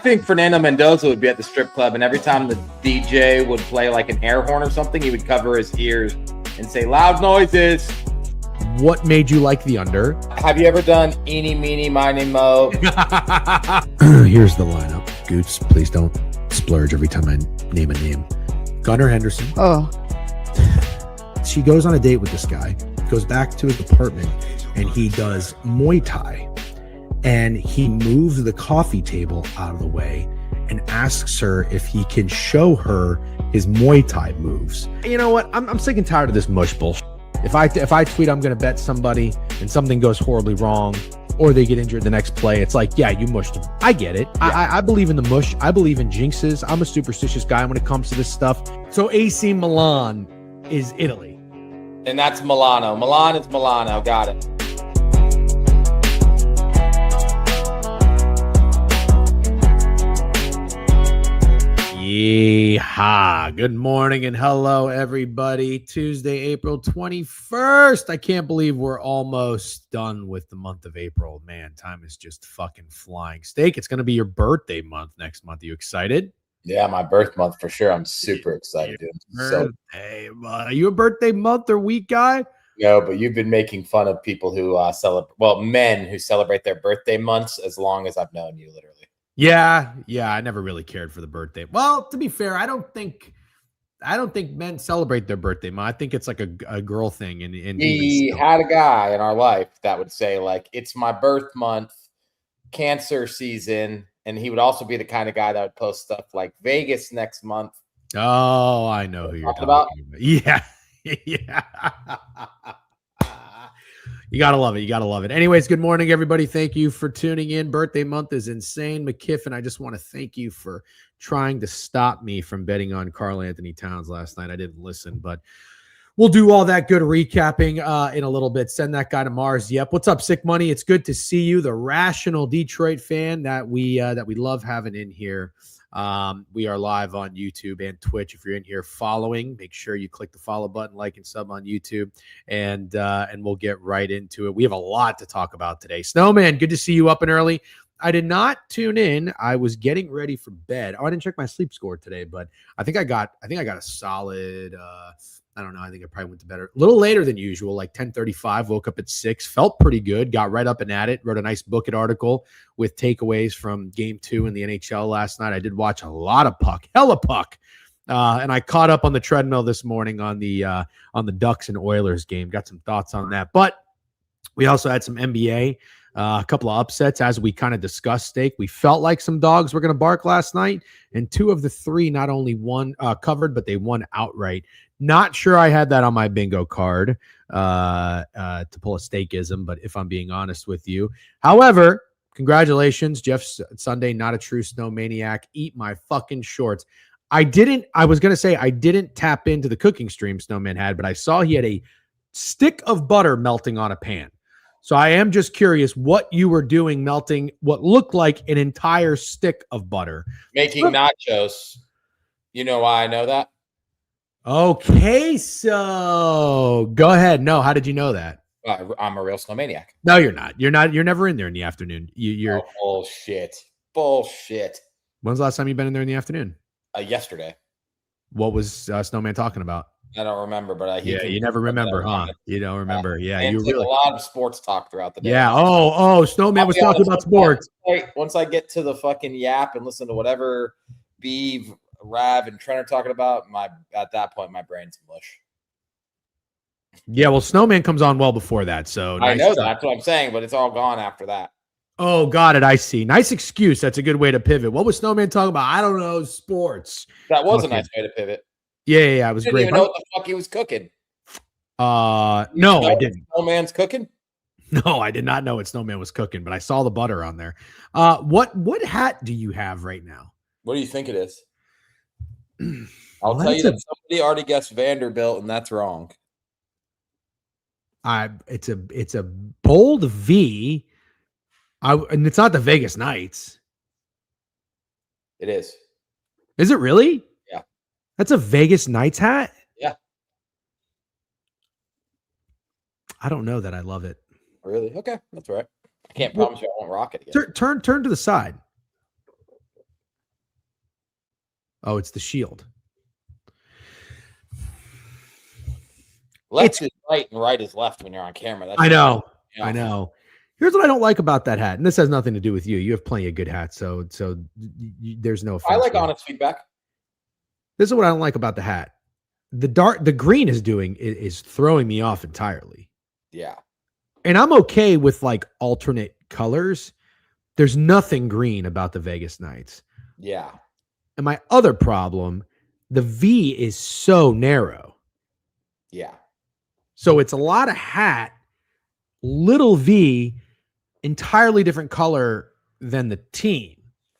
think Fernando Mendoza would be at the strip club, and every time the DJ would play like an air horn or something, he would cover his ears and say loud noises. What made you like the under? Have you ever done eeny, meeny, miny, mo? Here's the lineup. Goots, please don't splurge every time I name a name. Gunnar Henderson. Oh. She goes on a date with this guy, goes back to his apartment, and he does Muay Thai. And he moves the coffee table out of the way and asks her if he can show her his Muay Thai moves. You know what? I'm sick and tired of this mush bullshit. If I tweet I'm going to bet somebody and something goes horribly wrong or they get injured the next play, it's like, yeah, you mushed them. I get it. Yeah. I believe in the mush. I believe in jinxes. I'm a superstitious guy when it comes to this stuff. So AC Milan is Italy. And that's Milano. Milan is Milano. Got it. Yeehaw. Good morning and hello, everybody. Tuesday, April 21st. I can't believe we're almost done with the month of April. Man, time is just fucking flying. Steak, it's going to be your birthday month next month. Are you excited? Yeah, my birth month for sure. I'm super excited, dude. Are you a birthday month or week guy? No, but you've been making fun of people who men who celebrate their birthday months as long as I've known you, literally. Yeah, I never really cared for the birthday. Well, to be fair, I don't think men celebrate their birthday month. I think it's like a girl thing. And we had a guy in our life that would say, like, it's my birth month, cancer season. And he would also be the kind of guy that would post stuff like Vegas next month. Oh, I know who you're talking about. Yeah. You got to love it. Anyways, good morning, everybody. Thank you for tuning in. Birthday month is insane. McKiffin, I just want to thank you for trying to stop me from betting on Karl Anthony Towns last night. I didn't listen, but we'll do all that good recapping in a little bit. Send that guy to Mars. Yep. What's up, Sick Money? It's good to see you, the rational Detroit fan that we love having in here. We are live on YouTube and Twitch. If you're in here following, make sure you click the follow button, like and sub on YouTube, and we'll get right into it. We have a lot to talk about today. Snowman, good to see you up and early. I did not tune in. I was getting ready for bed. Oh, I didn't check my sleep score today, but I think I got a solid. I don't know. I think I probably went to bed a little later than usual, like 10:35. Woke up at 6. Felt pretty good. Got right up and at it. Wrote a nice Book It article with takeaways from Game 2 in the NHL last night. I did watch a lot of puck, hella puck, and I caught up on the treadmill this morning on the Ducks and Oilers game. Got some thoughts on that, but we also had some NBA. A couple of upsets, as we kind of discussed, Steak. We felt like some dogs were going to bark last night, and 2 of the 3 not only won covered, but they won outright. Not sure I had that on my bingo card to pull a Steakism, but if I'm being honest with you. However, congratulations, Jeff Sunday, not a true snow maniac. Eat my fucking shorts. I was going to say I didn't tap into the cooking stream Snowman had, but I saw he had a stick of butter melting on a pan. So I am just curious what you were doing, melting what looked like an entire stick of butter. Making nachos. You know why I know that? Okay, so go ahead. No, how did you know that? I'm a real snowmaniac. No, you're not. You're not. You're never in there in the afternoon. You're bullshit. When's the last time you've been in there in the afternoon? Yesterday. What was Snowman talking about? I don't remember, but you never remember, huh? You don't remember. Yeah, you really a lot of sports talk throughout the day. Yeah. Oh, Snowman was talking about sports. Once I get to the fucking yap and listen to whatever Biev, Rav, and Trent are talking about, at that point my brain's mush. Yeah, well, Snowman comes on well before that, so I know that's what I'm saying, but it's all gone after that. Oh, got it. I see. Nice excuse. That's a good way to pivot. What was Snowman talking about? I don't know. Sports. That was a nice way to pivot. Yeah. It was great. Didn't even know what the fuck he was cooking. No, I didn't. Snowman's cooking? No, I did not know what Snowman was cooking, but I saw the butter on there. What hat do you have right now? What do you think it is? I'll tell you that somebody already guessed Vanderbilt, and that's wrong. It's a bold V. And it's not the Vegas Knights. It is. Is it really? Yeah. That's a Vegas Knights hat? Yeah. I don't know that I love it. Really? Okay. That's right. I can't promise you I won't rock it again. Turn to the side. Oh, it's the shield. Left is right and right is left when you're on camera. I know. Here's what I don't like about that hat, and this has nothing to do with you. You have plenty of good hats, so there's no offense. I like honest feedback. This is what I don't like about the hat. The green is throwing me off entirely. Yeah. And I'm okay with like alternate colors. There's nothing green about the Vegas Knights. Yeah. And my other problem, the V is so narrow. Yeah. So it's a lot of hat, little V, entirely different color than the team.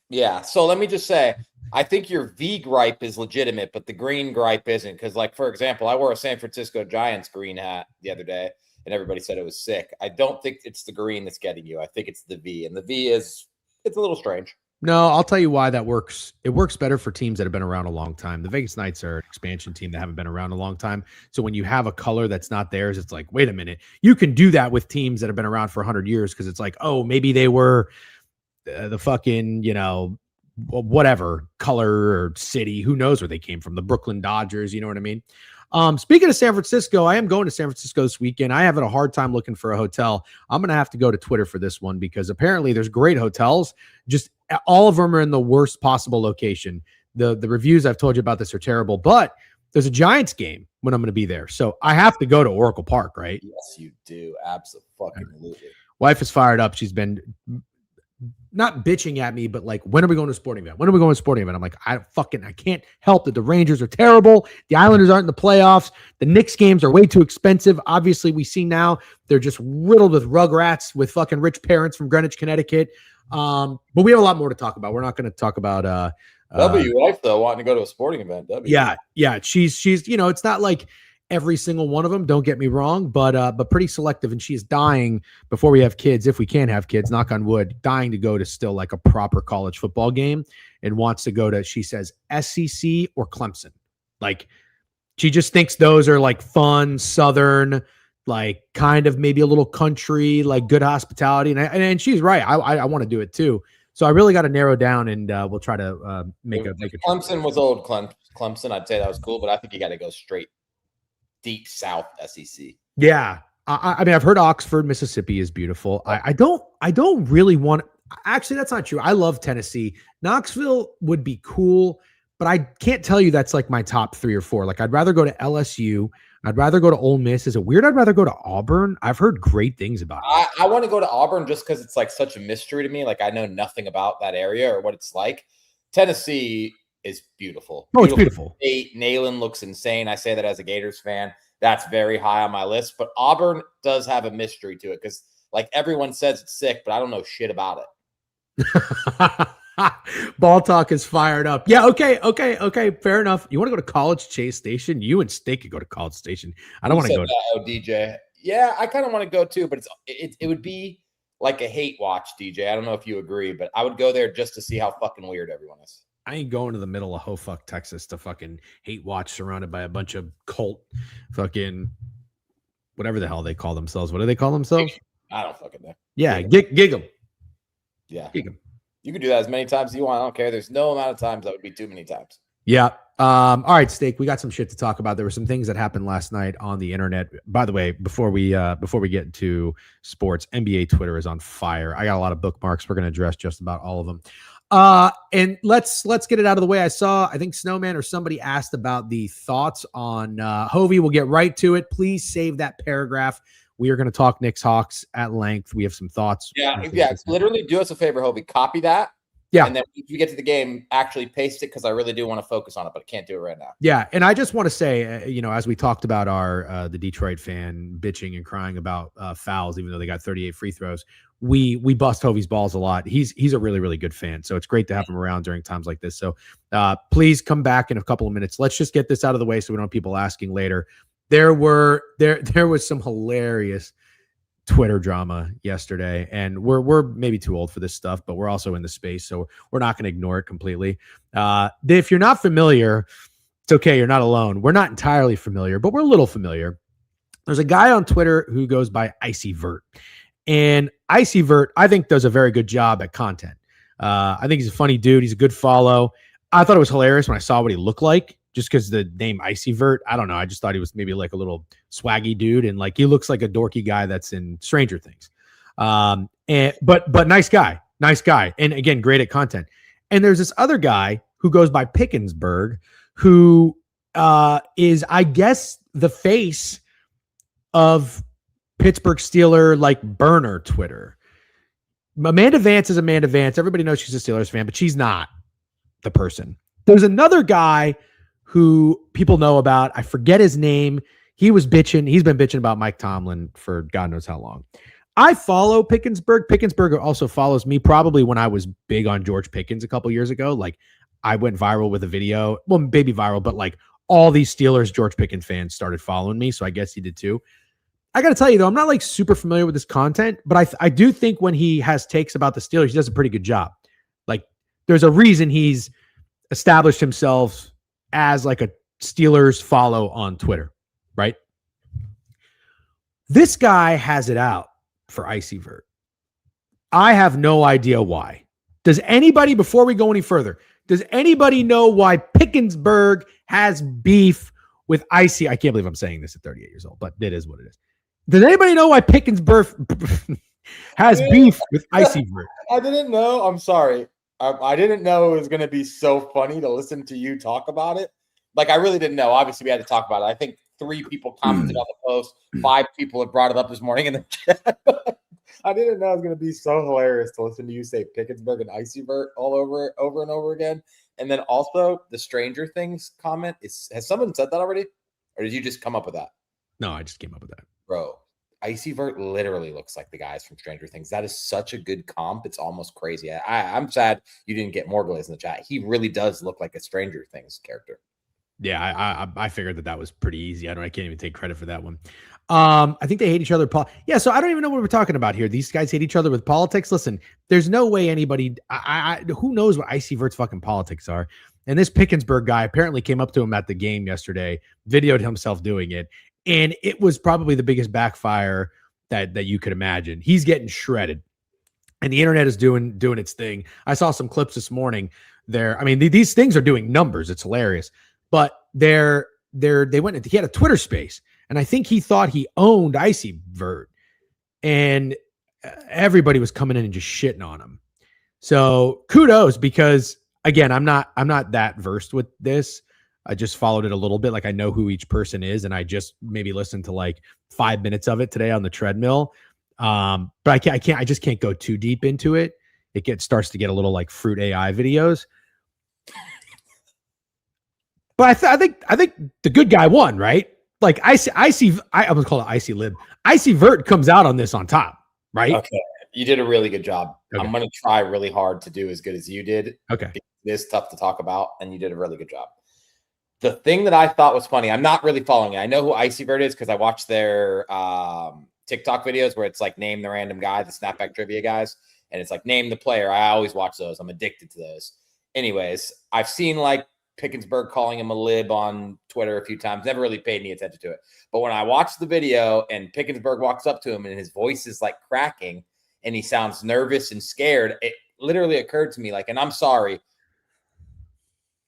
Yeah. So let me just say, I think your V gripe is legitimate, but the green gripe isn't. Because, like, for example, I wore a San Francisco Giants green hat the other day, and everybody said it was sick. I don't think it's the green that's getting you. I think it's the V. And the V it's a little strange. No, I'll tell you why that works. It works better for teams that have been around a long time. The Vegas Knights are an expansion team that haven't been around a long time. So when you have a color that's not theirs, it's like, wait a minute. You can do that with teams that have been around for 100 years because it's like, oh, maybe they were the fucking, whatever color or city. Who knows where they came from? The Brooklyn Dodgers, you know what I mean? Speaking of San Francisco, I am going to San Francisco this weekend. I have a hard time looking for a hotel. I'm going to have to go to Twitter for this one because apparently there's great hotels. Just all of them are in the worst possible location. The reviews I've told you about this are terrible, but there's a Giants game when I'm going to be there. So I have to go to Oracle Park, right? Yes, you do. Absolutely. Wife is fired up. She's been not bitching at me, but like, when are we going to a sporting event? When are we going to a sporting event? I'm like, I can't help that the Rangers are terrible. The Islanders aren't in the playoffs. The Knicks games are way too expensive. Obviously, we see now they're just riddled with rugrats with fucking rich parents from Greenwich, Connecticut. But we have a lot more to talk about. We're not going to talk about W wife though wanting to go to a sporting event. Yeah. She's it's not like every single one of them, don't get me wrong, but pretty selective. And she's dying before we have kids, if we can have kids, knock on wood, dying to go to still like a proper college football game and wants to go to, she says, SEC or Clemson. Like, she just thinks those are like fun, Southern, like kind of maybe a little country, like good hospitality. And she's right. I want to do it too. So I really got to narrow down and we'll try to make a Clemson was old Clemson. I'd say that was cool, but I think you got to go straight deep South SEC. Yeah. I mean, I've heard Oxford, Mississippi is beautiful. I don't really want, actually, that's not true. I love Tennessee. Knoxville would be cool, but I can't tell you that's like my top 3 or 4. Like, I'd rather go to LSU. I'd rather go to Ole Miss. Is it weird? I'd rather go to Auburn. I've heard great things about it. I want to go to Auburn just because it's like such a mystery to me. Like, I know nothing about that area or what it's like. Tennessee is beautiful. Oh, it's beautiful. Nayland looks insane. I say that as a Gators fan. That's very high on my list. But Auburn does have a mystery to it because, like, everyone says it's sick, but I don't know shit about it. Ball talk is fired up. Yeah, okay. Fair enough. You want to go to College Chase Station? You and Steak could go to College Station. I don't want to go. DJ. Yeah, I kind of want to go too, but it would be like a hate watch, DJ. I don't know if you agree, but I would go there just to see how fucking weird everyone is. I ain't going to the middle of hofuck Texas to fucking hate watch surrounded by a bunch of cult fucking whatever the hell they call themselves. What do they call themselves? I don't fucking know. Yeah, gig them. Yeah. Gig them. You can do that as many times as you want. I don't care. There's no amount of times that would be too many times. Yeah. All right, Steak. We got some shit to talk about. There were some things that happened last night on the internet. By the way, before we get into sports, NBA Twitter is on fire. I got a lot of bookmarks. We're going to address just about all of them. And let's get it out of the way. I think Snowman or somebody asked about the thoughts on Hovey. We'll get right to it. Please save that paragraph. We are going to talk Knicks Hawks at length. We have some thoughts. Yeah. Literally do us a favor, Hovey. Copy that. Yeah. And then if you get to the game, actually paste it because I really do want to focus on it, but I can't do it right now. Yeah. And I just want to say, as we talked about the Detroit fan bitching and crying about fouls, even though they got 38 free throws, we bust Hovey's balls a lot. He's a really, really good fan. So it's great to have him around during times like this. So please come back in a couple of minutes. Let's just get this out of the way so we don't have people asking later. There was some hilarious Twitter drama yesterday, and we're maybe too old for this stuff, but we're also in the space, so we're not going to ignore it completely. If you're not familiar, it's okay. You're not alone. We're not entirely familiar, but we're a little familiar. There's a guy on Twitter who goes by Icy Vert, and Icy Vert, I think, does a very good job at content. I think he's a funny dude. He's a good follow. I thought it was hilarious when I saw what he looked like, just because the name Icy Vert. I don't know. I just thought he was maybe like a little swaggy dude, and like he looks like a dorky guy that's in Stranger Things. But nice guy, and again, great at content. And there's this other guy who goes by Pickensburg, who is, I guess, the face of Pittsburgh Steeler like burner Twitter. Amanda Vance is Amanda Vance. Everybody knows she's a Steelers fan, but she's not the person. There's another guy who people know about. I forget his name. He was bitching. He's been bitching about Mike Tomlin for God knows how long. I follow Pickensburg. Pickensburg also follows me, probably when I was big on George Pickens a couple years ago. Like I went viral with a video. Well, baby viral, but like all these Steelers George Pickens fans started following me. So I guess he did too. I got to tell you, though, I'm not like super familiar with his content, but I do think when he has takes about the Steelers, he does a pretty good job. Like there's a reason he's established himself as like a Steelers follow on Twitter, right? This guy has it out for Icy Vert. I have no idea why. Does anybody, before we go any further, does anybody know why Pickensburg has beef with Icy? I can't believe I'm saying this at 38 years old, but it is what it is. Does anybody know why Pickensburg has beef with Icy Vert? I didn't know. I'm sorry. I didn't know it was going to be so funny to listen to you talk about it. Like, I really didn't know. Obviously, we had to talk about it. I think 3 people commented on the post. 5 people have brought it up this morning in the chat. I didn't know it was going to be so hilarious to listen to you say Pickensburg and Icy Vert all over and over again. And then also the Stranger Things comment. Has someone said that already? Or did you just come up with that? No, I just came up with that. Bro, Icy Vert literally looks like the guys from Stranger Things. That is such a good comp. It's almost crazy. I'm sad you didn't get more glaze in the chat. He really does look like a Stranger Things character. Yeah, I figured that was pretty easy. I can't even take credit for that one. I think they hate each other. Yeah, so I don't even know what we're talking about here. These guys hate each other with politics. Listen, there's no way anybody. Who knows what Icy Vert's fucking politics are? And this Pickensburg guy apparently came up to him at the game yesterday, videoed himself doing it, and it was probably the biggest backfire that you could imagine. He's getting shredded, and the internet is doing its thing. I saw some clips this morning. There, I mean, these things are doing numbers. It's hilarious. But they went. He had a Twitter space, and I think he thought he owned Icy Vert, and everybody was coming in and just shitting on him. So kudos, because again, I'm not that versed with this. I just followed it a little bit. Like I know who each person is, and I just maybe listened to like 5 minutes of it today on the treadmill. But I just can't go too deep into it. It starts to get a little like fruit AI videos. But I think the good guy won, right? Like I was called it Icy Lib. Icy Vert comes out on this on top, right? Okay, you did a really good job. Okay. I'm going to try really hard to do as good as you did. Okay, it is tough to talk about, and you did a really good job. The thing that I thought was funny, I'm not really following it. I know who Icy Vert is because I watched their TikTok videos where it's like name the random guy, the snapback trivia guys, and it's like name the player. I always watch those. I'm addicted to those. Anyways, I've seen like Pickensburg calling him a lib on Twitter a few times. Never really paid any attention to it. But when I watched the video and Pickensburg walks up to him and his voice is like cracking and he sounds nervous and scared, it literally occurred to me like, and I'm sorry,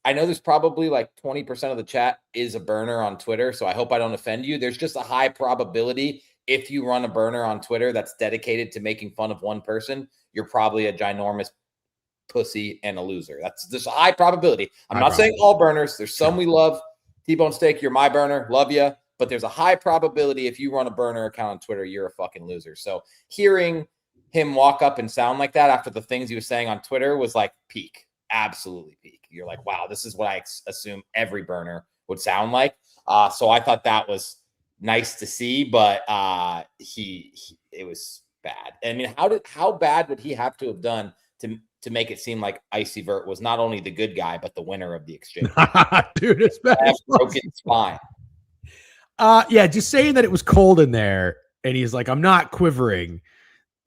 I know there's probably like 20% of the chat is a burner on Twitter, so I hope I don't offend you. There's just a high probability if you run a burner on Twitter that's dedicated to making fun of one person, you're probably a ginormous pussy and a loser. That's just a high probability. I'm not saying all burners. There's some we love. T-Bone Steak, you're my burner. Love you. But there's a high probability if you run a burner account on Twitter, you're a fucking loser. So hearing him walk up and sound like that after the things he was saying on Twitter was like peak. Absolutely peak. You're like, wow, this is what I assume every burner would sound like. So I thought that was nice to see, but it was bad. I mean, how bad would he have to have done to make it seem like Icy Vert was not only the good guy, but the winner of the exchange? Dude, it's bad. Broken spine. Yeah, just saying that it was cold in there, and he's like, I'm not quivering.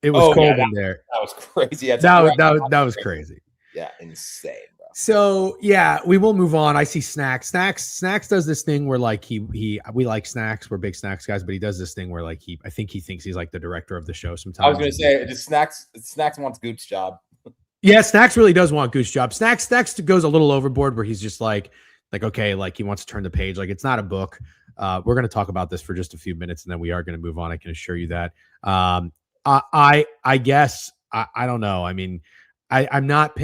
It was cold in there. That was crazy. That was crazy. Yeah, insane, bro. So yeah, we will move on. I see Snacks. Snacks does this thing where like we like Snacks. We're big Snacks guys, but he does this thing where like I think he thinks he's like the director of the show sometimes. I was gonna say, Snacks wants Goop's job. Yeah, Snacks really does want Goose Job. Snacks goes a little overboard where he's just like, okay, like he wants to turn the page. Like it's not a book. We're going to talk about this for just a few minutes and then we are going to move on. I can assure you that. I guess I don't know. I mean, I'm not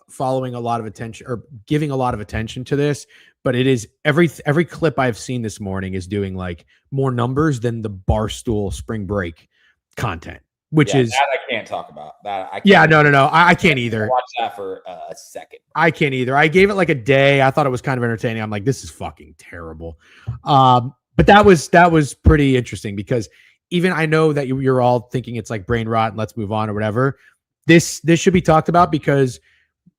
following a lot of attention or giving a lot of attention to this, but it is every clip I've seen this morning is doing like more numbers than the Barstool spring break content, which is that I can't talk about. That I can't. Yeah, no. I can't either. Watch that for a second. I can't either. I gave it like a day. I thought it was kind of entertaining. I'm like, this is fucking terrible. But that was pretty interesting because even I know that you're all thinking it's like brain rot and let's move on or whatever. This should be talked about because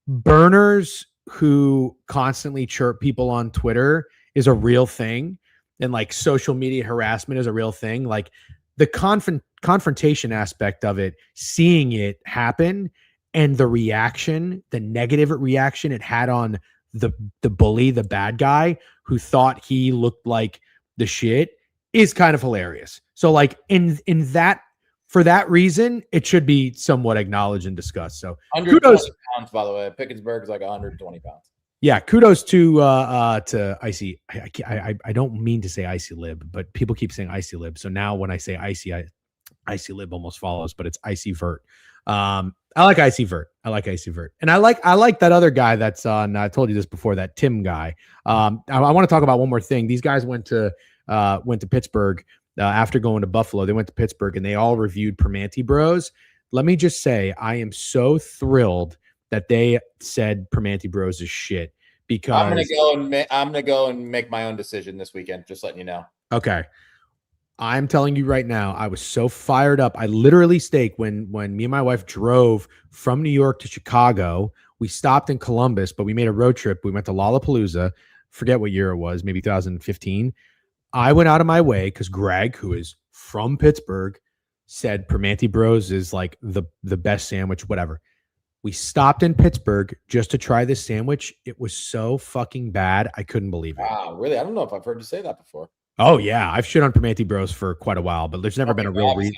burners who constantly chirp people on Twitter is a real thing. And like social media harassment is a real thing. Like the confrontation aspect of it, seeing it happen and the reaction, the negative reaction it had on the bully, the bad guy who thought he looked like the shit is kind of hilarious. So like in that, for that reason, it should be somewhat acknowledged and discussed. So 120 pounds, by the way. Pickensburg is like 120 pounds. Yeah, kudos to Icy. I don't mean to say Icy Lib, but people keep saying Icy Lib. So now when I say Icy, Icy Lib almost follows, but it's Icy Vert. I like Icy Vert. And I like that other guy that's on. I told you this before. That Tim guy. I want to talk about one more thing. These guys went to Pittsburgh after going to Buffalo. They went to Pittsburgh and they all reviewed Permanti Bros. Let me just say, I am so thrilled that they said Permanti Bros is shit because I'm gonna go and make my own decision this weekend. Just letting you know. Okay, I'm telling you right now, I was so fired up. I literally staked when me and my wife drove from New York to Chicago. We stopped in Columbus, but we made a road trip. We went to Lollapalooza. Forget what year it was, maybe 2015. I went out of my way because Greg, who is from Pittsburgh, said Permanti Bros is like the best sandwich, whatever. We stopped in Pittsburgh just to try this sandwich. It was so fucking bad. I couldn't believe it. Wow, really? I don't know if I've heard you say that before. Oh yeah. I've shit on Permanti Bros for quite a while, but there's never been a real reason.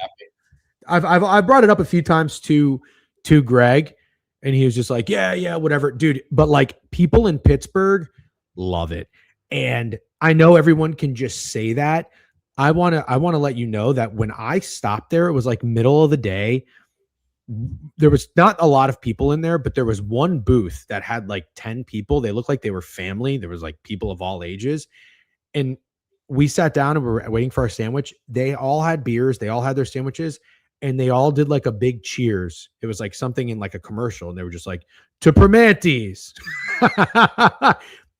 I've brought it up a few times to Greg and he was just like, yeah, whatever, dude. But like people in Pittsburgh love it. And I know everyone can just say that. I want to let you know that when I stopped there, it was like middle of the day. There was not a lot of people in there, but there was one booth that had like 10 people. They looked like they were family. There was like people of all ages. And we sat down and we were waiting for our sandwich. They all had beers. They all had their sandwiches and they all did like a big cheers. It was like something in like a commercial. And they were just like, to Permanti's.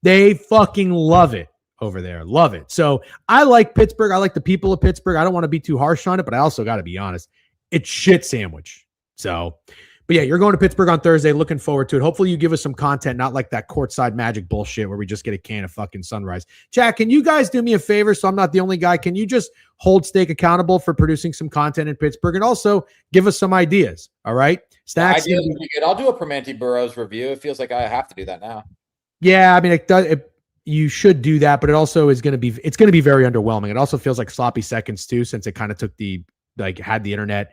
They fucking love it over there. Love it. So I like Pittsburgh. I like the people of Pittsburgh. I don't want to be too harsh on it, but I also got to be honest. It's shit sandwich. So, but yeah, you're going to Pittsburgh on Thursday. Looking forward to it. Hopefully you give us some content, not like that courtside magic bullshit where we just get a can of fucking Sunrise. Jack, can you guys do me a favor so I'm not the only guy? Can you just hold Steak accountable for producing some content in Pittsburgh and also give us some ideas? All right. Snacks. I'll do a Permanti Bros review. It feels like I have to do that now. Yeah. I mean, you should do that, but it also is going to be very underwhelming. It also feels like sloppy seconds too, since it kind of took had the internet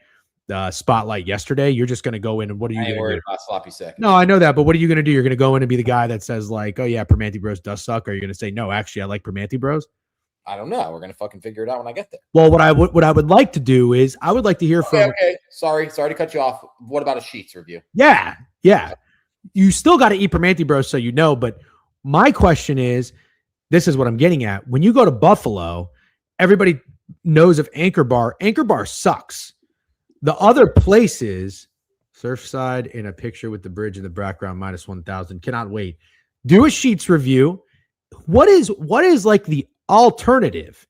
spotlight yesterday. You're just going to go in and what are you going to do? About sloppy seconds. No, I know that, but what are you going to do? You're going to go in and be the guy that says like, oh yeah, Permanti Bros does suck. Or you're going to say, no, actually I like Permanti Bros. I don't know. We're going to fucking figure it out when I get there. Well, what I would like to do is I would like to hear from. Okay. Sorry to cut you off. What about a Sheets review? Yeah. You still got to eat Permanti Bros. So you know, but my question is, this is what I'm getting at. When you go to Buffalo, everybody knows of Anchor Bar. Anchor Bar sucks. The other places, Surfside in a picture with the bridge in the background, minus 1,000. Cannot wait. Do a Sheets review. What is like the alternative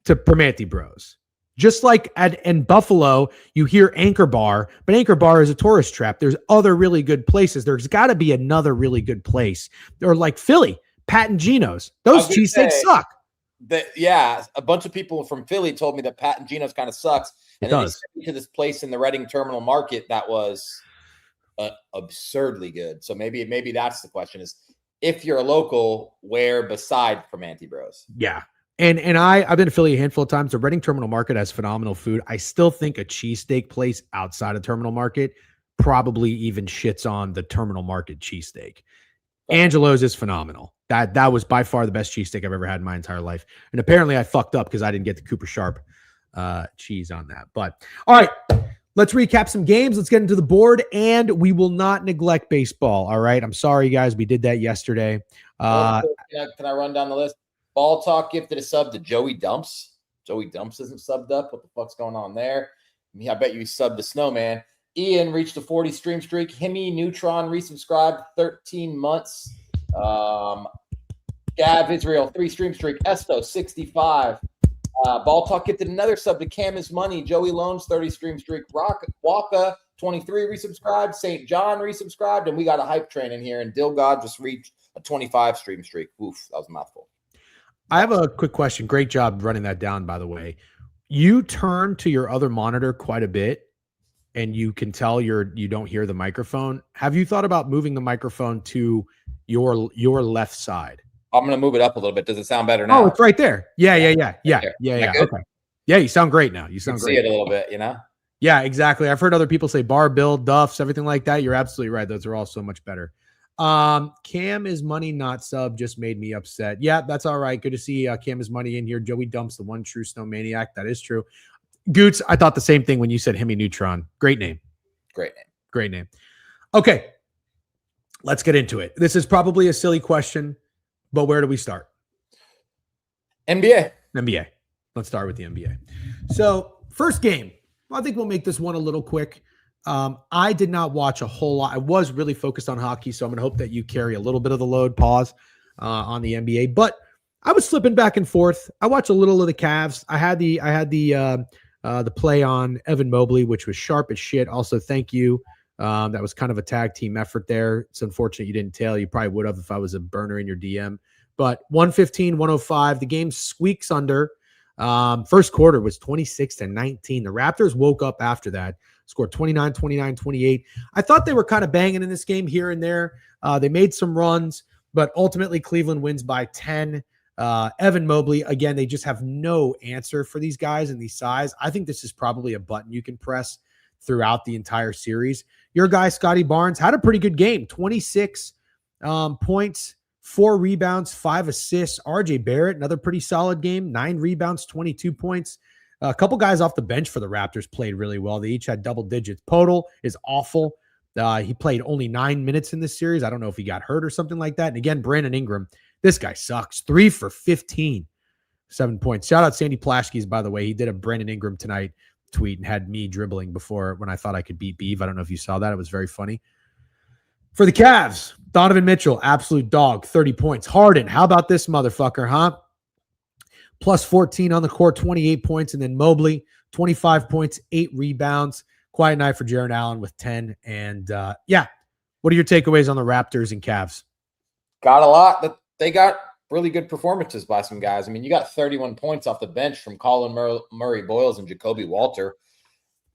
to Permanti Bros? Just like in Buffalo, you hear Anchor Bar, but Anchor Bar is a tourist trap. There's other really good places. There's got to be another really good place. Or like Philly, Pat and Gino's. Those cheesesteaks suck. A bunch of people from Philly told me that Pat and Gino's kind of sucks. And then they sent me to this place in the Reading Terminal Market that was absurdly good. So maybe that's the question: is if you're a local, where beside Permanti Bros? Yeah, and I've been to Philly a handful of times. The Reading Terminal Market has phenomenal food. I still think a cheesesteak place outside of Terminal Market probably even shits on the Terminal Market cheesesteak. Angelo's is phenomenal. That was by far the best cheesesteak I've ever had in my entire life. And apparently I fucked up because I didn't get the Cooper Sharp cheese on that. But all right, let's recap some games. Let's get into the board, and we will not neglect baseball. All right. I'm sorry, guys. We did that yesterday. Can I run down the list? Ball Talk gifted a sub to Joey Dumps. Joey Dumps isn't subbed up. What the fuck's going on there? I bet you subbed the Snowman. Ian reached a 40 stream streak. Hemi Neutron resubscribed 13 months. Gav Israel 3 stream streak. Esto 65. Ball Talk gifted another sub to Cam is Money. Joey Loans 30 stream streak. Waka 23 resubscribed. St. John resubscribed, and we got a hype train in here. And Dill God just reached a 25 stream streak. Oof, that was a mouthful. I have a quick question. Great job running that down, by the way. You turn to your other monitor quite a bit, and you can tell you don't hear the microphone. Have you thought about moving the microphone to your left side? I'm going to move it up a little bit. Does it sound better now? Oh, it's right there. Yeah. Okay. Yeah, you sound great now. You sound great. See it a little bit, you know? Yeah, exactly. I've heard other people say bar, bill, Duffs, everything like that. You're absolutely right. Those are all so much better. Cam is Money not sub just made me upset. Yeah, that's all right. Good to see Cam is Money in here. Joey Dumps, the one true snow maniac. That is true. Goots, I thought the same thing when you said Hemi Neutron. Great name. Great name. Okay, let's get into it. This is probably a silly question, but where do we start? NBA. Let's start with the NBA. So first game, I think we'll make this one a little quick. I did not watch a whole lot. I was really focused on hockey, so I'm going to hope that you carry a little bit of the load, on the NBA. But I was flipping back and forth. I watched a little of the Cavs. I had the play on Evan Mobley, which was sharp as shit. Also, thank you. That was kind of a tag team effort there. It's unfortunate you didn't tail. You probably would have if I was a burner in your DM. But 115-105, the game squeaks under. First quarter was 26-19. The Raptors woke up after that, scored 29, 29, 28. I thought they were kind of banging in this game here and there. They made some runs, but ultimately Cleveland wins by 10. Evan Mobley, again, they just have no answer for these guys and these size. I think this is probably a button you can press throughout the entire series. Your guy, Scotty Barnes, had a pretty good game. 26 points, 4 rebounds, 5 assists. RJ Barrett, another pretty solid game. 9 rebounds, 22 points. A couple guys off the bench for the Raptors played really well. They each had double digits. Podol is awful. He played only 9 minutes in this series. I don't know if he got hurt or something like that. And again, Brandon Ingram, this guy sucks. 3 for 15, 7 points. Shout out Sandy Plashkes, by the way. He did a Brandon Ingram tonight tweet and had me dribbling before when I thought I could beat Biev. I don't know if you saw that. It was very funny. For the Cavs, Donovan Mitchell, absolute dog, 30 points. Harden, how about this motherfucker, huh? Plus 14 on the court, 28 points. And then Mobley, 25 points, 8 rebounds. Quiet night for Jarrett Allen with 10. And what are your takeaways on the Raptors and Cavs? Got a lot. They got really good performances by some guys. I mean, you got 31 points off the bench from Colin Murray Boyles and Jacoby Walter.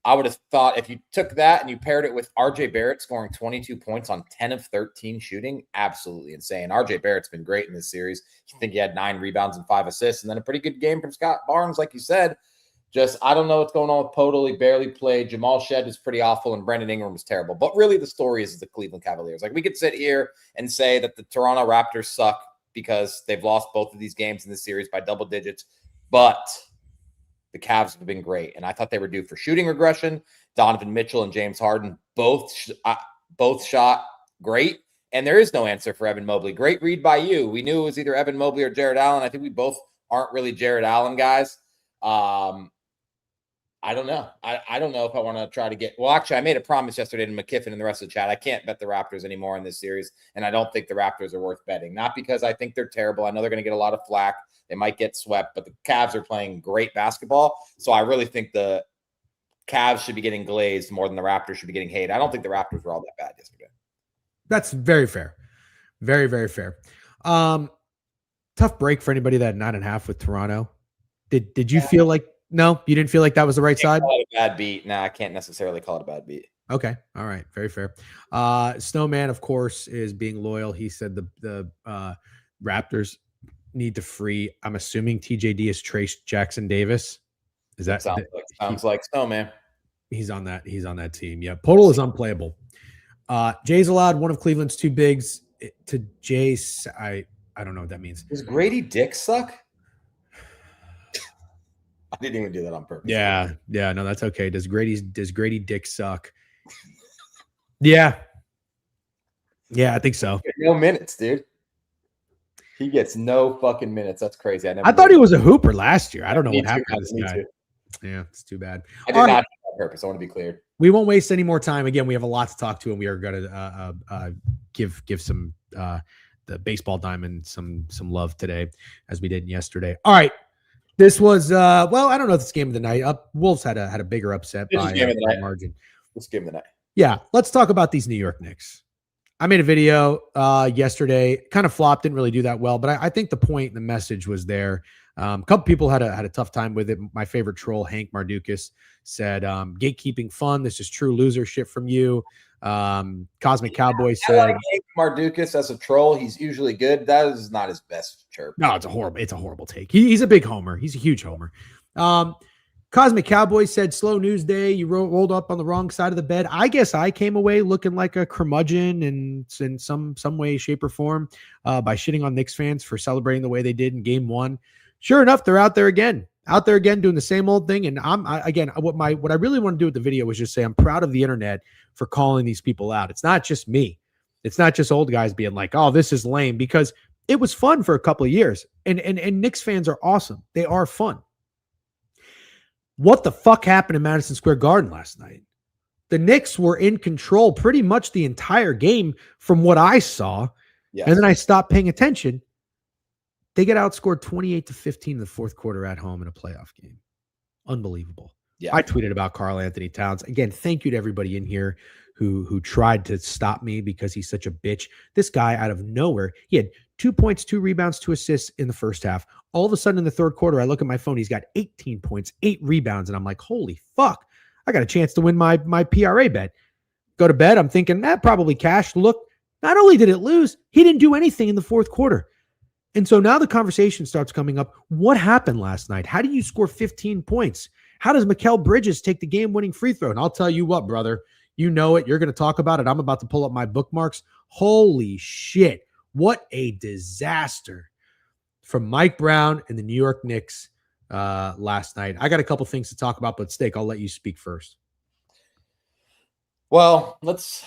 I would have thought if you took that and you paired it with RJ Barrett scoring 22 points on 10 of 13 shooting, absolutely insane. RJ Barrett's been great in this series. I think he had 9 rebounds and 5 assists, and then a pretty good game from Scott Barnes, like you said. Just, I don't know what's going on with Podol. He barely played. Jamal Shed was pretty awful, and Brandon Ingram was terrible. But really, the story is the Cleveland Cavaliers. Like, we could sit here and say that the Toronto Raptors suck because they've lost both of these games in this series by double digits, but the Cavs have been great, and I thought they were due for shooting regression. Donovan Mitchell and James Harden both shot great, and there is no answer for Evan Mobley. Great read by you. We knew it was either Evan Mobley or Jarrett Allen. I think we both aren't really Jarrett Allen guys. I don't know. I don't know if I want to try to get – well, actually, I made a promise yesterday to McKiffin and the rest of the chat. I can't bet the Raptors anymore in this series, and I don't think the Raptors are worth betting. Not because I think they're terrible. I know they're going to get a lot of flack. They might get swept, but the Cavs are playing great basketball. So I really think the Cavs should be getting glazed more than the Raptors should be getting hated. I don't think the Raptors were all that bad yesterday. That's very fair. Very, very fair. Tough break for anybody that 9.5 with Toronto. Did you feel like – no, you didn't feel like that was the right side? Call it a bad beat. No, I can't necessarily call it a bad beat. Okay. All right. Very fair. Snowman, of course, is being loyal. He said the Raptors need to free, I'm assuming TJD is Trace Jackson Davis. Is that sounds like Snowman? He's on that team. Yeah. Podol is unplayable. Jay's allowed one of Cleveland's two bigs to Jay's. I don't know what that means. Does Grady Dick suck? I didn't even do that on purpose. Yeah. No, that's okay. Does Grady Dick suck? Yeah. I think so. No minutes, dude. He gets no fucking minutes. That's crazy. I thought he was a hooper last year. I don't know what happened to this guy. Too. Yeah, it's too bad. I did not do that on purpose. I want to be clear. We won't waste any more time. Again, we have a lot to talk to, and we are going to give some the baseball diamond some love today, as we did yesterday. All right, this was well, I don't know if it's game of the night. Wolves had a bigger upset by margin. This game of the night. Yeah, let's talk about these New York Knicks. I made a video yesterday, kind of flopped, didn't really do that well, but I think the point and the message was there. A couple people had a tough time with it. My favorite troll, Hank Mardukas, said, gatekeeping fun. This is true loser shit from you. Cosmic Cowboy said, I like Hank Mardukas as a troll. He's usually good. That is not his best chirp. No, it's a horrible take. He's a big homer. He's a huge homer. Cosmic Cowboy said, slow news day. You rolled up on the wrong side of the bed. I guess I came away looking like a curmudgeon in some way, shape, or form by shitting on Knicks fans for celebrating the way they did in game one. Sure enough, they're out there again doing the same old thing. And what I really want to do with the video was just say, I'm proud of the internet for calling these people out. It's not just me. It's not just old guys being like, oh, this is lame, because it was fun for a couple of years. And Knicks fans are awesome. They are fun. What the fuck happened in Madison Square Garden last night? The Knicks were in control pretty much the entire game from what I saw. Yes. And then I stopped paying attention. They get outscored 28-15 in the fourth quarter at home in a playoff game. Unbelievable. Yeah. I tweeted about Karl Anthony Towns. Again, thank you to everybody in here who tried to stop me because he's such a bitch. This guy out of nowhere, he had 2 points, 2 rebounds, 2 assists in the first half. All of a sudden in the third quarter, I look at my phone, he's got 18 points, 8 rebounds, and I'm like, holy fuck, I got a chance to win my PRA bet. Go to bed, I'm thinking, probably cash. Look, not only did it lose, he didn't do anything in the fourth quarter. And so now the conversation starts coming up. What happened last night? How do you score 15 points? How does Mikal Bridges take the game-winning free throw? And I'll tell you what, brother, you know it. You're going to talk about it. I'm about to pull up my bookmarks. Holy shit. What a disaster from Mike Brown and the New York Knicks last night. I got a couple things to talk about, but Steak, I'll let you speak first. Well,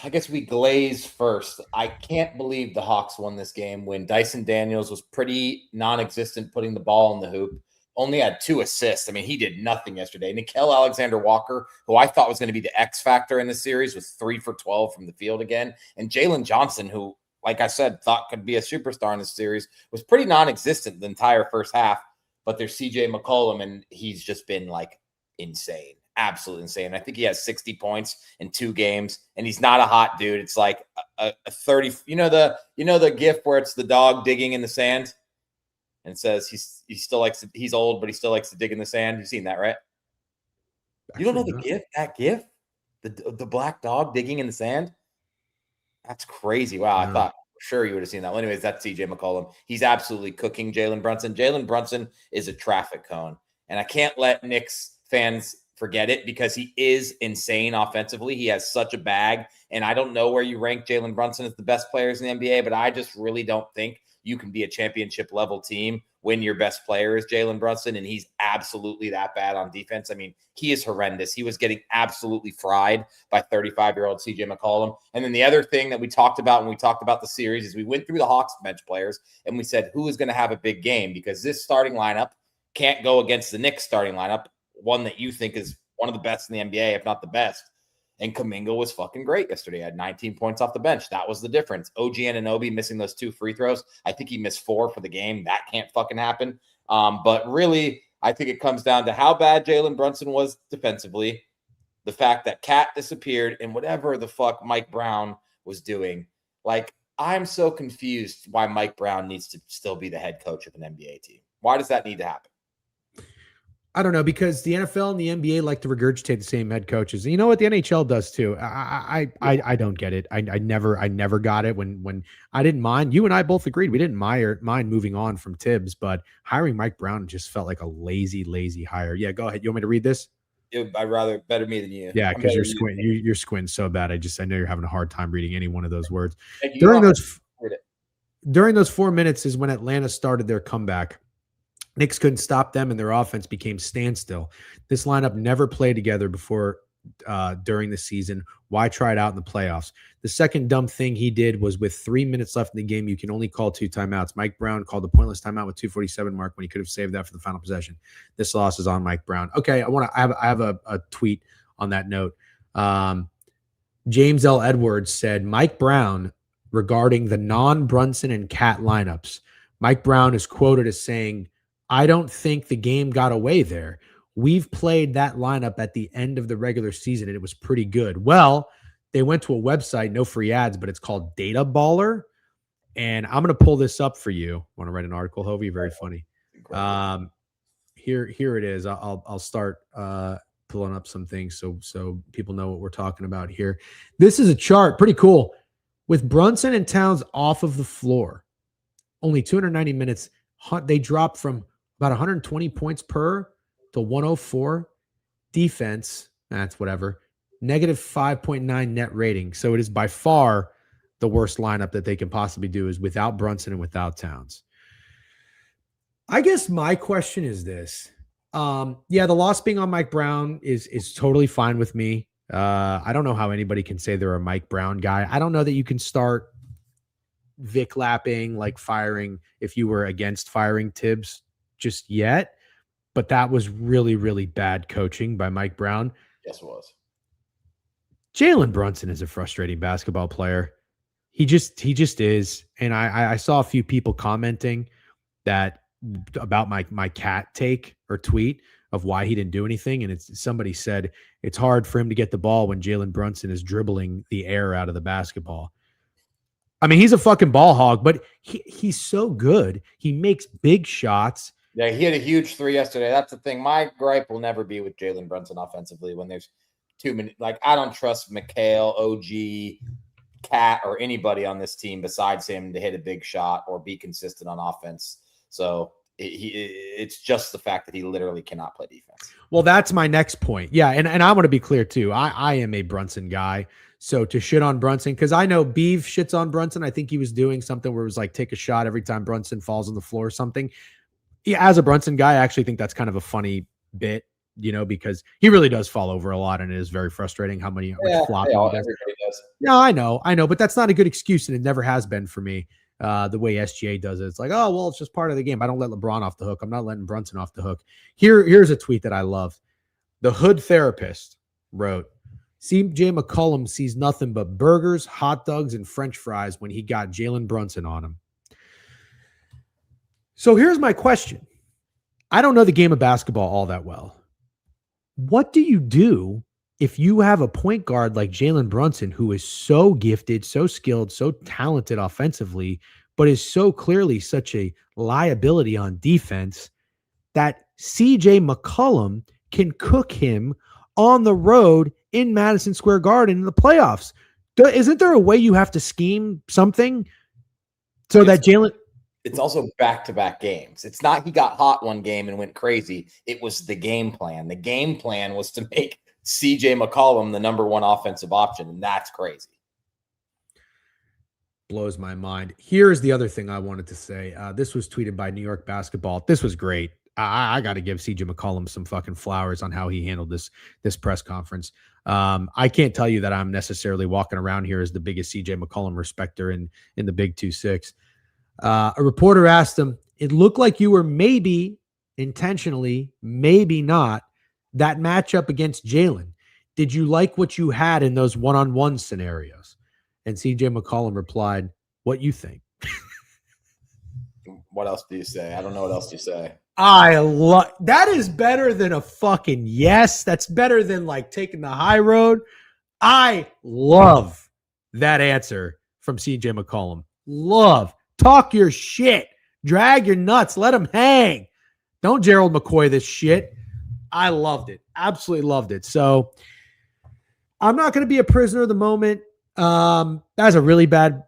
I guess we glaze first. I can't believe the Hawks won this game when Dyson Daniels was pretty non-existent putting the ball in the hoop. Only had 2 assists. I mean, he did nothing yesterday. Nickeil Alexander-Walker, who I thought was going to be the X factor in the series, was 3 for 12 from the field again. And Jalen Johnson, who, like I said, thought could be a superstar in this series, was pretty non-existent the entire first half. But there's CJ McCollum, and he's just been like insane. Absolutely insane. I think he has 60 points in 2 games, and he's not a hot dude. It's like a 30. You know the GIF where it's the dog digging in the sand, and it says he still likes to, he's old, but he still likes to dig in the sand. You've seen that, right? You don't know the GIF? That GIF, the black dog digging in the sand. That's crazy. Wow, I thought for sure you would have seen that. Well, anyways, that's CJ McCollum. He's absolutely cooking Jalen Brunson. Jalen Brunson is a traffic cone, and I can't let Knicks fans forget it because he is insane offensively. He has such a bag, and I don't know where you rank Jalen Brunson as the best players in the NBA, but I just really don't think you can be a championship level team when your best player is Jalen Brunson, and he's absolutely that bad on defense. I mean, he is horrendous. He was getting absolutely fried by 35-year-old CJ McCollum. And then the other thing that we talked about when we talked about the series is we went through the Hawks bench players, and we said, who is going to have a big game? Because this starting lineup can't go against the Knicks starting lineup, one that you think is one of the best in the NBA, if not the best. And Kuminga was fucking great yesterday. He had 19 points off the bench. That was the difference. OG Anunoby missing those 2 free throws. I think he missed 4 for the game. That can't fucking happen. But really, I think it comes down to how bad Jalen Brunson was defensively, the fact that Cat disappeared, and whatever the fuck Mike Brown was doing. Like, I'm so confused why Mike Brown needs to still be the head coach of an NBA team. Why does that need to happen? I don't know, because the NFL and the NBA like to regurgitate the same head coaches. And you know what? The NHL does too. I don't get it. I never got it when I didn't mind. You and I both agreed. We didn't mind moving on from Tibbs, but hiring Mike Brown just felt like a lazy hire. Yeah, go ahead. You want me to read this? I'd rather better me than you. Yeah, I'm because better you're than you. squinting. You're squinting so bad. I know you're having a hard time reading any one of those words. Thank you. During You don't those have to read it. during those 4 minutes is when Atlanta started their comeback. Knicks couldn't stop them, and their offense became standstill. This lineup never played together before during the season. Why try it out in the playoffs? The second dumb thing he did was with 3 minutes left in the game, you can only call 2 timeouts. Mike Brown called a pointless timeout with 2:47 mark when he could have saved that for the final possession. This loss is on Mike Brown. Okay, I have a tweet on that note. James L. Edwards said Mike Brown regarding the non-Brunson and Cat lineups. Mike Brown is quoted as saying, I don't think the game got away there. We've played that lineup at the end of the regular season, and it was pretty good. Well, they went to a website, no free ads, but it's called Data Baller. And I'm going to pull this up for you. Want to write an article, Hovey? Very funny. Here it is. I'll start pulling up some things so people know what we're talking about here. This is a chart, pretty cool. With Brunson and Towns off of the floor, only 290 minutes, they dropped from about 120 points per to 104. Defense, that's whatever, negative 5.9 net rating. So it is by far the worst lineup that they can possibly do is without Brunson and without Towns. I guess my question is this. The loss being on Mike Brown is totally fine with me. I don't know how anybody can say they're a Mike Brown guy. I don't know that you can start Vic lapping, like firing if you were against firing Tibbs just yet. But that was really, really bad coaching by Mike Brown. Yes, it was. Jalen Brunson is a frustrating basketball player. He just is. And I saw a few people commenting that about my cat take or tweet of why he didn't do anything. And somebody said it's hard for him to get the ball when Jalen Brunson is dribbling the air out of the basketball. I mean, he's a fucking ball hog, but he's so good. He makes big shots. Yeah, he had a huge 3 yesterday. That's the thing. My gripe will never be with Jalen Brunson offensively when there's too many. Like, I don't trust McHale, OG, Cat, or anybody on this team besides him to hit a big shot or be consistent on offense. So it's just the fact that he literally cannot play defense. Well, that's my next point. Yeah, and I want to be clear too. I am a Brunson guy. So to shit on Brunson, because I know Biev shits on Brunson. I think he was doing something where it was like take a shot every time Brunson falls on the floor or something. Yeah, as a Brunson guy, I actually think that's kind of a funny bit, because he really does fall over a lot, and it is very frustrating how much flopping he does. Everybody does. No, I know, but that's not a good excuse, and it never has been for me. The way SGA does it, it's like, oh well, it's just part of the game. I don't let LeBron off the hook. I'm not letting Brunson off the hook. Here's a tweet that I love. The Hood Therapist wrote, CJ McCollum sees nothing but burgers, hot dogs, and French fries when he got Jalen Brunson on him. So here's my question. I don't know the game of basketball all that well. What do you do if you have a point guard like Jalen Brunson, who is so gifted, so skilled, so talented offensively, but is so clearly such a liability on defense that CJ McCollum can cook him on the road in Madison Square Garden in the playoffs? Isn't there a way you have to scheme something so that Jalen... It's also back-to-back games. It's not he got hot one game and went crazy. It was the game plan. The game plan was to make CJ McCollum the number 1 offensive option, and that's crazy. Blows my mind. Here's the other thing I wanted to say. This was tweeted by New York Basketball. This was great. I got to give CJ McCollum some fucking flowers on how he handled this press conference. I can't tell you that I'm necessarily walking around here as the biggest CJ McCollum respecter in the Big 2-6. A reporter asked him, it looked like you were maybe intentionally, maybe not, that matchup against Jalen. Did you like what you had in those one-on-one scenarios? And CJ McCollum replied, what you think? What else do you say? I don't know what else you say. I love that. Is better than a fucking yes. That's better than like taking the high road. I love that answer from CJ McCollum. Love. Talk your shit. Drag your nuts. Let them hang. Don't Gerald McCoy this shit. I loved it. Absolutely loved it. So I'm not going to be a prisoner of the moment. That's a really bad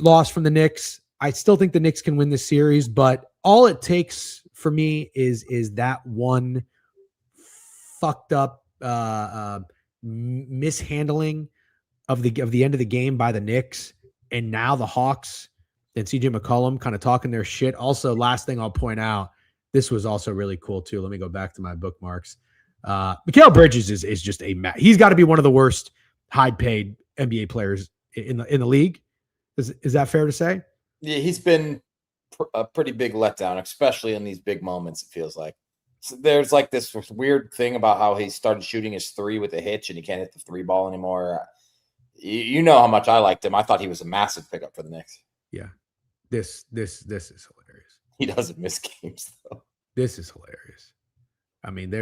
loss from the Knicks. I still think the Knicks can win this series, but all it takes for me is that one fucked up mishandling of the end of the game by the Knicks, and now the Hawks and CJ McCollum kind of talking their shit. Also, last thing I'll point out, this was also really cool too. Let me go back to my bookmarks. Mikal Bridges is just he's got to be one of the worst high paid NBA players in the league. Is that fair to say? Yeah, he's been a pretty big letdown, especially in these big moments. It feels like there's like this weird thing about how he started shooting his three with a hitch, and he can't hit the three ball anymore. You know how much I liked him. I thought he was a massive pickup for the Knicks. Yeah, this is hilarious. He doesn't miss games though. This is hilarious. I mean, they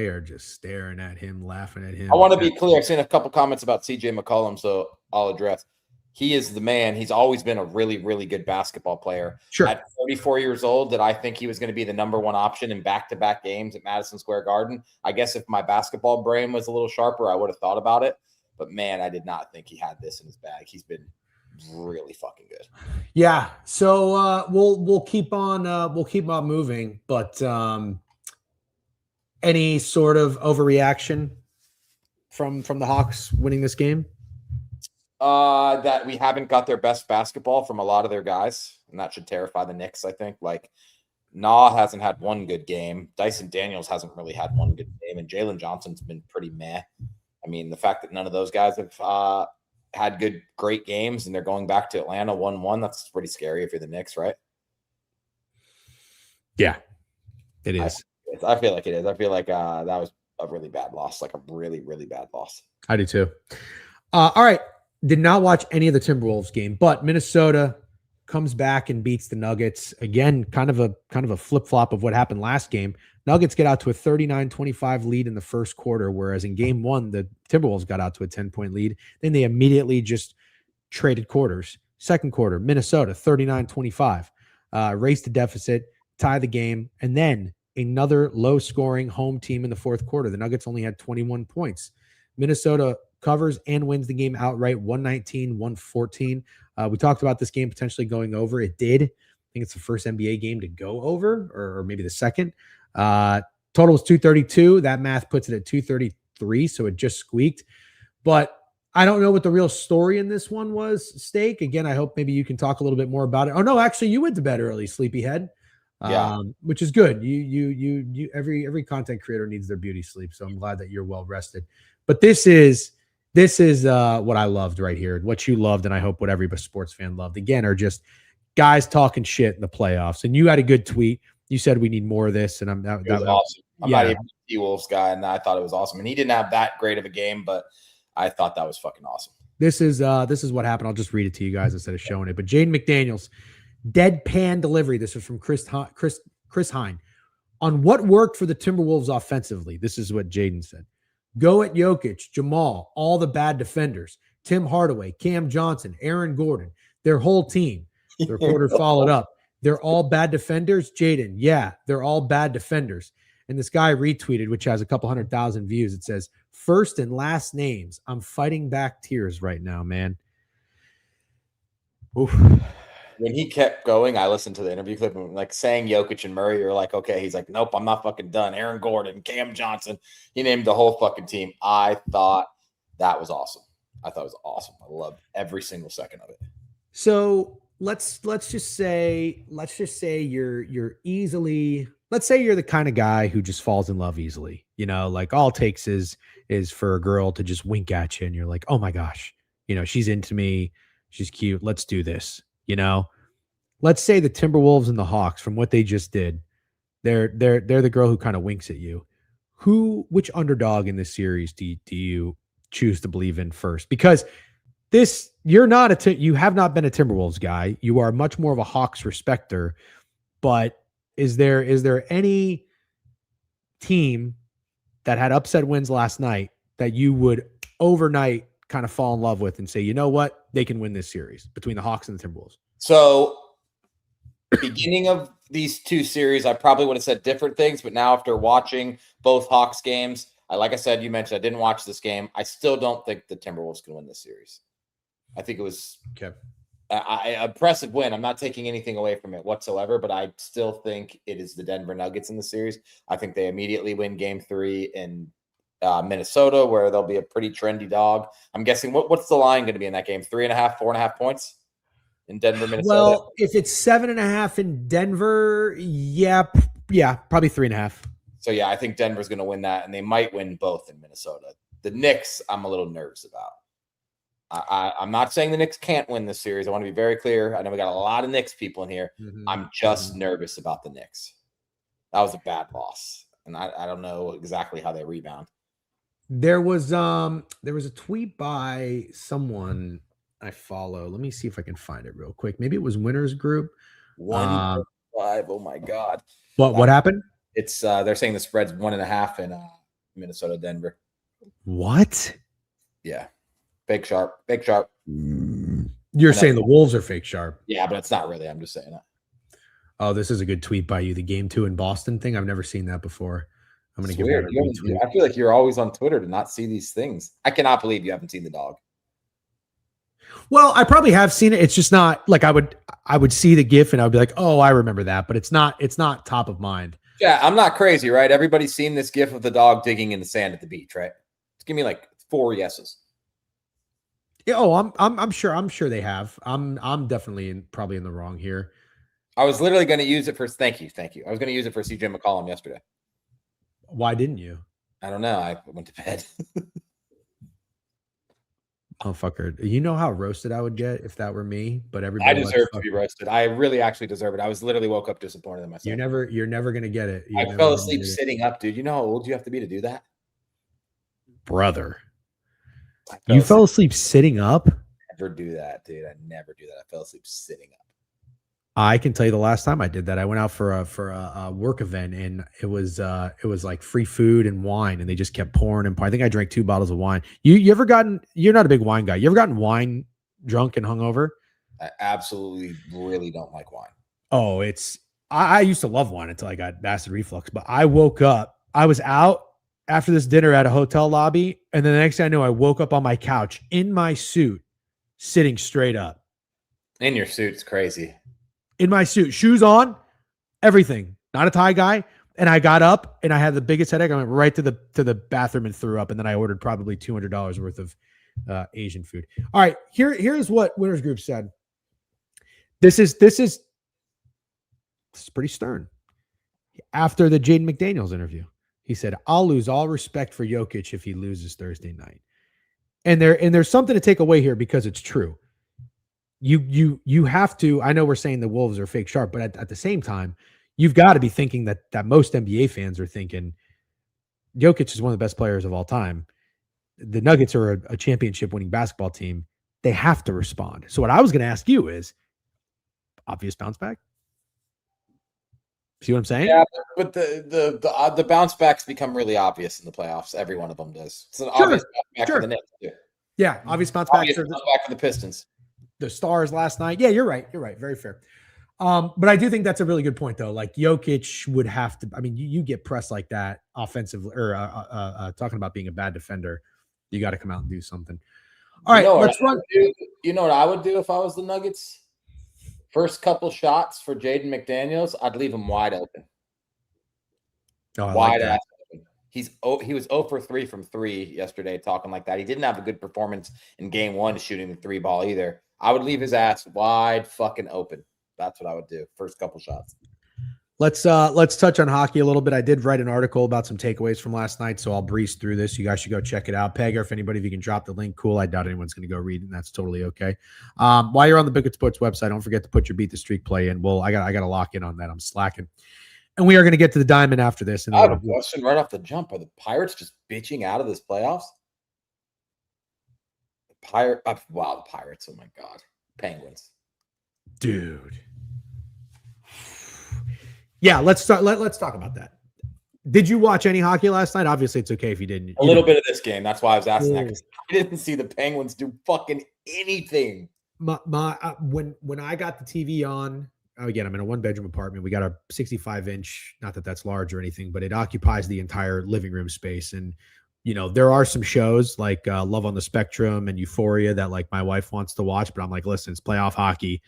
are just staring at him, laughing at him. I want to be clear. I've seen a couple comments about CJ McCollum, so I'll address. He is the man. He's always been a really, really good basketball player. Sure. At 34 years old, did I think he was going to be the number one option in back-to-back games at Madison Square Garden? I guess if my basketball brain was a little sharper, I would have thought about it. But man, I did not think he had this in his bag. He's been really fucking good. Yeah. So we'll keep on moving. But any sort of overreaction from the Hawks winning this game? That we haven't got their best basketball from a lot of their guys, and that should terrify the Knicks, I think. Like, Nah hasn't had one good game. Dyson Daniels hasn't really had one good game, and Jalen Johnson's been pretty meh. I mean, the fact that none of those guys have had great games, and they're going back to Atlanta 1-1, that's pretty scary if you're the Knicks, right? Yeah, it is. I feel like it is. I feel like that was a really bad loss, like a really, really bad loss. I do too. All right. Did not watch any of the Timberwolves game, but Minnesota comes back and beats the Nuggets. Again, kind of a flip-flop of what happened last game. Nuggets get out to a 39-25 lead in the first quarter, whereas in game one, the Timberwolves got out to a 10-point lead. Then they immediately just traded quarters. Second quarter, Minnesota 39-25. Race the deficit, tie the game, and then another low-scoring home team in the fourth quarter. The Nuggets only had 21 points. Minnesota covers and wins the game outright, 119-114. We talked about this game potentially going over. It did. I think it's the first NBA game to go over, or maybe the second. Total was 232. That math puts it at 233, so it just squeaked. But I don't know what the real story in this one was, Steak. Again, I hope maybe you can talk a little bit more about it. Oh, no, actually, you went to bed early, sleepyhead. Yeah. Which is good. You every content creator needs their beauty sleep, so I'm glad that you're well rested. But this is what I loved right here, what you loved, and I hope what every sports fan loved. Again, are just guys talking shit in the playoffs. And you had a good tweet. You said we need more of this, and that was awesome. I'm not even a T-Wolves guy, and I thought it was awesome. And he didn't have that great of a game, but I thought that was fucking awesome. This is what happened. I'll just read it to you guys instead of showing it. But Jaden McDaniels, deadpan delivery. This is from Chris Hine. On what worked for the Timberwolves offensively, this is what Jaden said. Go at Jokic, Jamal, all the bad defenders, Tim Hardaway, Cam Johnson, Aaron Gordon, their whole team. The reporter followed up. They're all bad defenders, Jaden. Yeah, they're all bad defenders. And this guy retweeted, which has a couple 100,000 views. It says, first and last names. I'm fighting back tears right now, man. Oof. When he kept going, I listened to the interview clip and like saying Jokic and Murray, you're like, okay. He's like, nope, I'm not fucking done. Aaron Gordon, Cam Johnson. He named the whole fucking team. I thought that was awesome. I loved every single second of it. So let's just say you're easily, let's say you're the kind of guy who just falls in love easily. You know, like all it takes is for a girl to just wink at you and you're like, oh my gosh, you know, she's into me. She's cute. Let's do this. You know, let's say the Timberwolves and the Hawks, from what they just did, they're the girl who kind of winks at you. Which underdog in this series do you choose to believe in first? Because you have not been a Timberwolves guy. You are much more of a Hawks respecter. But is there any team that had upset wins last night that you would overnight kind of fall in love with and say, you know what, they can win this series between the Hawks and the Timberwolves? So beginning of these two series, I probably would have said different things, but now after watching both Hawks games, like I said, you mentioned I didn't watch this game. I still don't think the Timberwolves can win this series. I think it was Impressive win. I'm not taking anything away from it whatsoever, but I still think it is the Denver Nuggets in the series. I think they immediately win Game 3 in Minnesota, where they'll be a pretty trendy dog. I'm guessing what's the line going to be in that game? 3.5, 4.5 points in Denver, Minnesota. Well, if it's 7.5 in Denver, yeah, probably 3.5. So yeah, I think Denver's going to win that, and they might win both in Minnesota. The Knicks, I'm a little nervous about. I'm not saying the Knicks can't win this series. I want to be very clear. I know we got a lot of Knicks people in here. I'm just nervous about the Knicks. That was a bad loss, and I don't know exactly how they rebound. There was a tweet by someone I follow. Let me see if I can find it real quick. Maybe it was Winners Group. 1.5. Oh my God. What happened? It's they're saying the spread's 1.5 in Minnesota, Denver. What? Yeah. Fake sharp. You're saying the Wolves are fake sharp. Yeah, but it's not really. I'm just saying that. Oh, this is a good tweet by you. The Game 2 in Boston thing. I've never seen that before. I'm going to give that a retweet. I feel like you're always on Twitter to not see these things. I cannot believe you haven't seen the dog. Well, I probably have seen it. It's just not like I would see the GIF and I would be like, oh, I remember that, but it's not top of mind. Yeah, I'm not crazy, right? Everybody's seen this GIF of the dog digging in the sand at the beach, right? Just give me like 4 yeses. Oh, I'm sure they have. I'm definitely probably in the wrong here. I was literally going to use it for thank you. I was going to use it for CJ McCollum yesterday. Why didn't you? I don't know. I went to bed. Oh, fucker. You know how roasted I would get if that were me, but everybody I deserve to be roasted. I really actually deserve it. I was literally woke up disappointed in myself. You're never going to get it. I fell asleep sitting up, dude. You know how old you have to be to do that? Brother. You fell asleep sitting up? Never do that, dude. I never do that. I fell asleep sitting up. I can tell you the last time I did that, I went out for a work event, and it was like free food and wine, and they just kept pouring and pouring. I think I drank 2 bottles of wine. You ever gotten? You're not a big wine guy. You ever gotten wine drunk and hungover? I absolutely really don't like wine. Oh, I used to love wine until I got acid reflux. But I woke up. I was out after this dinner at a hotel lobby, and then the next thing I know, I woke up on my couch in my suit, sitting straight up. In your suit's crazy. In my suit, shoes on, everything. Not a tie guy. And I got up and I had the biggest headache. I went right to the bathroom and threw up. And then I ordered probably $200 worth of Asian food. All right, here's what Winners Group said. This is pretty stern. After the Jaden McDaniels interview, he said, "I'll lose all respect for Jokic if he loses Thursday night." And there's something to take away here because it's true. You have to. I know we're saying the Wolves are fake sharp, but at the same time, you've got to be thinking that most NBA fans are thinking Jokic is one of the best players of all time. The Nuggets are a championship winning basketball team. They have to respond. So what I was going to ask you is obvious bounce back. See what I'm saying? Yeah, but the bounce backs become really obvious in the playoffs. Every one of them does. It's an obvious bounce back for the Knicks too. Yeah, obvious bounce back for the Pistons. The Stars last night. Yeah, you're right. Very fair. But I do think that's a really good point, though. Like Jokic would have to. I mean, you get pressed like that, offensively, or talking about being a bad defender, you got to come out and do something. All right, let's run. You know what I would do if I was the Nuggets? First couple shots for Jaden McDaniels, I'd leave him wide open. Oh, wide ass open. He was 0 for 3 from 3 yesterday, talking like that. He didn't have a good performance in game 1 shooting the 3 ball either. I would leave his ass wide fucking open. That's what I would do. First couple shots. Let's touch on hockey a little bit. I did write an article about some takeaways from last night, so I'll breeze through this. You guys should go check it out. Pegger, if anybody, if you can drop the link, cool. I doubt anyone's going to go read it, and that's totally okay. While you're on the Big Good Sports website, don't forget to put your Beat the Streak play in. Well, I got to lock in on that. I'm slacking. And we are going to get to the diamond after this. And I have a question right off the jump. Are the Pirates just bitching out of this playoffs? The Pirates. Oh, my God. Penguins. Dude. Yeah, let's talk about that. Did you watch any hockey last night? Obviously, it's okay if you didn't. A little bit of this game. That's why I was asking that, because I didn't see the Penguins do fucking anything. When I got the TV on, again, I'm in a 1-bedroom apartment. We got a 65-inch, not that that's large or anything, but it occupies the entire living room space. And there are some shows like Love on the Spectrum and Euphoria that like my wife wants to watch, but I'm like, listen, it's playoff hockey.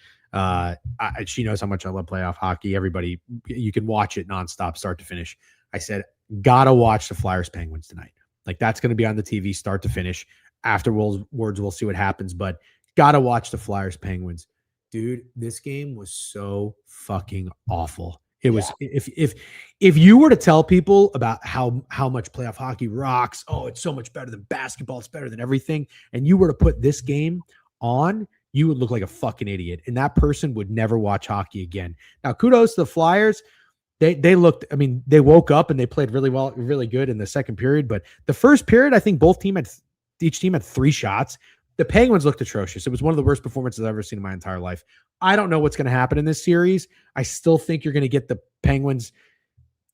She knows how much I love playoff hockey. Everybody, you can watch it nonstop, start to finish. I said, gotta watch the Flyers Penguins tonight. Like that's going to be on the TV, start to finish. Afterwards, we'll see what happens, but gotta watch the Flyers Penguins. Dude, this game was so fucking awful. It was if you were to tell people about how much playoff hockey rocks, oh, it's so much better than basketball, it's better than everything, and you were to put this game on, you would look like a fucking idiot, and that person would never watch hockey again. Now, kudos to the Flyers. They looked, I mean, they woke up and they played really well, really good in the second period, but the first period, I think each team had 3 shots. The Penguins looked atrocious. It was one of the worst performances I've ever seen in my entire life. I don't know what's going to happen in this series. I still think you're going to get the Penguins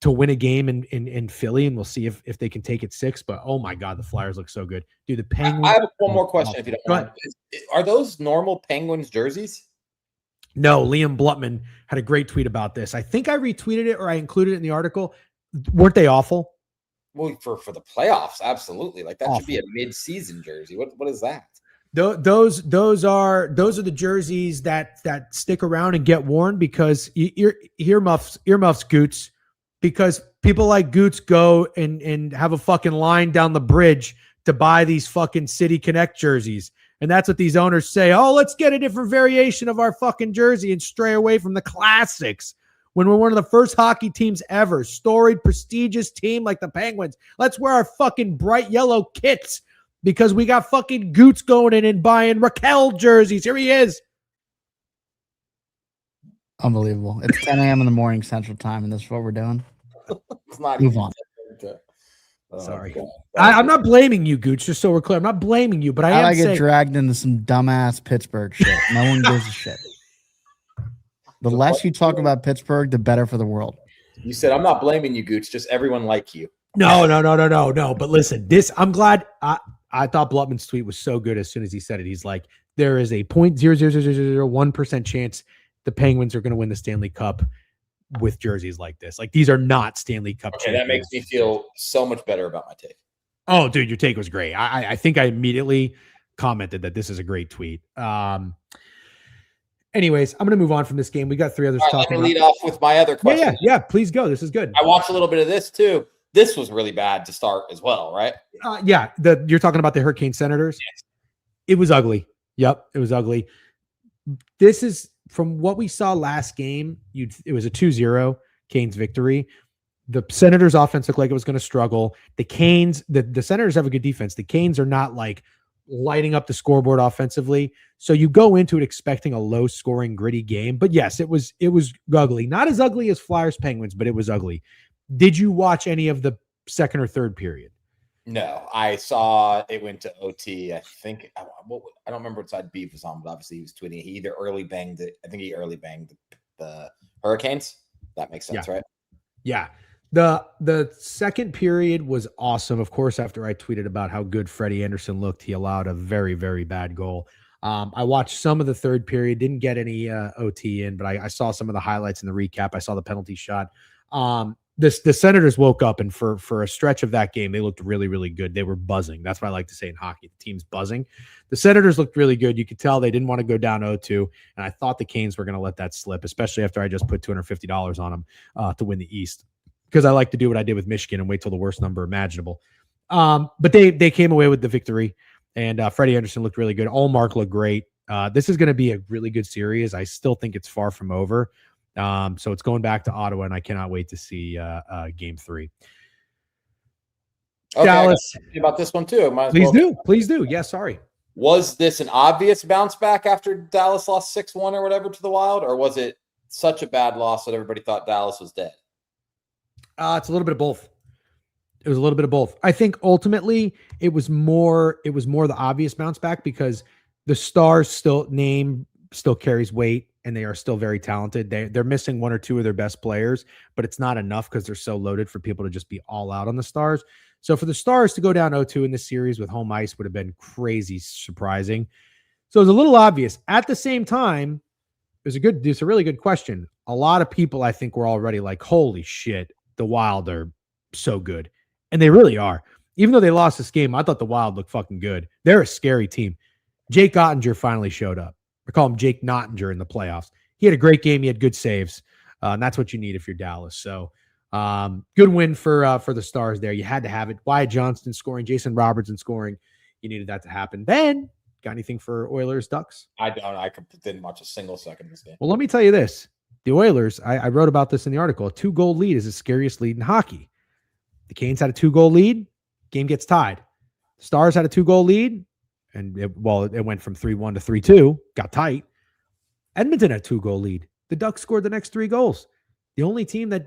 to win a game in Philly, and we'll see if they can take it 6. But, oh, my God, the Flyers look so good. Dude, the Penguins. I have one more question, if you don't mind. Are those normal Penguins jerseys? No, Liam Blutman had a great tweet about this. I think I retweeted it or I included it in the article. Weren't they awful? Well, for the playoffs, absolutely. Like that awful. Should be a mid-season jersey. What is that? Those are the jerseys that stick around and get worn because earmuffs Goots, because people like Goots go and have a fucking line down the bridge to buy these fucking City Connect jerseys. And that's what these owners say. Oh, let's get a different variation of our fucking jersey and stray away from the classics. When we're one of the first hockey teams ever, storied, prestigious team like the Penguins, let's wear our fucking bright yellow kits because we got fucking Goots going in and buying Raquel jerseys. Here he is. Unbelievable. It's 10 a.m. in the morning Central Time, and this is what we're doing. It's not Move on. Sorry. I'm not blaming you, Gooch, just so we're clear. I'm not blaming you, but I get dragged into some dumbass Pittsburgh shit. No one gives a shit. The less you talk about Pittsburgh, the better for the world. You said, I'm not blaming you, Gooch, just everyone like you. No. But listen, I'm glad. I thought Blutman's tweet was so good as soon as he said it. He's like, there is a 0.00001% chance the Penguins are going to win the Stanley Cup with jerseys like this. Like these are not Stanley Cup champions. That makes me feel so much better about my take. Oh, dude, your take was great. I think I immediately commented that this is a great tweet. Anyways, I'm going to move on from this game. We got 3 others talking. Let me lead off with my other question. Yeah, please go. This is good. I watched a little bit of this too. This was really bad to start as well, right? You're talking about the Hurricane Senators? Yes. It was ugly. Yep, it was ugly. This is, from what we saw last game, it was a 2-0 Canes victory. The Senators offense looked like it was going to struggle. The Canes, the Senators have a good defense. The Canes are not like lighting up the scoreboard offensively. So you go into it expecting a low scoring, gritty game. But yes, it was ugly. Not as ugly as Flyers Penguins, but it was ugly. Did you watch any of the second or third period? No, I saw it went to OT. I think I don't remember what side Biev was on, but obviously he was tweeting. He either early banged it. I think he early banged the Hurricanes. That makes sense, right? Yeah. The second period was awesome. Of course, after I tweeted about how good Freddie Anderson looked, he allowed a very, very bad goal. I watched some of the third period, didn't get any OT in, but I saw some of the highlights in the recap. I saw the penalty shot. The Senators woke up, and for a stretch of that game, they looked really, really good. They were buzzing. That's what I like to say in hockey. The team's buzzing. The Senators looked really good. You could tell they didn't want to go down 0-2, and I thought the Canes were going to let that slip, especially after I just put $250 on them to win the East, because I like to do what I did with Michigan and wait till the worst number imaginable. But they came away with the victory, and Freddie Anderson looked really good. Allmark looked great. This is going to be a really good series. I still think it's far from over. So it's going back to Ottawa, and I cannot wait to see game 3. Okay, Dallas. About this one too. Please do. Yeah, sorry. Was this an obvious bounce back after Dallas lost 6-1 or whatever to the Wild, or was it such a bad loss that everybody thought Dallas was dead? It's a little bit of both. It was a little bit of both. I think ultimately it was more the obvious bounce back because the Stars name still carries weight, and they are still very talented. They're missing 1 or 2 of their best players, but it's not enough because they're so loaded for people to just be all out on the Stars. So for the Stars to go down 0-2 in this series with home ice would have been crazy surprising. So it was a little obvious. At the same time, it's a really good question. A lot of people, I think, were already like, holy shit, the Wild are so good. And they really are. even though they lost this game, I thought the Wild looked fucking good. They're a scary team. Jake Ottinger finally showed up. I call him Jake Nottinger in the playoffs. He had a great game. He had good saves. And that's what you need if you're Dallas. So good win for the Stars there. You had to have it. Wyatt Johnston scoring, Jason Robertson scoring. You needed that to happen. Ben, got anything for Oilers Ducks? I don't. I didn't watch a single second of this game. Well, let me tell you this. The Oilers, I wrote about this in the article. A 2-goal lead is the scariest lead in hockey. The Canes had a 2-goal lead. Game gets tied. The Stars had a 2-goal lead. And it went from 3-1 to 3-2. Got tight. Edmonton had a 2-goal lead. The Ducks scored the next 3 goals. The only team that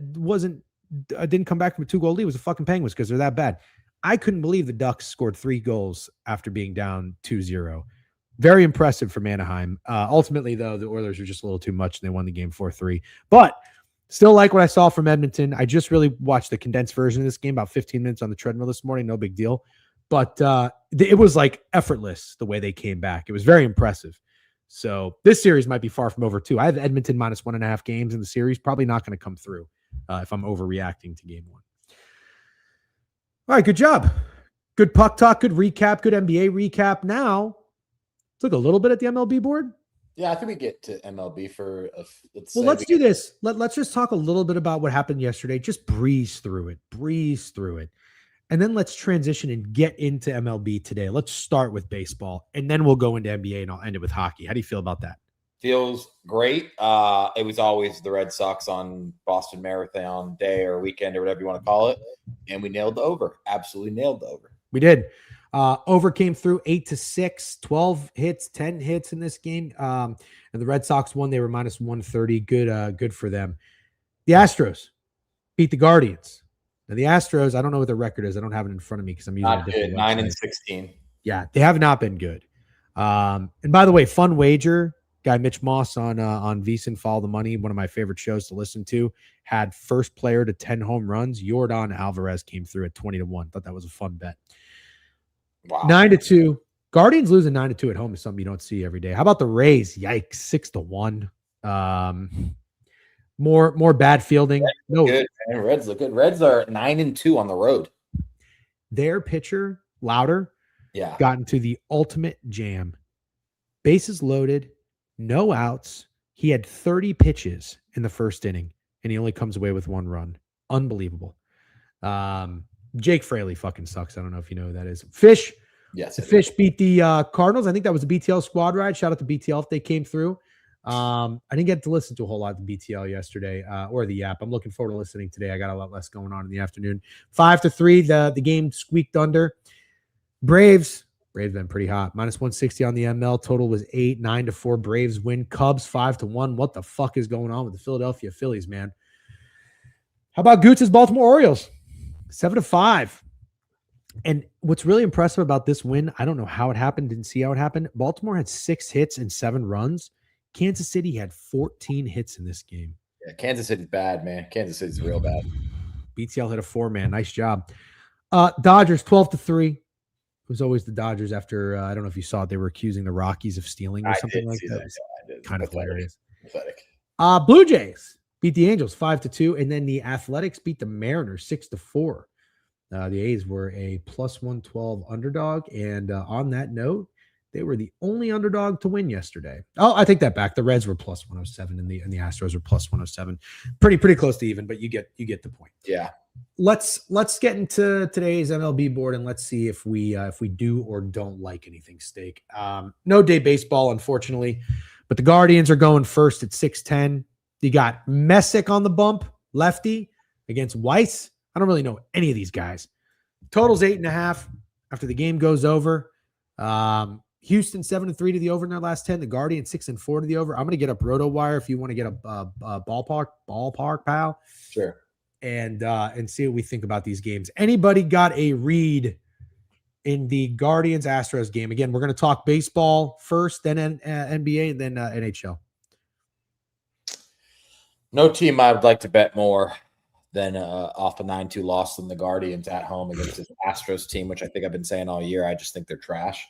didn't come back from a 2-goal lead was the fucking Penguins because they're that bad. I couldn't believe the Ducks scored 3 goals after being down 2-0. Very impressive from Anaheim. Ultimately, though, the Oilers were just a little too much, and they won the game 4-3. But still like what I saw from Edmonton. I just really watched the condensed version of this game, about 15 minutes on the treadmill this morning. No big deal. But it was like effortless the way they came back. It was very impressive. So this series might be far from over, too. I have Edmonton minus 1.5 games in the series. Probably not going to come through if I'm overreacting to game 1. All right, good job. Good puck talk, good recap, good NBA recap. Now, let's look a little bit at the MLB board. Yeah, I think we get to MLB for let's do this. Let's just talk a little bit about what happened yesterday. Just breeze through it. And then let's transition and get into MLB today. Let's start with baseball, and then we'll go into NBA, and I'll end it with hockey. How do you feel about that? Feels great. It was always the Red Sox on Boston Marathon Day or weekend or whatever you want to call it, and we nailed the over. Absolutely nailed the over. We did. Over came through 8-6, 12 hits, 10 hits in this game. And the Red Sox won. They were minus 130. Good for them. The Astros beat the Guardians. Now the Astros, I don't know what the record is. I don't have it in front of me because I'm using not a different good. website. 9-16. Yeah, they have not been good. And by the way, fun wager. Guy Mitch Moss on VSiN, Follow the Money, one of my favorite shows to listen to, had first player to 10 home runs. Yordan Alvarez came through at 20-1. Thought that was a fun bet. Wow. 9-2. Guardians losing 9-2 at home is something you don't see every day. How about the Rays? Yikes, 6-1. More bad fielding. No, good. Man. Reds look good. Reds are 9-2 on the road. Their pitcher, Louder, got into the ultimate jam. Bases loaded, no outs. He had 30 pitches in the first inning, and he only comes away with 1 run. Unbelievable. Jake Fraley fucking sucks. I don't know if you know who that is. Fish. Yes. The Fish beat the Cardinals. I think that was a BTL squad ride. Shout out to BTL if they came through. I didn't get to listen to a whole lot of the BTL yesterday or the app. I'm looking forward to listening today. I got a lot less going on in the afternoon. 5-3. The game squeaked under. Braves been pretty hot. Minus 160 on the ML. Total was 8. 9-4. Braves win. Cubs 5-1. What the fuck is going on with the Philadelphia Phillies, man? How about Goots' Baltimore Orioles? 7-5. And what's really impressive about this win, I don't know how it happened, didn't see how it happened. Baltimore had 6 hits and 7 runs. Kansas City had 14 hits in this game. Yeah, Kansas City's bad, man. Kansas City's real bad. BTL hit a 4-man. Nice job. Dodgers 12-3. It was always the Dodgers after, I don't know if you saw it, they were accusing the Rockies of stealing or something like that. I did. Kind of hilarious. Pathetic. Blue Jays beat the Angels 5-2, and then the Athletics beat the Mariners 6-4. The A's were a plus 112 underdog, and on that note, they were the only underdog to win yesterday. Oh, I take that back. The Reds were plus 107, and the Astros were plus 107. Pretty close to even, but you get the point. Yeah. Let's get into today's MLB board, and let's see if we do or don't like anything. Steak. No day baseball, unfortunately, but the Guardians are going first at 6-10. You got Messick on the bump, lefty against Weiss. I don't really know any of these guys. Total's 8.5 after the game goes over. Houston 7-3 to the over in their last 10. The Guardians 6-4 to the over. I'm going to get up RotoWire if you want to get a ballpark, pal. Sure. And see what we think about these games. Anybody got a read in the Guardians Astros game? Again, we're going to talk baseball first, then NBA, and then NHL. No team I would like to bet more than off a 9-2 loss than the Guardians at home against this Astros team, which I think I've been saying all year. I just think they're trash.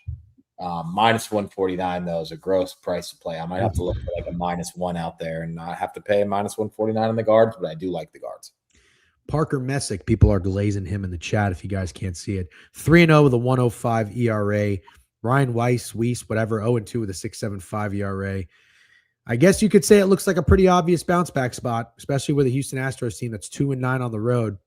Minus 149, though, is a gross price to play. I might have to look for like a -1 out there and not have to pay a minus 149 on the Guards, but I do like the Guards. Parker Messick, people are glazing him in the chat if you guys can't see it. 3-0 with a 105 ERA. Ryan Weiss, whatever, 0-2 with a 6.75 ERA. I guess you could say it looks like a pretty obvious bounce back spot, especially with a Houston Astros team that's 2-9 on the road.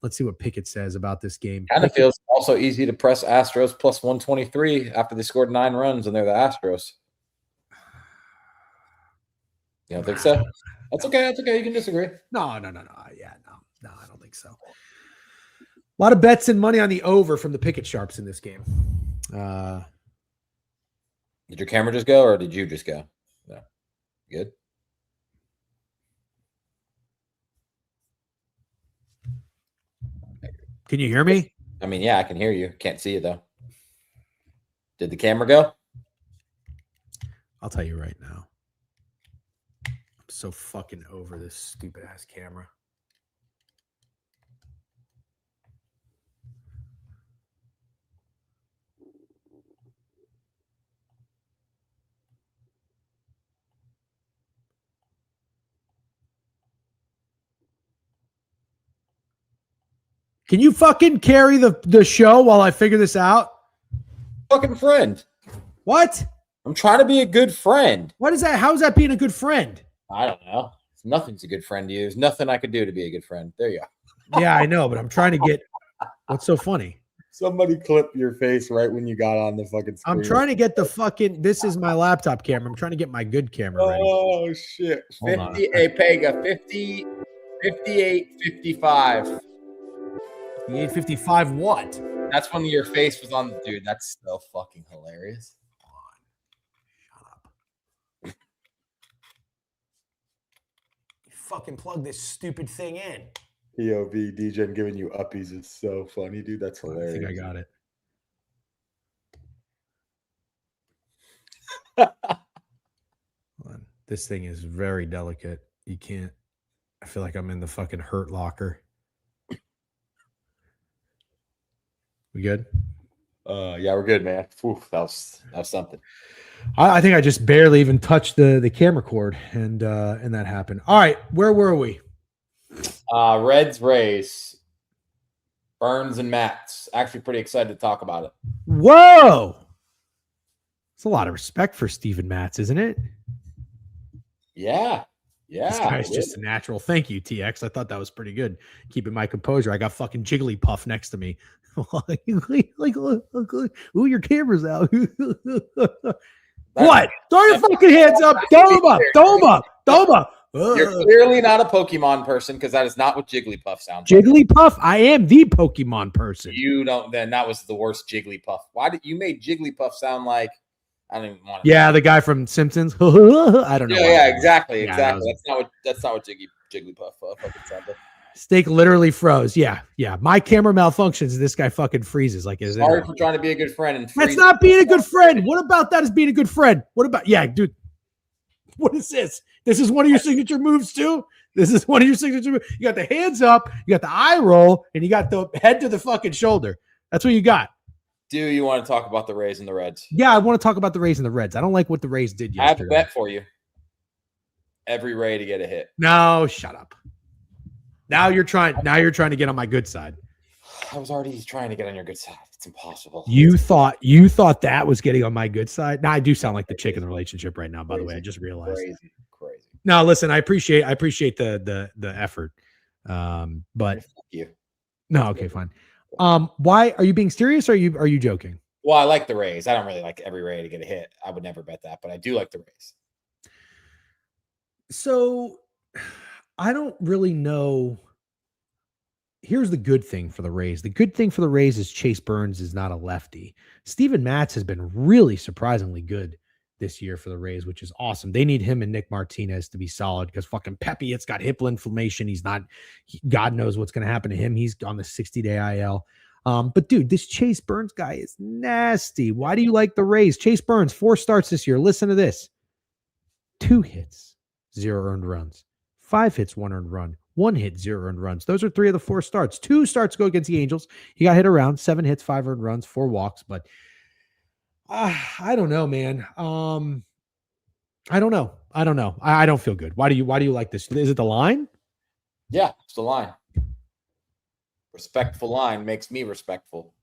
Let's see what Pickett says about this game. Kind of feels also easy to press Astros plus 123 after they scored 9 runs and they're the Astros. You don't think so? That's okay. That's okay. You can disagree. No. Yeah, no, I don't think so. A lot of bets and money on the over from the Pickett sharps in this game. Did your camera just go or did you just go? No. Good. Can you hear me? I mean, yeah, I can hear you. Can't see you though. Did the camera go? I'll tell you right now. I'm so fucking over this stupid ass camera. Can you fucking carry the show while I figure this out? Fucking friend. What? I'm trying to be a good friend. What is that? How is that being a good friend? I don't know. Nothing's a good friend to you. There's nothing I could do to be a good friend. There you go. Yeah, I know, but I'm trying to get what's so funny. Somebody clip your face right when you got on the fucking screen. I'm trying to get the fucking this is my laptop camera. I'm trying to get my good camera ready. Oh shit. 50 Pega 50 58 55. 855 what? That's when your face was on. Dude, that's so fucking hilarious. Shut up. You fucking plug this stupid thing in. POV Degen giving you uppies is so funny, dude. That's hilarious. I think I got it. Hold on. This thing is very delicate. You can't. I feel like I'm in the fucking hurt locker. We good? Yeah, we're good, man. Oof, that was something. I think I just barely even touched the camera cord, and that happened. All right, where were we? Reds Rays, Burns and Mats. Actually, pretty excited to talk about it. Whoa, it's a lot of respect for Steven Matz, isn't it? Yeah. This guy's just a natural. Thank you, TX. I thought that was pretty good. Keeping my composure. I got fucking Jigglypuff next to me. Ooh, your camera's out. What? Throw your fucking hands up. Throw them up. Throw them up. Throw them up. You're clearly not a Pokemon person because that is not what Jigglypuff sounds like. Jigglypuff? I am the Pokemon person. You don't. Then that was the worst Jigglypuff. Why did you make Jigglypuff sound like? I don't even want to. Yeah, the guy from Simpsons. I don't know. Yeah, exactly. Yeah, that's not what Jigglypuff fucking sounded. Steak literally froze. Yeah. My camera malfunctions. This guy fucking freezes. Like, is sorry for trying to be a good friend and that's not being a good friend. What about that as being a good friend? What about dude? What is this? This is one of your signature moves too. This is one of your signature moves. You got the hands up, you got the eye roll, and you got the head to the fucking shoulder. That's what you got. Do you want to talk about the Rays and the Reds? Yeah, I want to talk about the Rays and the Reds. I don't like what the Rays did yesterday. I have a bet for you. Every Ray to get a hit. No, shut up. Now you're trying to get on my good side. I was already trying to get on your good side. It's impossible. You thought that was getting on my good side. Now I do sound like the chick in the relationship right now, by the way. I just realized. Crazy. No, listen, I appreciate the effort. But fuck you. No, okay, fine. Why are you being serious or are you joking? Well, I like the Rays. I don't really like every Ray to get a hit. I would never bet that, but I do like the Rays. So I don't really know. Here's the good thing for the Rays. The good thing for the Rays is Chase Burns is not a lefty. Steven Matz has been really surprisingly good this year for the Rays, which is awesome. They need him and Nick Martinez to be solid because fucking Pepe, it's got hip inflammation. God knows what's going to happen to him. He's on the 60-day IL. But dude, this Chase Burns guy is nasty. Why do you like the Rays? Chase Burns, 4 starts this year. Listen to this. 2 hits, 0 earned runs. 5 hits, 1 earned run. 1 hit, 0 earned runs. Those are 3 of the 4 starts. 2 starts go against the Angels. He got hit around, 7 hits, 5 earned runs, 4 walks. But I don't know, man. I don't know. I don't feel good. Why do you like this? Is it the line? Yeah, it's the line. Respectful line makes me respectful.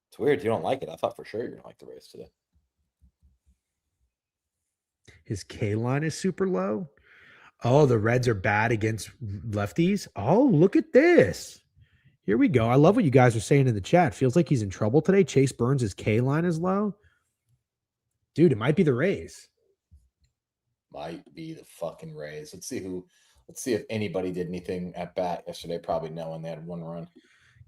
It's weird you don't like it. I thought for sure you're going to like the Rays today. His K line is super low. Oh, the Reds are bad against lefties. Oh, look at this. Here we go. I love what you guys are saying in the chat. Feels like he's in trouble today. Chase Burns' K line is low. Dude, it might be the Rays. Might be the fucking Rays. Let's see if anybody did anything at bat yesterday. Probably no one. They had one run.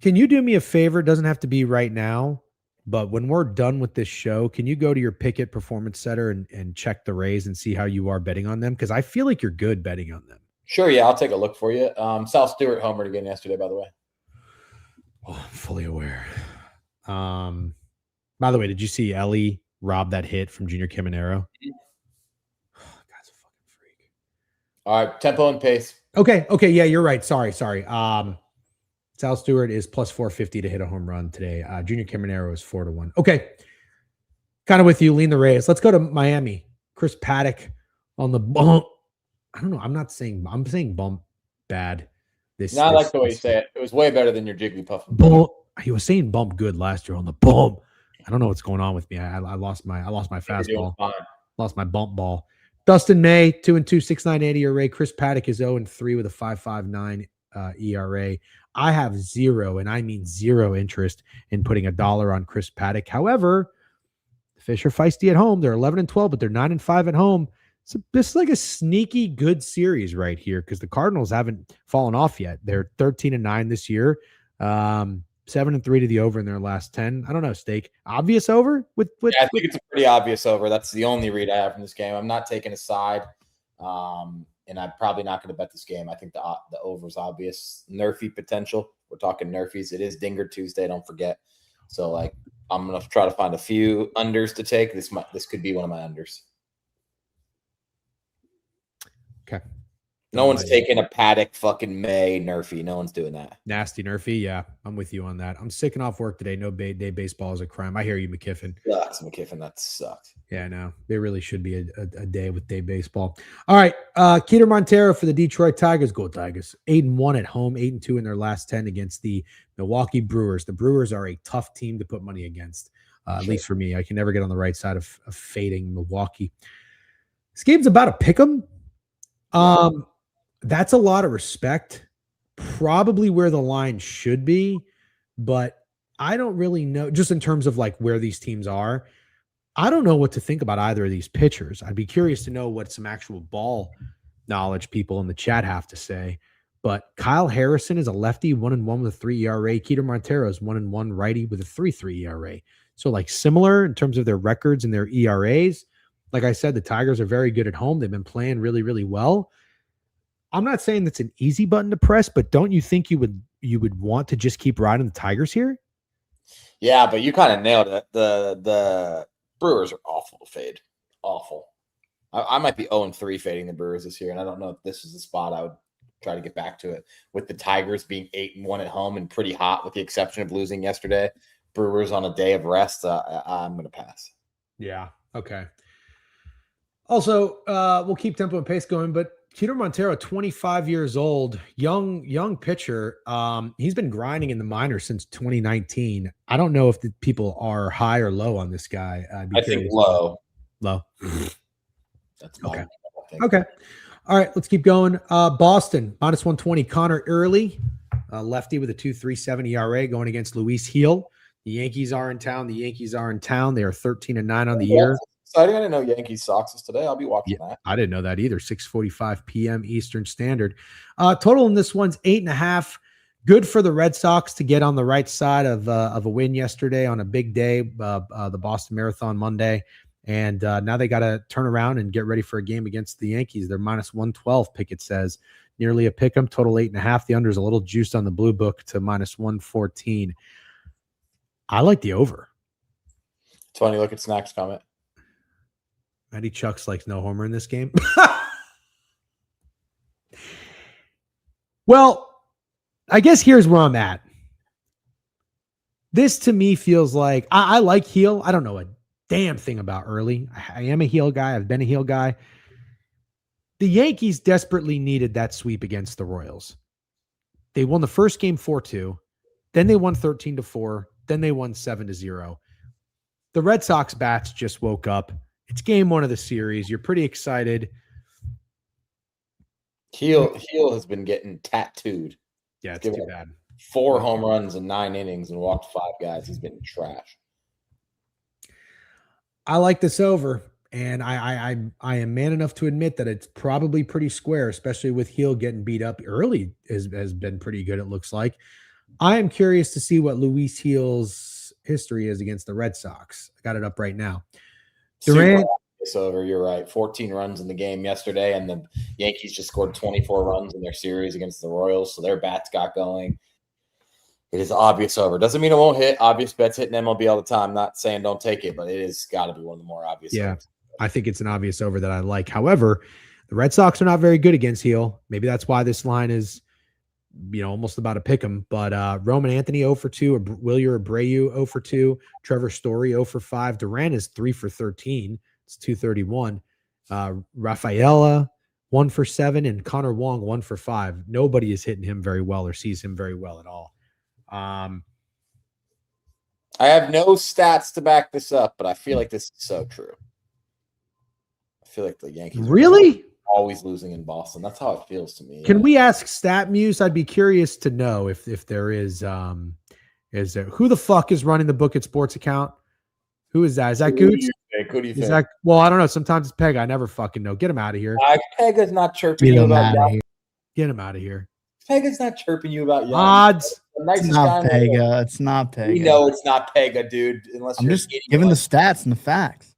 Can you do me a favor? It doesn't have to be right now, but when we're done with this show, can you go to your Pickett Performance Center and check the Rays and see how you are betting on them? Because I feel like you're good betting on them. Sure, yeah, I'll take a look for you. Sal Stewart homered again yesterday, by the way. Oh, I'm fully aware. By the way, did you see Ellie rob that hit from Junior Caminero? Oh, guy's a fucking freak. All right, tempo and pace. Okay, yeah, you're right. Sorry. Sal Stewart is plus 450 to hit a home run today. Junior Caminero is 4-1. Okay, kind of with you. Lean the Rays. Let's go to Miami. Chris Paddock on the bump. I don't know. I'm saying bump bad. I like the way you say it. It was way better than your Jigglypuff. Bump. He was saying bump good last year on the bump. I don't know what's going on with me. I lost my fastball. Lost my bump ball. Dustin May, 2-2, 6.98 ERA. Chris Paddock is 0-3 with a 5.59 ERA. I have zero, and I mean zero interest in putting $1 on Chris Paddock. However, the Fish are feisty at home. They're 11-12, but they're 9-5 at home. So this is like a sneaky good series right here because the Cardinals haven't fallen off yet. They're 13-9 this year. 7-3 to the over in their last 10. I don't know, Steak. Obvious over? I think it's a pretty obvious over. That's the only read I have from this game. I'm not taking a side. And I'm probably not going to bet this game. I think the over is obvious. Nerfy potential. We're talking Nerfies. It is Dinger Tuesday. Don't forget. So, I'm going to try to find a few unders to take. This could be one of my unders. Okay. No one's taking a Paddock fucking May Nerfy. No one's doing that. Nasty Nerfy. Yeah, I'm with you on that. I'm sick and off work today. No day baseball is a crime. I hear you, McKiffin. Sucks, McKiffin. That sucks. Yeah, no. There really should be a day with day baseball. All right. Keter Montero for the Detroit Tigers. Go Tigers. 8-1 at home, 8-2 in their last 10 against the Milwaukee Brewers. The Brewers are a tough team to put money against, at least for me. I can never get on the right side of fading Milwaukee. This game's about a pick 'em. That's a lot of respect. Probably where the line should be, but I don't really know, just in terms of where these teams are. I don't know what to think about either of these pitchers. I'd be curious to know what some actual ball knowledge people in the chat have to say. But Kyle Harrison is a lefty, 1-1 with a 3 ERA. Keter Montero is 1-1 righty with a 3.3 ERA. So similar in terms of their records and their ERAs. Like I said, the Tigers are very good at home. They've been playing really, really well. I'm not saying that's an easy button to press, but don't you think you would want to just keep riding the Tigers here? Yeah, but you kind of nailed it. The Brewers are awful to fade. Awful. I might be 0-3 fading the Brewers this year, and I don't know if this is the spot I would try to get back to it. With the Tigers being 8-1 at home and pretty hot, with the exception of losing yesterday, Brewers on a day of rest, I'm going to pass. Yeah. Okay. Also, we'll keep tempo and pace going, but Keter Montero, 25 years old, young pitcher. He's been grinding in the minors since 2019. I don't know if the people are high or low on this guy. I think low. Low. That's my okay. All right, let's keep going. Boston, -120. Connor Early, lefty with a 2.37 ERA going against Luis Heel. The Yankees are in town. They are 13-9 on the year. Exciting. I didn't know Yankees Sox is today. I'll be watching that. I didn't know that either. 6:45 p.m. Eastern Standard. Total in this one's 8.5. Good for the Red Sox to get on the right side of a win yesterday on a big day, the Boston Marathon Monday. And now they got to turn around and get ready for a game against the Yankees. They're -112, Pickett says. Nearly a pick 'em, total 8.5. The under is a little juiced on the blue book to -114. I like the over. Tony, look at Snack's comment. Matty Chucks likes no homer in this game. Well, I guess here's where I'm at. This to me feels like I like Heel. I don't know a damn thing about Early. I am a Heel guy. I've been a Heel guy. The Yankees desperately needed that sweep against the Royals. They won the first game 4-2. Then they won 13-4. Then they won 7-0. The Red Sox bats just woke up. It's game 1 of the series. You're pretty excited. Heel has been getting tattooed. Yeah, it's too bad. 4 home runs in 9 innings and walked 5 guys. He's been trash. I like this over, and I am man enough to admit that it's probably pretty square, especially with Heel getting beat up early has been pretty good, it looks like. I am curious to see what Luis Heel's history is against the Red Sox. I got it up right now. Durant. It's over. You're right. 14 runs in the game yesterday, and the Yankees just scored 24 runs in their series against the Royals, so their bats got going. It is obvious over. Doesn't mean it won't hit. Obvious bets hit in MLB all the time. Not saying don't take it, but it has got to be one of the more obvious. Yeah, overs. I think it's an obvious over that I like. However, the Red Sox are not very good against Heel. Maybe that's why this line is, almost about to pick 'em. But Roman Anthony 0 for 2, Wilyer Abreu 0 for 2, Trevor Story 0 for 5. Durant is 3 for 13. It's 231. Rafaela 1 for 7, and Connor Wong 1 for 5. Nobody is hitting him very well or sees him very well at all. I have no stats to back this up, but I feel like this is so true. I feel like the Yankees really are always losing in Boston. That's how it feels to me. Can we ask StatMuse? I'd be curious to know if there is there, who the fuck is running the Book It Sports account? Who is that? Is that Gooch? Who do you think? Well, I don't know. Sometimes it's Pega. I never fucking know. Get him out of here. Pega's not chirping you about Young. Get him out of here. Pega's not chirping you about Young. Odds. It's not Pega. It's not Pega. We know it's not Pega, dude. Unless I'm just giving the stats and the facts.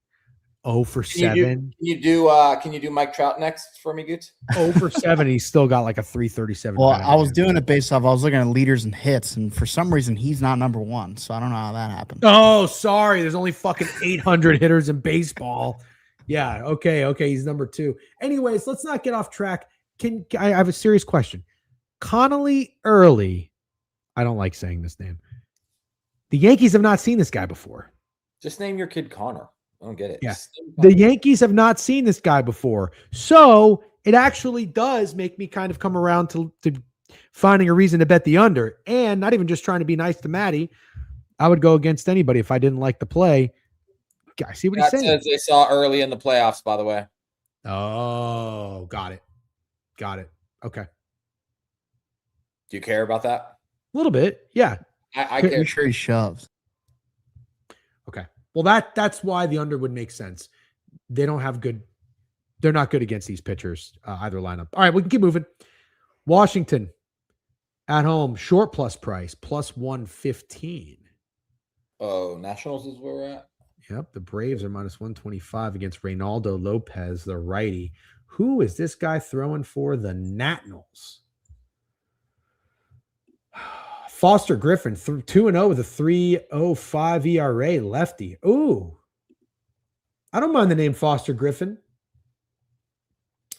0 for 7. Can you do Mike Trout next for me, Goots? 0 for 7. He's still got like a 337. Well, I was doing it based off. I was looking at leaders and hits, and for some reason, he's not number 1. So I don't know how that happened. Oh, sorry. There's only fucking 800 hitters in baseball. Yeah. Okay. He's number 2. Anyways, let's not get off track. I have a serious question. Connolly Early. I don't like saying this name. The Yankees have not seen this guy before. Just name your kid Connor. I don't get it. Yeah. The Yankees have not seen this guy before. So it actually does make me kind of come around to finding a reason to bet the under. And not even just trying to be nice to Maddie. I would go against anybody if I didn't like the play. I see what he's saying. Says they saw early in the playoffs, by the way. Oh, got it. Okay. Do you care about that? A little bit. Yeah. I care. I'm sure he shoves. Okay. Well, that's why the under would make sense. They're not good against these pitchers, either lineup. All right, we can keep moving. Washington at home, short plus price, plus 115. Oh, Nationals is where we're at? Yep, the Braves are minus 125 against Reynaldo Lopez, the righty. Who is this guy throwing for the Nationals? Foster Griffin, 2-0 with a 3.05 ERA, lefty. Ooh. I don't mind the name Foster Griffin.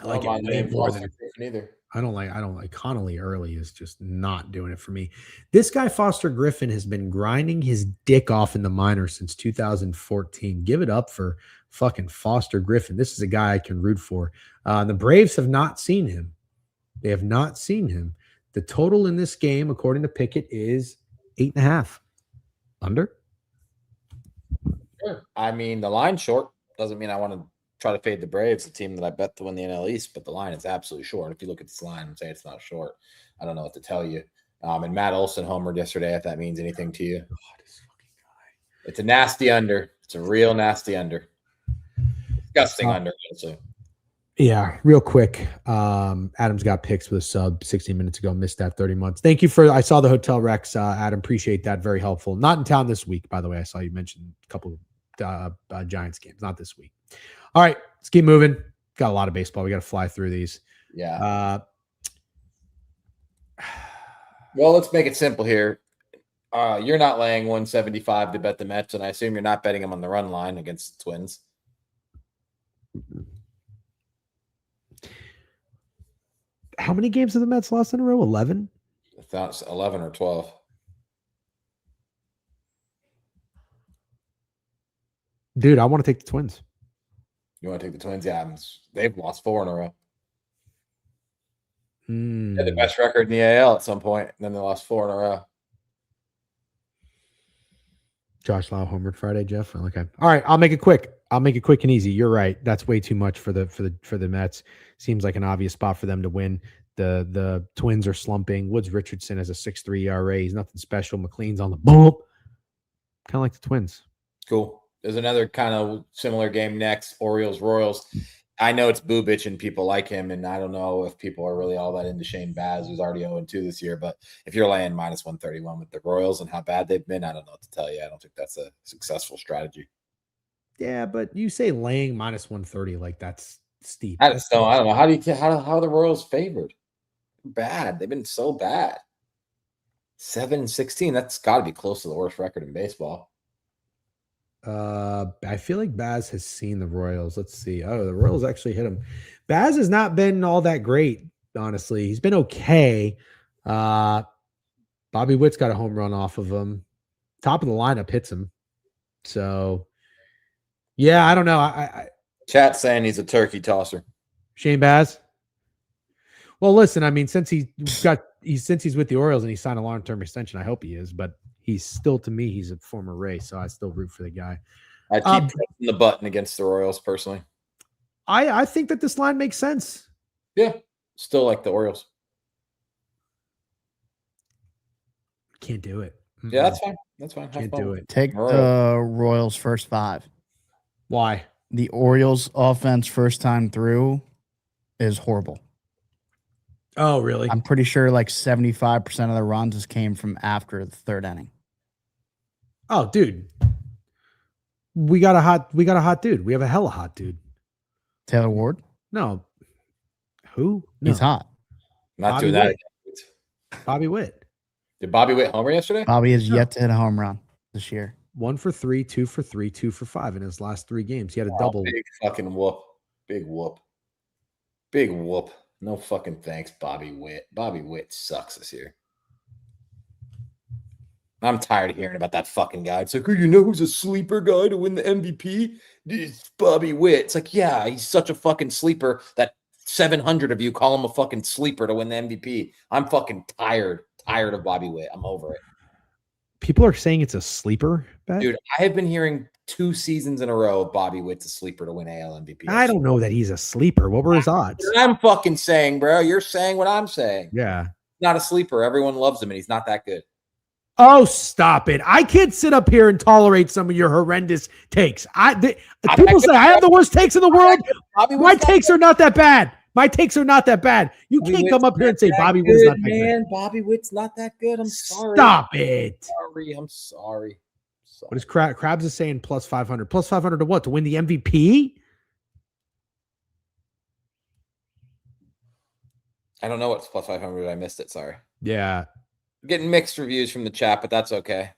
I like it way more than Griffin either. I don't like Connolly Early is just not doing it for me. This guy, Foster Griffin, has been grinding his dick off in the minors since 2014. Give it up for fucking Foster Griffin. This is a guy I can root for. The Braves have not seen him. They have not seen him. The total in this game, according to Pickett, is 8.5. Under? Sure. I mean, the line's short. Doesn't mean I want to try to fade the Braves, the team that I bet to win the NL East, but the line is absolutely short. If you look at this line and say it's not short, I don't know what to tell you. And Matt Olson homered yesterday, if that means anything to you. God, this fucking guy. It's a nasty under. It's a real nasty under. Disgusting under, honestly. Yeah, real quick. Adam's got picks with a sub 16 minutes ago. Missed that 30 months. Thank you for. I saw the Hotel Rex, Adam. Appreciate that. Very helpful. Not in town this week, by the way. I saw you mention a couple Giants games. Not this week. All right, let's keep moving. Got a lot of baseball. We got to fly through these. Yeah. Well, let's make it simple here. You're not laying 175 to bet the Mets, and I assume you're not betting them on the run line against the Twins. How many games have the Mets lost in a row? 11? I thought it's 11 or 12. Dude, I want to take the Twins. You want to take the Twins? Yeah, they've lost 4 in a row. They had the best record in the AL at some point, and then they lost 4 in a row. Josh Lau homered Friday, Jeff. Okay. All right. I'll make it quick. And easy. You're right. That's way too much for the Mets. Seems like an obvious spot for them to win. The Twins are slumping. Woods Richardson has a 6.3 ERA. He's nothing special. McLean's on the bump. Kind of like the Twins. Cool. There's another kind of similar game next. Orioles Royals. I know it's Bubich and people like him, and I don't know if people are really all that into Shane Baz, who's already 0-2 this year. But if you're laying minus 131 with the Royals and how bad they've been, I don't know what to tell you. I don't think that's a successful strategy. Yeah, but you say laying minus 130 like that's steep. I don't know. How are the Royals favored? Bad. They've been so bad. 7-16. That's got to be close to the worst record in baseball. I feel like Baz has seen the Royals. Let's see. Oh, the Royals actually hit him. Baz has not been all that great, honestly. He's been okay. Bobby Witt's got a home run off of him. Top of the lineup hits him. So, yeah, I don't know. I Chat's saying he's a turkey tosser. Shane Baz. Well, listen, I mean, since he's with the Orioles and he signed a long-term extension, I hope he is, but he's still, to me, he's a former Ray, so I still root for the guy. I keep pressing the button against the Royals personally. I think that this line makes sense. Yeah, still like the Orioles. Can't do it. Yeah, that's fine. That's fine. Can't do it. Take the Royals first 5. Why? The Orioles offense first time through is horrible. Oh, really? I'm pretty sure like 75% of the runs just came from after the 3rd inning. Oh, dude. We got a hot dude. We have a hella hot dude. Taylor Ward? No. Who? No. He's hot. Not Bobby doing that. Witt. Bobby Witt. Did Bobby Witt homer yesterday? Bobby has yet to hit a home run this year. 1 for 3, 2 for 3, 2 for 5 in his last 3 games. He had a double. Big fucking whoop. Big whoop. Big whoop. No fucking thanks, Bobby Witt. Bobby Witt sucks this year. I'm tired of hearing about that fucking guy. It's like, oh, you know who's a sleeper guy to win the MVP? It's Bobby Witt. It's like, yeah, he's such a fucking sleeper that 700 of you call him a fucking sleeper to win the MVP. I'm fucking tired of Bobby Witt. I'm over it. People are saying it's a sleeper bet? Dude, I have been hearing 2 seasons in a row of Bobby Witt's a sleeper to win AL MVP. I don't know that he's a sleeper. What were his odds? I'm fucking saying, bro. You're saying what I'm saying. Yeah. Not a sleeper. Everyone loves him, and he's not that good. Oh, stop it. I can't sit up here and tolerate some of your horrendous takes. People say I have the worst takes in the world. My takes are not that bad. My takes are not that bad. You can't come up here and say Bobby Witt's not that good. Bobby Witt's not that good. I'm sorry. Stop it. I'm sorry. What is Krabs is saying plus 500? Plus 500 to what? To win the MVP? I don't know what's plus 500. I missed it. Sorry. Yeah. I'm getting mixed reviews from the chat, but that's okay.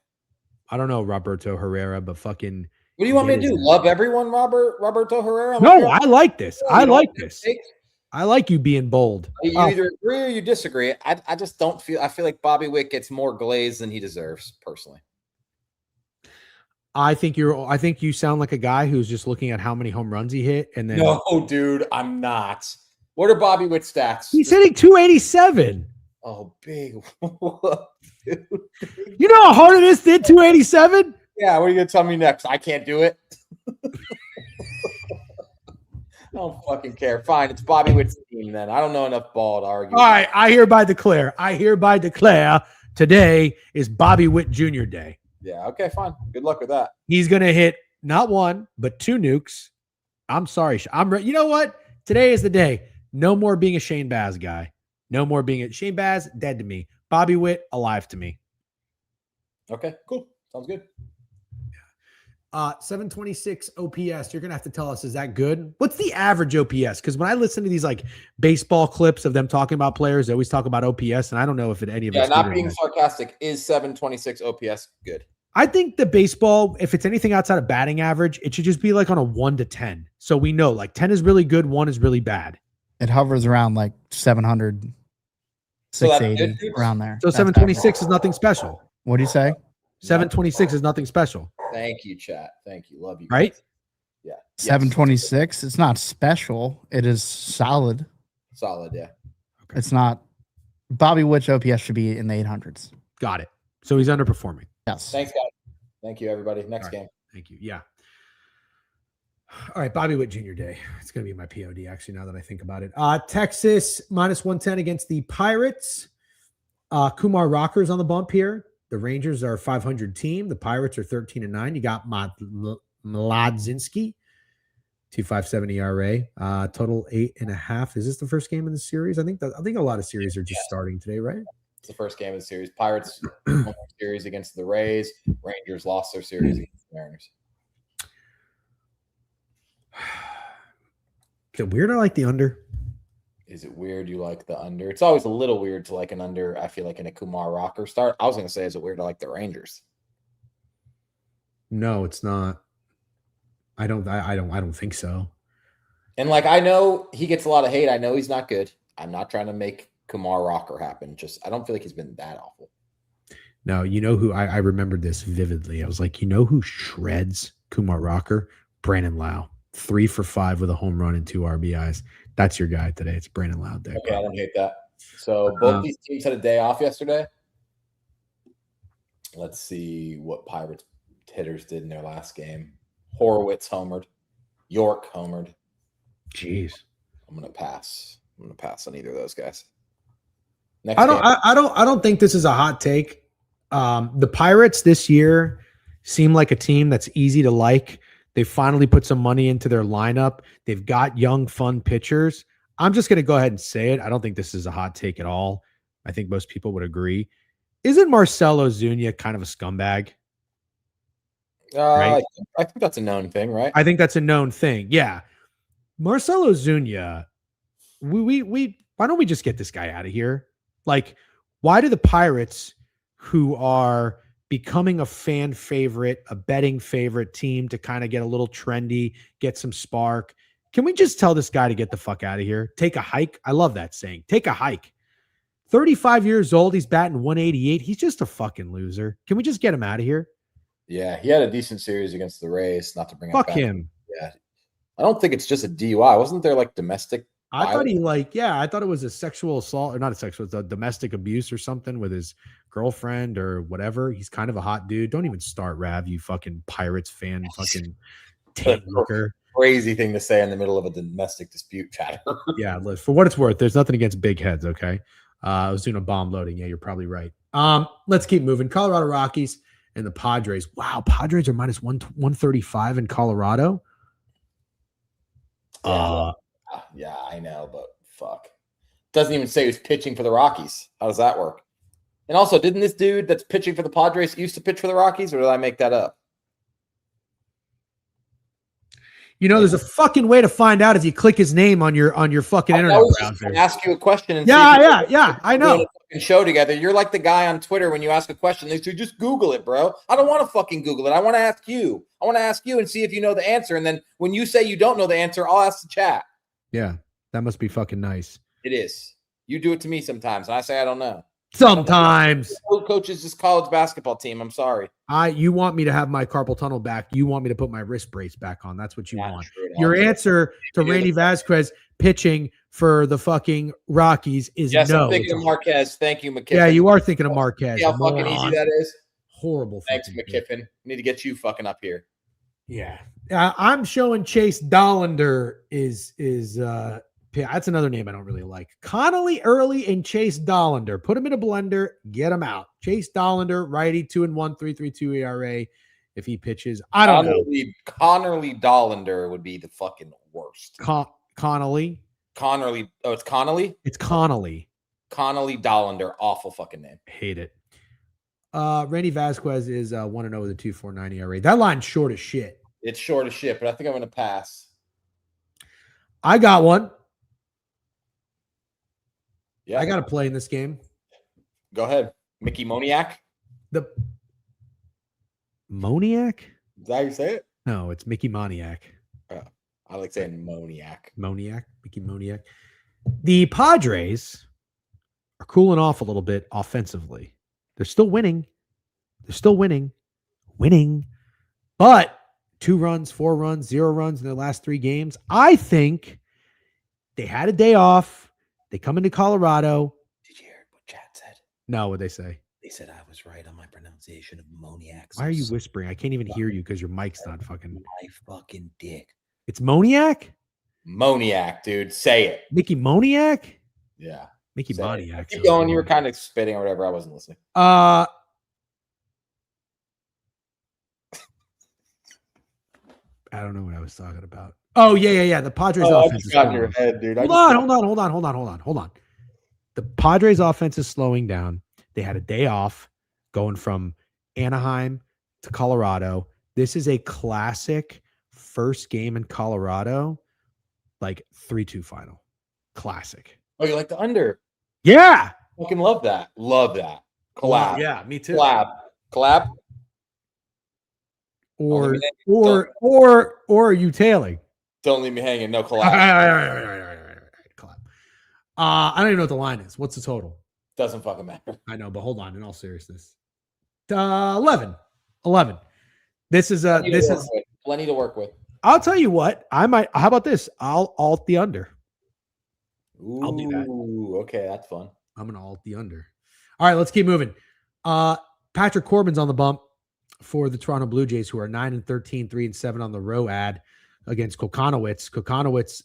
I don't know Roberto Herrera, but fucking. What do you want me to do? Love everyone, Roberto Herrera? No, I like this. I like this. I like you being bold. You either agree or you disagree. I just don't feel. I feel like Bobby Witt gets more glaze than he deserves, personally. I think you sound like a guy who's just looking at how many home runs he hit, and then. No, dude, I'm not. What are Bobby Witt's stats? He's hitting 287. Oh, big. Dude. You know how hard it is to hit 287? Yeah, what are you gonna tell me next? I can't do it. I don't fucking care. Fine, it's Bobby Witt's team then. I don't know enough ball to argue. All right, I hereby declare today is Bobby Witt Jr. Day. Yeah, okay, fine. Good luck with that. He's going to hit not 1, but 2 nukes. I'm sorry. You know what? Today is the day. No more being a Shane Baz guy. No more being a Shane Baz, dead to me. Bobby Witt, alive to me. Okay, cool. Sounds good. 726 OPS. You're going to have to tell us, is that good? What's the average OPS? Because when I listen to these like baseball clips of them talking about players, they always talk about OPS, and I don't know if any of it's not being sarcastic, is 726 OPS good? I think the baseball, if it's anything outside of batting average, it should just be like on a 1 to 10. So we know like 10 is really good, 1 is really bad. It hovers around like 700, 680, around there. So 726 is nothing special. What do you say? 726 is nothing special. Thank you, chat. Thank you. Love you. Right? Guys. Yeah. 726. It's not special. It is solid. Solid, yeah. It's not. Bobby Witch OPS should be in the 800s. Got it. So he's underperforming. Yes. Thanks, guys. Thank you, everybody. Next game. Thank you. Yeah. All right, Bobby Witt Jr. Day. It's going to be my POD, actually, now that I think about it. Texas -110 against the Pirates. Kumar Rocker's on the bump here. The Rangers are a 500 team. The Pirates are 13-9. You got Mladzinski, 2.57 ERA. Total 8.5. Is this the first game in the series? I think a lot of series are just starting today, right? It's the first game of the series. Pirates won their series against the Rays. Rangers lost their series against the Mariners. Is it weird I like the under? Is it weird you like the under? It's always a little weird to like an under, I feel like, in a Kumar Rocker start. I was going to say, is it weird to like the Rangers? No, it's not. I don't think so. And like, I know he gets a lot of hate. I know he's not good. I'm not trying to make Kumar Rocker happen. Just, I don't feel like he's been that awful. No, you know who I remembered this vividly. I was like, you know who shreds Kumar Rocker? Brandon Lau. 3 for 5 with a home run and 2 RBIs. That's your guy today. It's Brandon Lau. Okay, I don't hate that. So both these teams had a day off yesterday. Let's see what Pirates hitters did in their last game. Horowitz homered. York homered. Jeez. I'm gonna pass. I'm gonna pass on either of those guys. I don't think this is a hot take. The Pirates this year seem like a team that's easy to like. They finally put some money into their lineup. They've got young, fun pitchers. I'm just going to go ahead and say it. I don't think this is a hot take at all. I think most people would agree. Isn't Marcell Ozuna kind of a scumbag? Right? I think that's a known thing, right? I think that's a known thing. Yeah. Marcell Ozuna, why don't we just get this guy out of here? Like, why do the Pirates, who are becoming a fan favorite, a betting favorite team to kind of get a little trendy, get some spark, can we just tell this guy to get the fuck out of here? Take a hike. I love that saying. Take a hike. 35 years old. He's batting 188. He's just a fucking loser. Can we just get him out of here? Yeah, he had a decent series against the Rays. Not to bring fuck him. Yeah, I don't think it's just a DUI. Wasn't there like domestic? I thought I thought it was a sexual assault, or not a sexual, it's a domestic abuse or something with his girlfriend or whatever. He's kind of a hot dude. Don't even start, Rav, you fucking Pirates fan, fucking tank looker. Crazy thing to say in the middle of a domestic dispute chatter. Yeah, for what it's worth, there's nothing against big heads, okay? I was doing a bomb loading. Yeah, you're probably right. Let's keep moving. Colorado Rockies and the Padres. Wow, Padres are minus 135 in Colorado. Yeah, I know, but fuck. Doesn't even say who's pitching for the Rockies. How does that work? And also, didn't this dude that's pitching for the Padres used to pitch for the Rockies, or did I make that up? You know, there's a fucking way to find out if you click his name on your fucking internet browser. Ask you a question. And yeah. I know. Show together. You're like the guy on Twitter when you ask a question. They say, just Google it, bro. I don't want to fucking Google it. I want to ask you. I want to ask you and see if you know the answer. And then when you say you don't know the answer, I'll ask the chat. Yeah, that must be fucking nice. It is. You do it to me sometimes, and I say I don't know. Sometimes. Coach is just college basketball team. I'm sorry. You want me to have my carpal tunnel back. You want me to put my wrist brace back on. That's what you want. Your answer to Randy Vasquez pitching for the fucking Rockies is no. I'm thinking of Marquez. Thank you, McKiffin. Yeah, you are thinking of Marquez. See how fucking easy that is? Horrible. Thanks, McKiffin. Need to get you fucking up here. Yeah. I'm showing Chase Dollander is that's another name I don't really like. Connolly Early and Chase Dollander. Put him in a blender, get him out. Chase Dollander, righty, 2-1, 3.32 ERA. If he pitches, I don't know. Connerly Dollander would be the fucking worst. Connolly. Connerly. Oh, it's Connolly? It's Connolly. Connolly Dollander. Awful fucking name. Hate it. Randy Vasquez is 1-0 with a 2.49 ERA. That line's short as shit. It's short as shit, but I think I'm going to pass. I got one. Yeah, I got to play in this game. Go ahead. Mickey Moniak? The Moniak? Is that how you say it? No, it's Mickey Moniak. I like saying Moniak. Mickey Moniak. The Padres are cooling off a little bit offensively. They're still winning. But 2 runs, 4 runs, 0 runs in their last 3 games. I think they had a day off. They come into Colorado. Did you hear what chat said? No, what'd they say? They said I was right on my pronunciation of Moniac. Why are you whispering? I can't even hear you because your mic's not fucking. My fucking dick. It's Moniac? Moniac, dude. Say it. Mickey Moniac? Yeah. Mickey Say Moniac. it. Keep going. You were kind of spitting or whatever. I wasn't listening. I don't know what I was talking about. Oh, yeah. The Padres offense is got in slowing. your head, dude. Hold on. The Padres offense is slowing down. They had a day off going from Anaheim to Colorado. This is a classic first game in Colorado, like 3-2 final. Classic. Oh, you like the under? Yeah. Fucking love that. Love that. Collab. Yeah, me too. Collab. Or are you tailing? Don't leave me hanging. No collab. Collab. I don't even know what the line is. What's the total? Doesn't fucking matter. I know, but hold on. In all seriousness, 11. This is plenty to work with. I'll tell you what. How about this? I'll alt the under. Ooh, I'll do that. Okay, that's fun. I'm gonna alt the under. All right, let's keep moving. Patrick Corbin's on the bump for the Toronto Blue Jays, who are 9-13, 3-7 on the road against Kokonowitz. Kokonowitz,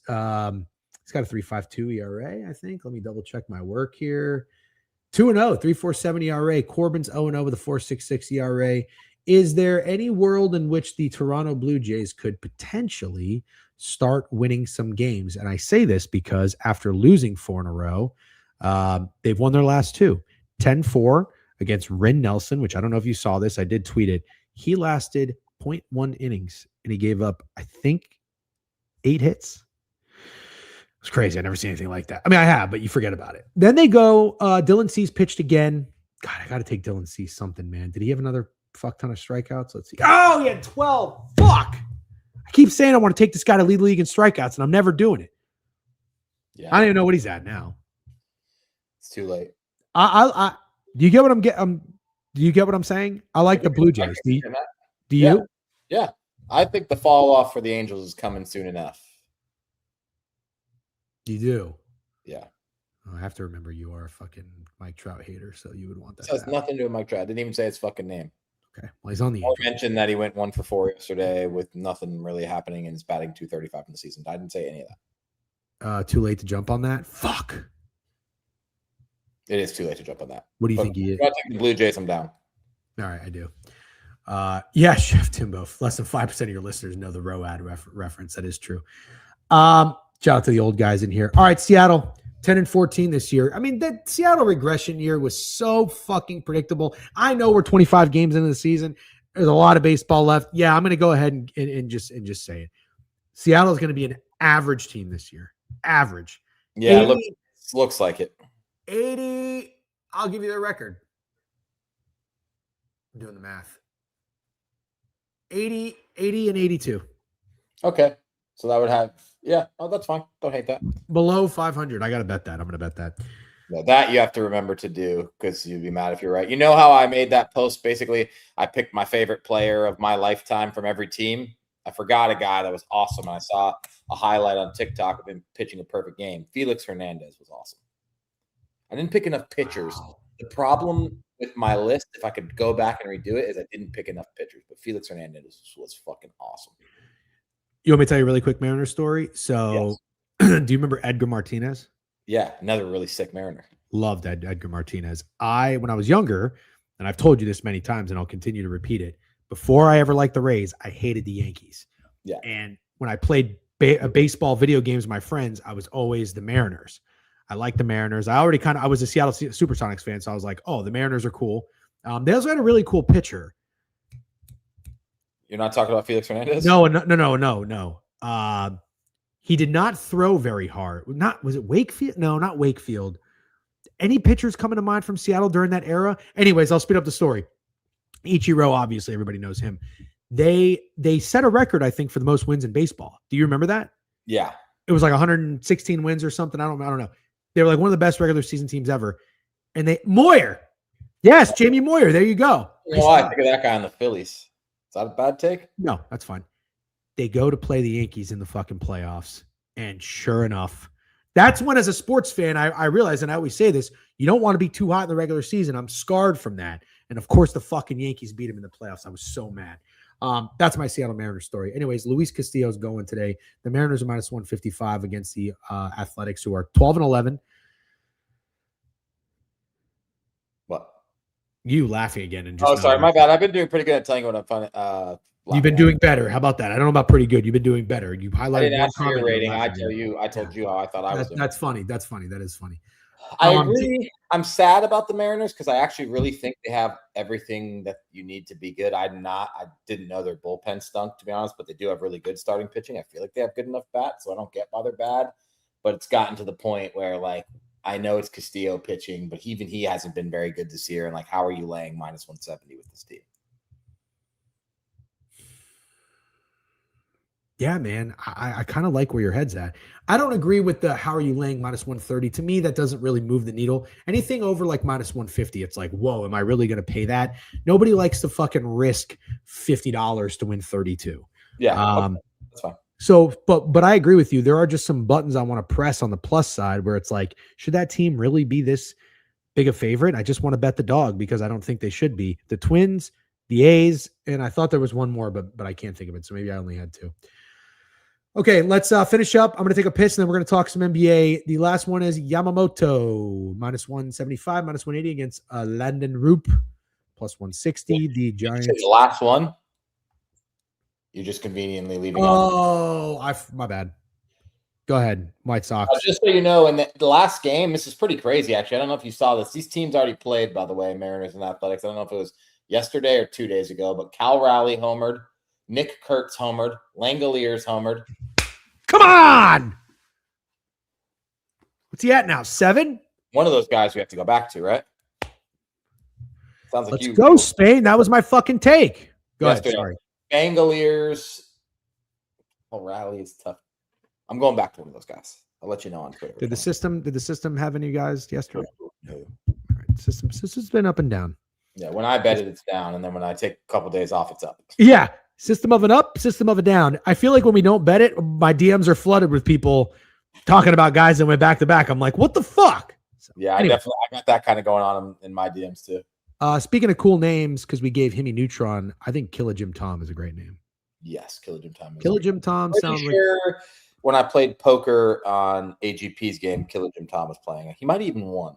he's got a 3.52 ERA, I think. Let me double check my work here. 2-0, 3.47 ERA. Corbin's 0-0 with a 4.66 ERA. Is there any world in which the Toronto Blue Jays could potentially start winning some games? And I say this because after losing 4 in a row, they've won their last 2. 10-4 against Ren Nelson, which I don't know if you saw this. I did tweet it. He lasted 0.1 innings, and he gave up, I think, 8 hits. It's crazy. I've never seen anything like that. I mean, I have, but you forget about it. Then they go, Dylan Cease pitched again. God, I got to take Dylan Cease something, man. Did he have another fuck ton of strikeouts? Let's see. Oh, he had 12. Fuck. I keep saying I want to take this guy to lead the league in strikeouts, and I'm never doing it. Yeah. I don't even know what he's at now. It's too late. Do you get what I'm getting? Do you get what I'm saying? I like the Blue Jays. Do you? Yeah. I think the fall off for the Angels is coming soon enough. You do? Yeah. Oh, I have to remember you are a fucking Mike Trout hater, so you would want that. It has nothing to do with Mike Trout. I didn't even say his fucking name. Okay. Well, he's on the Angels. I mentioned that he went 1 for 4 yesterday with nothing really happening and is batting .235 in the season. I didn't say any of that. Too late to jump on that? Fuck. It is too late to jump on that. What do you think he is? I take the Blue Jays, I'm down. All right, I do. Yeah, Chef Timbo. Less than 5% of your listeners know the Road reference. That is true. Shout out to the old guys in here. All right, Seattle, 10-14 this year. I mean, that Seattle regression year was so fucking predictable. I know we're 25 games into the season. There's a lot of baseball left. Yeah, I'm going to go ahead and just say it. Seattle is going to be an average team this year. Average. Yeah, 80, looks like it. 80. I'll give you the record. I'm doing the math. 80 and 82. Okay. So that would have, oh, that's fine. Don't hate that. Below 500. I got to bet that. I'm going to bet that. No, that you have to remember to do because you'd be mad if you're right. You know how I made that post? Basically, I picked my favorite player of my lifetime from every team. I forgot a guy that was awesome. I saw a highlight on TikTok of him pitching a perfect game. Felix Hernandez was awesome. I didn't pick enough pitchers. Wow. The problem with my list, if I could go back and redo it, is I didn't pick enough pitchers. But Felix Hernandez was fucking awesome. You want me to tell you a really quick Mariners story? So, yes. Do you remember Edgar Martinez? Yeah, another really sick Mariner. Loved Edgar Martinez. When I was younger, and I've told you this many times, and I'll continue to repeat it, before I ever liked the Rays, I hated the Yankees. Yeah. And when I played baseball video games with my friends, I was always the Mariners. I like the Mariners. I was a Seattle Supersonics fan, so I was like, oh, the Mariners are cool. They also had a really cool pitcher. You're not talking about Felix Hernandez? No. He did not throw very hard. Was it Wakefield? No, not Wakefield. Any pitchers coming to mind from Seattle during that era? Anyways, I'll speed up the story. Ichiro, obviously, everybody knows him. They set a record, I think, for the most wins in baseball. Do you remember that? Yeah. It was like 116 wins or something. I don't know. They were like one of the best regular season teams ever. And Moyer. Yes, Jamie Moyer. There you go. I think of that guy on the Phillies. Is that a bad take? No, that's fine. They go to play the Yankees in the fucking playoffs. And sure enough, That's when, as a sports fan, I realize, and I always say this, you don't want to be too hot in the regular season. I'm scarred from that. And of course, the fucking Yankees beat him in the playoffs. I was so mad. That's my Seattle Mariners story. Anyways, Luis Castillo's going today. The Mariners are minus 155 against the Athletics, who are 12-11. What? You laughing again? And just oh, sorry, my bad. I've been doing pretty good at telling you what I'm fun. You've been doing better. How about that? I don't know about pretty good. You've been doing better. You highlighted. I didn't ask for your rating. I told you how I thought I was doing. That's funny. That's funny. That is funny. I'm sad about the Mariners because I actually really think they have everything that you need to be good. I didn't know their bullpen stunk, to be honest, but they do have really good starting pitching. I feel like they have good enough bats, so I don't get why they're bad. But it's gotten to the point where, like, I know it's Castillo pitching, but even he hasn't been very good this year. And, like, how are you laying minus 170 with this team? Yeah, man, I kind of like where your head's at. I don't agree with the how are you laying minus 130. To me, that doesn't really move the needle. Anything over like minus 150, it's like, whoa, am I really going to pay that? Nobody likes to fucking risk $50 to win 32. Yeah, that's fine. So, but I agree with you. There are just some buttons I want to press on the plus side where it's like, should that team really be this big a favorite? I just want to bet the dog because I don't think they should be. The Twins, the A's, and I thought there was one more, but I can't think of it. So maybe I only had two. Okay, let's finish up. I'm going to take a piss, and then we're going to talk some NBA. The last one is Yamamoto, minus 175, minus 180 against Landon Roop, plus 160. The Giants. The last one? You're just conveniently leaving off. My bad. Go ahead, White Sox. Just so you know, in the last game, this is pretty crazy, actually. I don't know if you saw this. These teams already played, by the way, Mariners and Athletics. I don't know if it was yesterday or 2 days ago, but Cal Raleigh homered. Nick Kurtz homered. Langoliers homered. Come on! What's he at now? 7? One of those guys we have to go back to, right? Sounds like Let's go, Spain. That was my fucking take. Go ahead. Sorry. Langoliers. Oh, Raleigh is tough. I'm going back to one of those guys. I'll let you know on Twitter. Did the system have any guys yesterday? No. All right. System's been up and down. Yeah, when I bet it, it's down, and then when I take a couple days off, it's up. Yeah. System of an up, system of a down. I feel like when we don't bet it, my DMs are flooded with people talking about guys that went back to back. I'm like, what the fuck? So, yeah, anyway. I got that kind of going on in my DMs too. Speaking of cool names, because we gave Himmy Neutron, I think Killa Jim Tom is a great name. Yes, Killa Jim Tom. Killa Jim Tom sounds like. When I played poker on AGP's game, Killa Jim Tom was playing. He might have even won.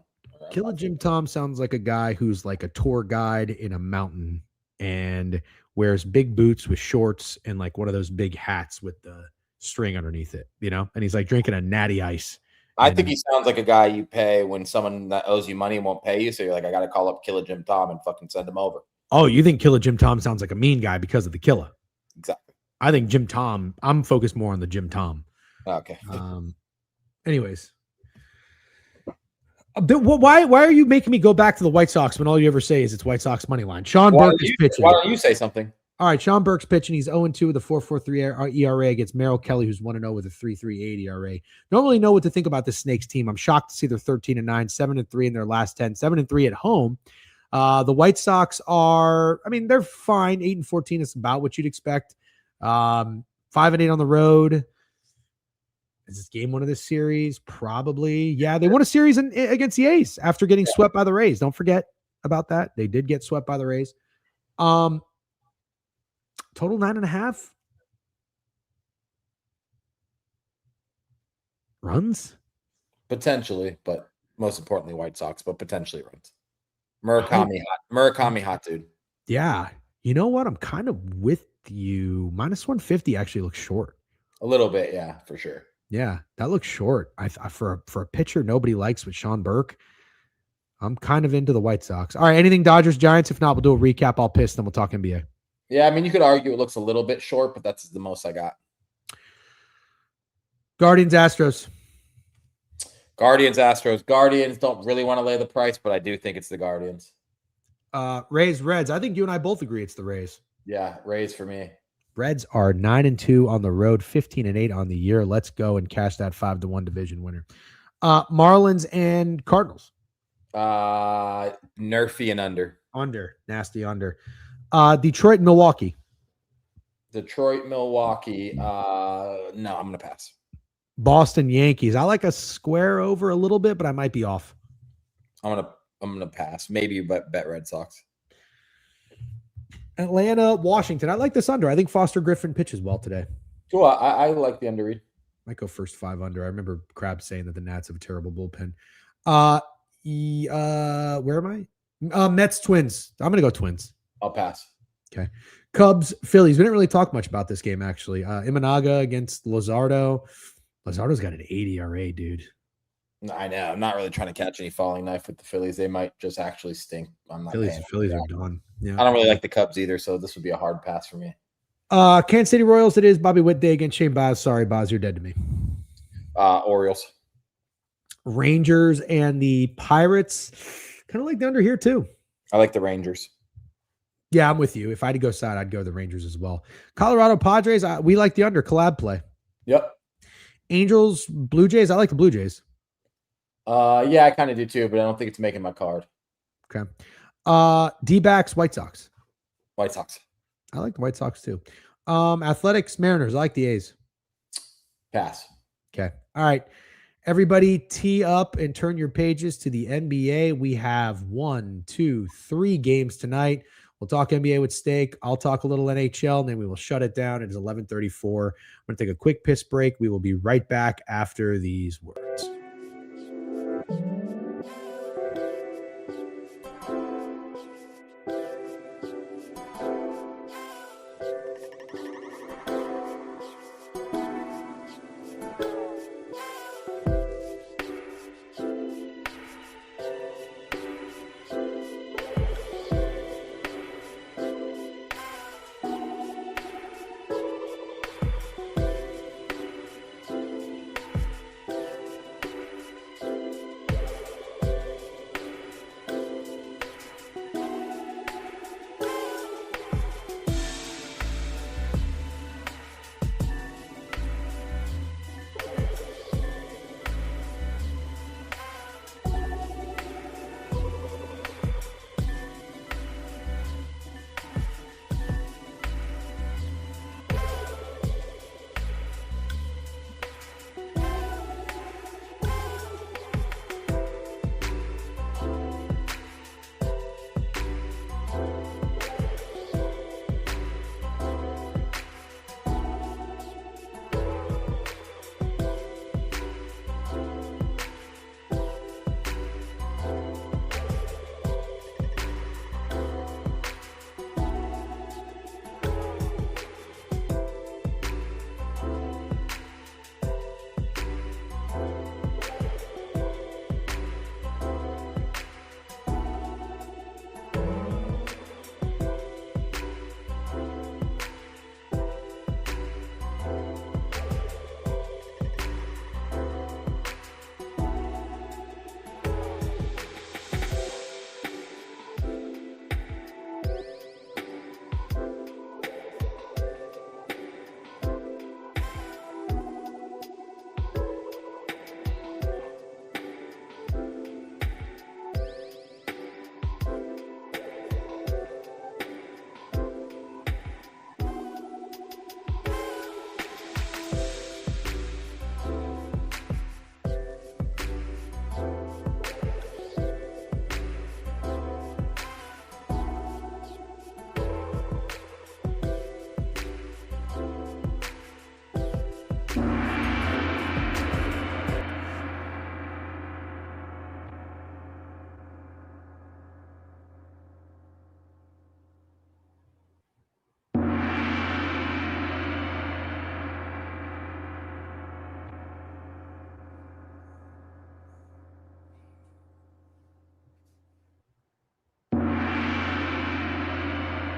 Killa Jim Tom sounds like a guy who's like a tour guide in a mountain and wears big boots with shorts and like one of those big hats with the string underneath it, you know? And he's like drinking a natty ice. I think he sounds like a guy you pay when someone that owes you money won't pay you. So you're like, I got to call up Killa Jim Tom and fucking send him over. Oh, you think Killa Jim Tom sounds like a mean guy because of the Killa? Exactly. I think Jim Tom, I'm focused more on the Jim Tom. Okay. Anyways. Why are you making me go back to the White Sox when all you ever say is it's White Sox money line? Sean Burke is pitching. Why don't you say something? All right, Sean Burke's pitching. He's 0-2 with a 4.43 ERA against Merrill Kelly, who's 1-0 with a 3.38 ERA. Don't really know what to think about the Snakes team. I'm shocked to see they're 13-9, 7-3 in their last 10, 7-3 at home. The White Sox are, they're fine. 8-14 is about what you'd expect. 5-8 on the road. Is this game one of this series? Probably. Yeah, they won a series against the A's after getting swept by the Rays. Don't forget about that. They did get swept by the Rays. Total 9.5 runs? Potentially, but most importantly, White Sox, but potentially runs. Murakami hot dude. Yeah. You know what? I'm kind of with you. Minus 150 actually looks short. A little bit, yeah, for sure. Yeah, that looks short. For a pitcher nobody likes with Sean Burke, I'm kind of into the White Sox. All right, anything Dodgers, Giants? If not, we'll do a recap. I'll piss, then we'll talk NBA. Yeah, you could argue it looks a little bit short, but that's the most I got. Guardians, Astros. Guardians don't really want to lay the price, but I do think it's the Guardians. Rays, Reds. I think you and I both agree it's the Rays. Yeah, Rays for me. Reds are 9-2 on the road, 15-8 on the year. Let's go and cash that 5-1 division winner. Marlins and Cardinals. Nerfy and under. Nasty under. Detroit, Milwaukee. No, I'm gonna pass. Boston Yankees. I like a square over a little bit, but I might be off. I'm gonna pass. Maybe bet Red Sox. Atlanta, Washington. I like this under. I think Foster Griffin pitches well today. Cool. I like the underread. Might go first 5 under. I remember Krabs saying that the Nats have a terrible bullpen. Where am I? Mets, Twins. I'm gonna go Twins. I'll pass. Okay. Cubs, Phillies. We didn't really talk much about this game actually. Imanaga against Luzardo. Luzardo's got an 80 ERA, dude. I know. I'm not really trying to catch any falling knife with the Phillies. They might just actually stink. I'm not. Phillies are done. Yeah. I don't really like the Cubs either, so this would be a hard pass for me. Kansas City Royals. It is Bobby Witt Day against Shane Baz. Sorry, Baz, you're dead to me. Orioles. Rangers and the Pirates. Kind of like the under here too. I like the Rangers. Yeah, I'm with you. If I had to go side, I'd go the Rangers as well. Colorado Padres. We like the under collab play. Yep. Angels, Blue Jays. I like the Blue Jays. Yeah, I kind of do too, but I don't think it's making my card. Okay. D-backs, White Sox. White Sox. I like the White Sox too. Athletics, Mariners. I like the A's. Pass. Okay. All right. Everybody tee up and turn your pages to the NBA. We have 1, 2, 3 games tonight. We'll talk NBA with Steak. I'll talk a little NHL, and then we will shut it down. It is 11:34. I'm going to take a quick piss break. We will be right back after these words.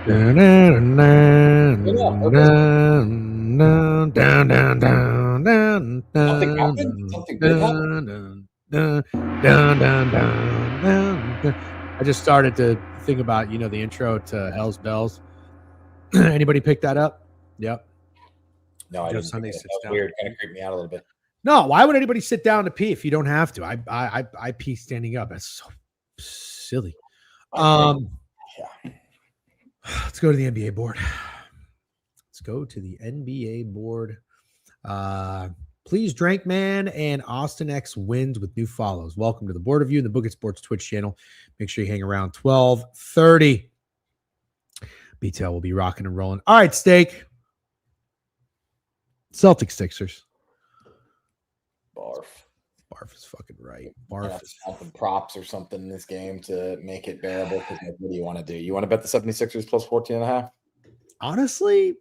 Down, down, down, down, down, down, down, Something happened? Something good happened? I just started to think about, the intro to Hell's Bells. Anybody pick that up? Yep. No, I Joe didn't. Sunday That sits was down. weird. Kind of creeped me out a little bit. No, why would anybody sit down to pee if you don't have to? I pee standing up. That's so silly. Yeah. Let's go to the NBA board. Please Drink Man and Austin X wins with new follows. Welcome to the Board Review and the Book It Sports Twitch channel. Make sure you hang around 12:30. BTL will be rocking and rolling. All right, Steak. Celtics Sixers. Barf. Barf is fucking right. Barf is something props or something in this game to make it bearable. What do you want to do? You want to bet the 76ers plus 14.5? honestly, a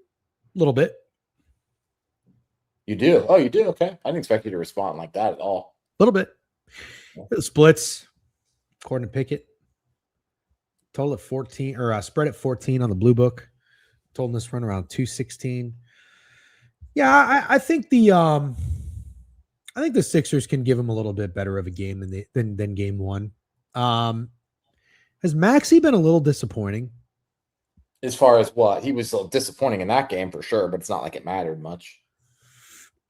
little bit. You do? Oh, you do? Okay. I didn't expect you to respond like that at all. A little bit. The splits, according to Pickett. Total at 14, or spread at 14 on the blue book. Total this run around 216. Yeah, I think the Sixers can give them a little bit better of a game than game one. Has Maxey been a little disappointing? As far as what? He was disappointing in that game for sure, but it's not like it mattered much.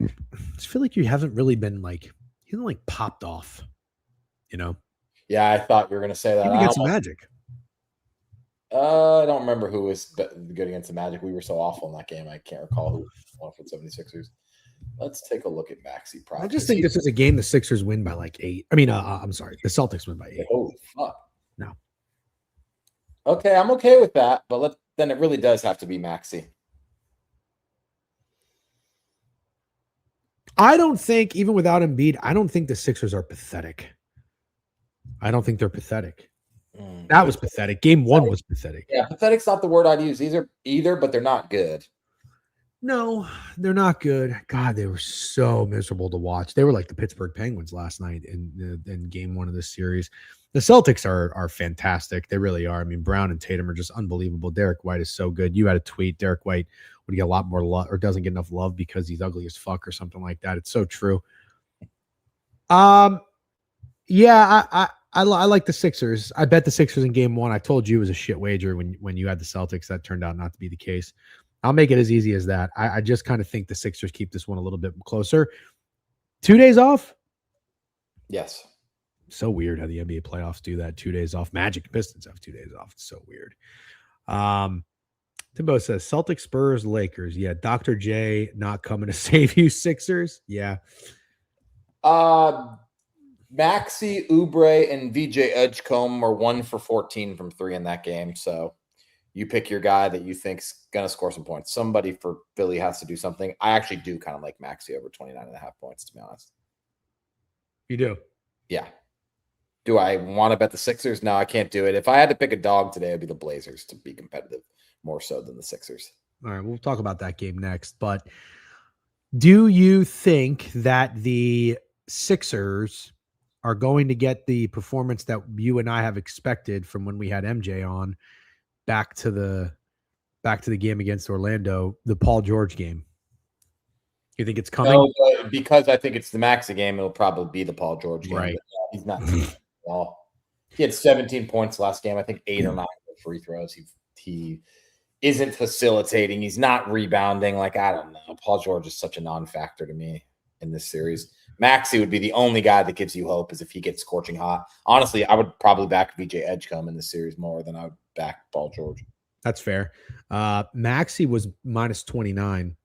I just feel like you haven't really been he hasn't popped off, Yeah, I thought you were going to say that. Even against the Magic. I don't remember who was good against the Magic. We were so awful in that game. I can't recall who won for the 76ers. Let's take a look at Maxey props. I just think this is a game the Sixers win by 8. I mean, I'm sorry. The Celtics win by 8. Holy fuck. No. Okay, I'm okay with that, but then it really does have to be Maxey. I don't think, even without Embiid, I don't think the Sixers are pathetic. I don't think they're pathetic. That was pathetic. Game one was pathetic. Yeah, pathetic's not the word I'd use either, but they're not good. No, they're not good. God, they were so miserable to watch. They were like the Pittsburgh Penguins last night in game one of this series. The Celtics are fantastic. They really are. I mean, Brown and Tatum are just unbelievable. Derek White is so good. You had a tweet, Derek White would get a lot more love or doesn't get enough love because he's ugly as fuck or something like that. It's so true. Yeah, I like the Sixers. I bet the Sixers in game one. I told you it was a shit wager when you had the Celtics. That turned out not to be the case. I'll make it as easy as that. I just kind of think the Sixers keep this one a little bit closer. 2 days off? Yes. So weird how the NBA playoffs do that. 2 days off. Magic and Pistons have 2 days off. It's so weird. Timbo says Celtics, Spurs, Lakers. Yeah. Dr. J not coming to save you, Sixers. Yeah. Maxey, Oubre, and VJ Edgecombe are 1 for 14 from 3 in that game. So you pick your guy that you think's going to score some points. Somebody for Philly has to do something. I actually do kind of like Maxey over 29.5 points, to be honest. You do? Yeah. Do I want to bet the Sixers? No, I can't do it. If I had to pick a dog today, it'd be the Blazers to be competitive more so than the Sixers. All right. We'll talk about that game next. But do you think that the Sixers are going to get the performance that you and I have expected from when we had MJ on back to the game against Orlando, the Paul George game? You think it's coming? No, because I think it's the Maxey game, it'll probably be the Paul George game. Right. He's not at all. He had 17 points last game. I think 8 or 9 free throws. He isn't facilitating. He's not rebounding. I don't know. Paul George is such a non-factor to me in this series. Maxey would be the only guy that gives you hope is if he gets scorching hot. Honestly, I would probably back VJ Edgecombe in this series more than I would back Paul George. That's fair. Maxey was minus 29.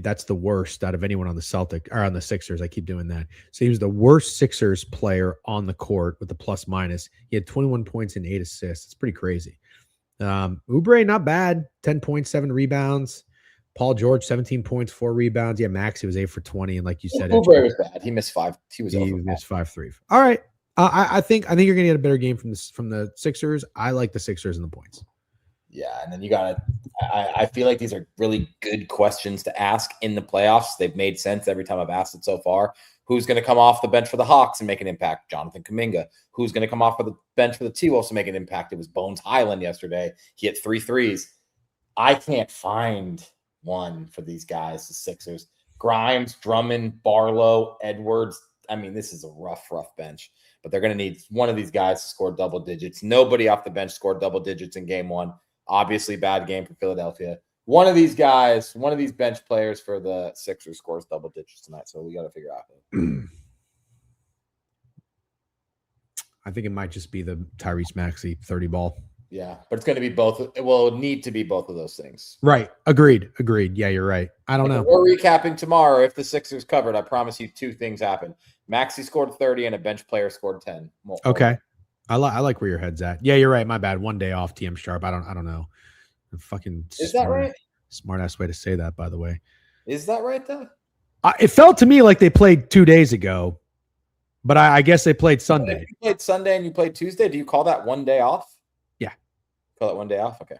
That's the worst out of anyone on the Celtic or on the Sixers. I keep doing that. So he was the worst Sixers player on the court with the plus minus. He had 21 points and 8 assists. It's pretty crazy. Oubre, not bad. 10 points, 7 rebounds. Paul George, 17 points, 4 rebounds. Yeah, Maxey was 8 for 20. And like you said, Oubre was bad. He missed 5. He missed 5-3. All right. I think you're going to get a better game from the Sixers. I like the Sixers and the points. Yeah, and then you got to I feel like these are really good questions to ask in the playoffs. They've made sense every time I've asked it so far. Who's going to come off the bench for the Hawks and make an impact? Jonathan Kuminga. Who's going to come off of the bench for the T-Wolves to make an impact? It was Bones Highland yesterday. He hit 3 threes. I can't find one for these guys, the Sixers. Grimes, Drummond, Barlow, Edwards. I mean, this is a rough bench. But they're going to need one of these guys to score double digits. Nobody off the bench scored double digits in game one. Obviously, bad game for Philadelphia. One of these guys, one of these bench players for the Sixers scores double digits tonight. So we got to figure out. I think it might just be the Tyrese Maxey 30 ball. Yeah, but it's going to be both. It will need to be both of those things. Right. Agreed. Yeah, you're right. I don't know. We're recapping tomorrow. If the Sixers covered, I promise you 2 things happen. Maxey scored 30 and a bench player scored 10. Okay. I like where your head's at. Yeah, you're right. My bad. One day off, TM Sharp. I don't know. Fucking is that right? Smart ass way to say that, by the way. Is that right though? It felt to me like they played 2 days ago, but I guess they played Sunday. You played Sunday and you played Tuesday. Do you call that one day off? Yeah. Call it one day off? Okay.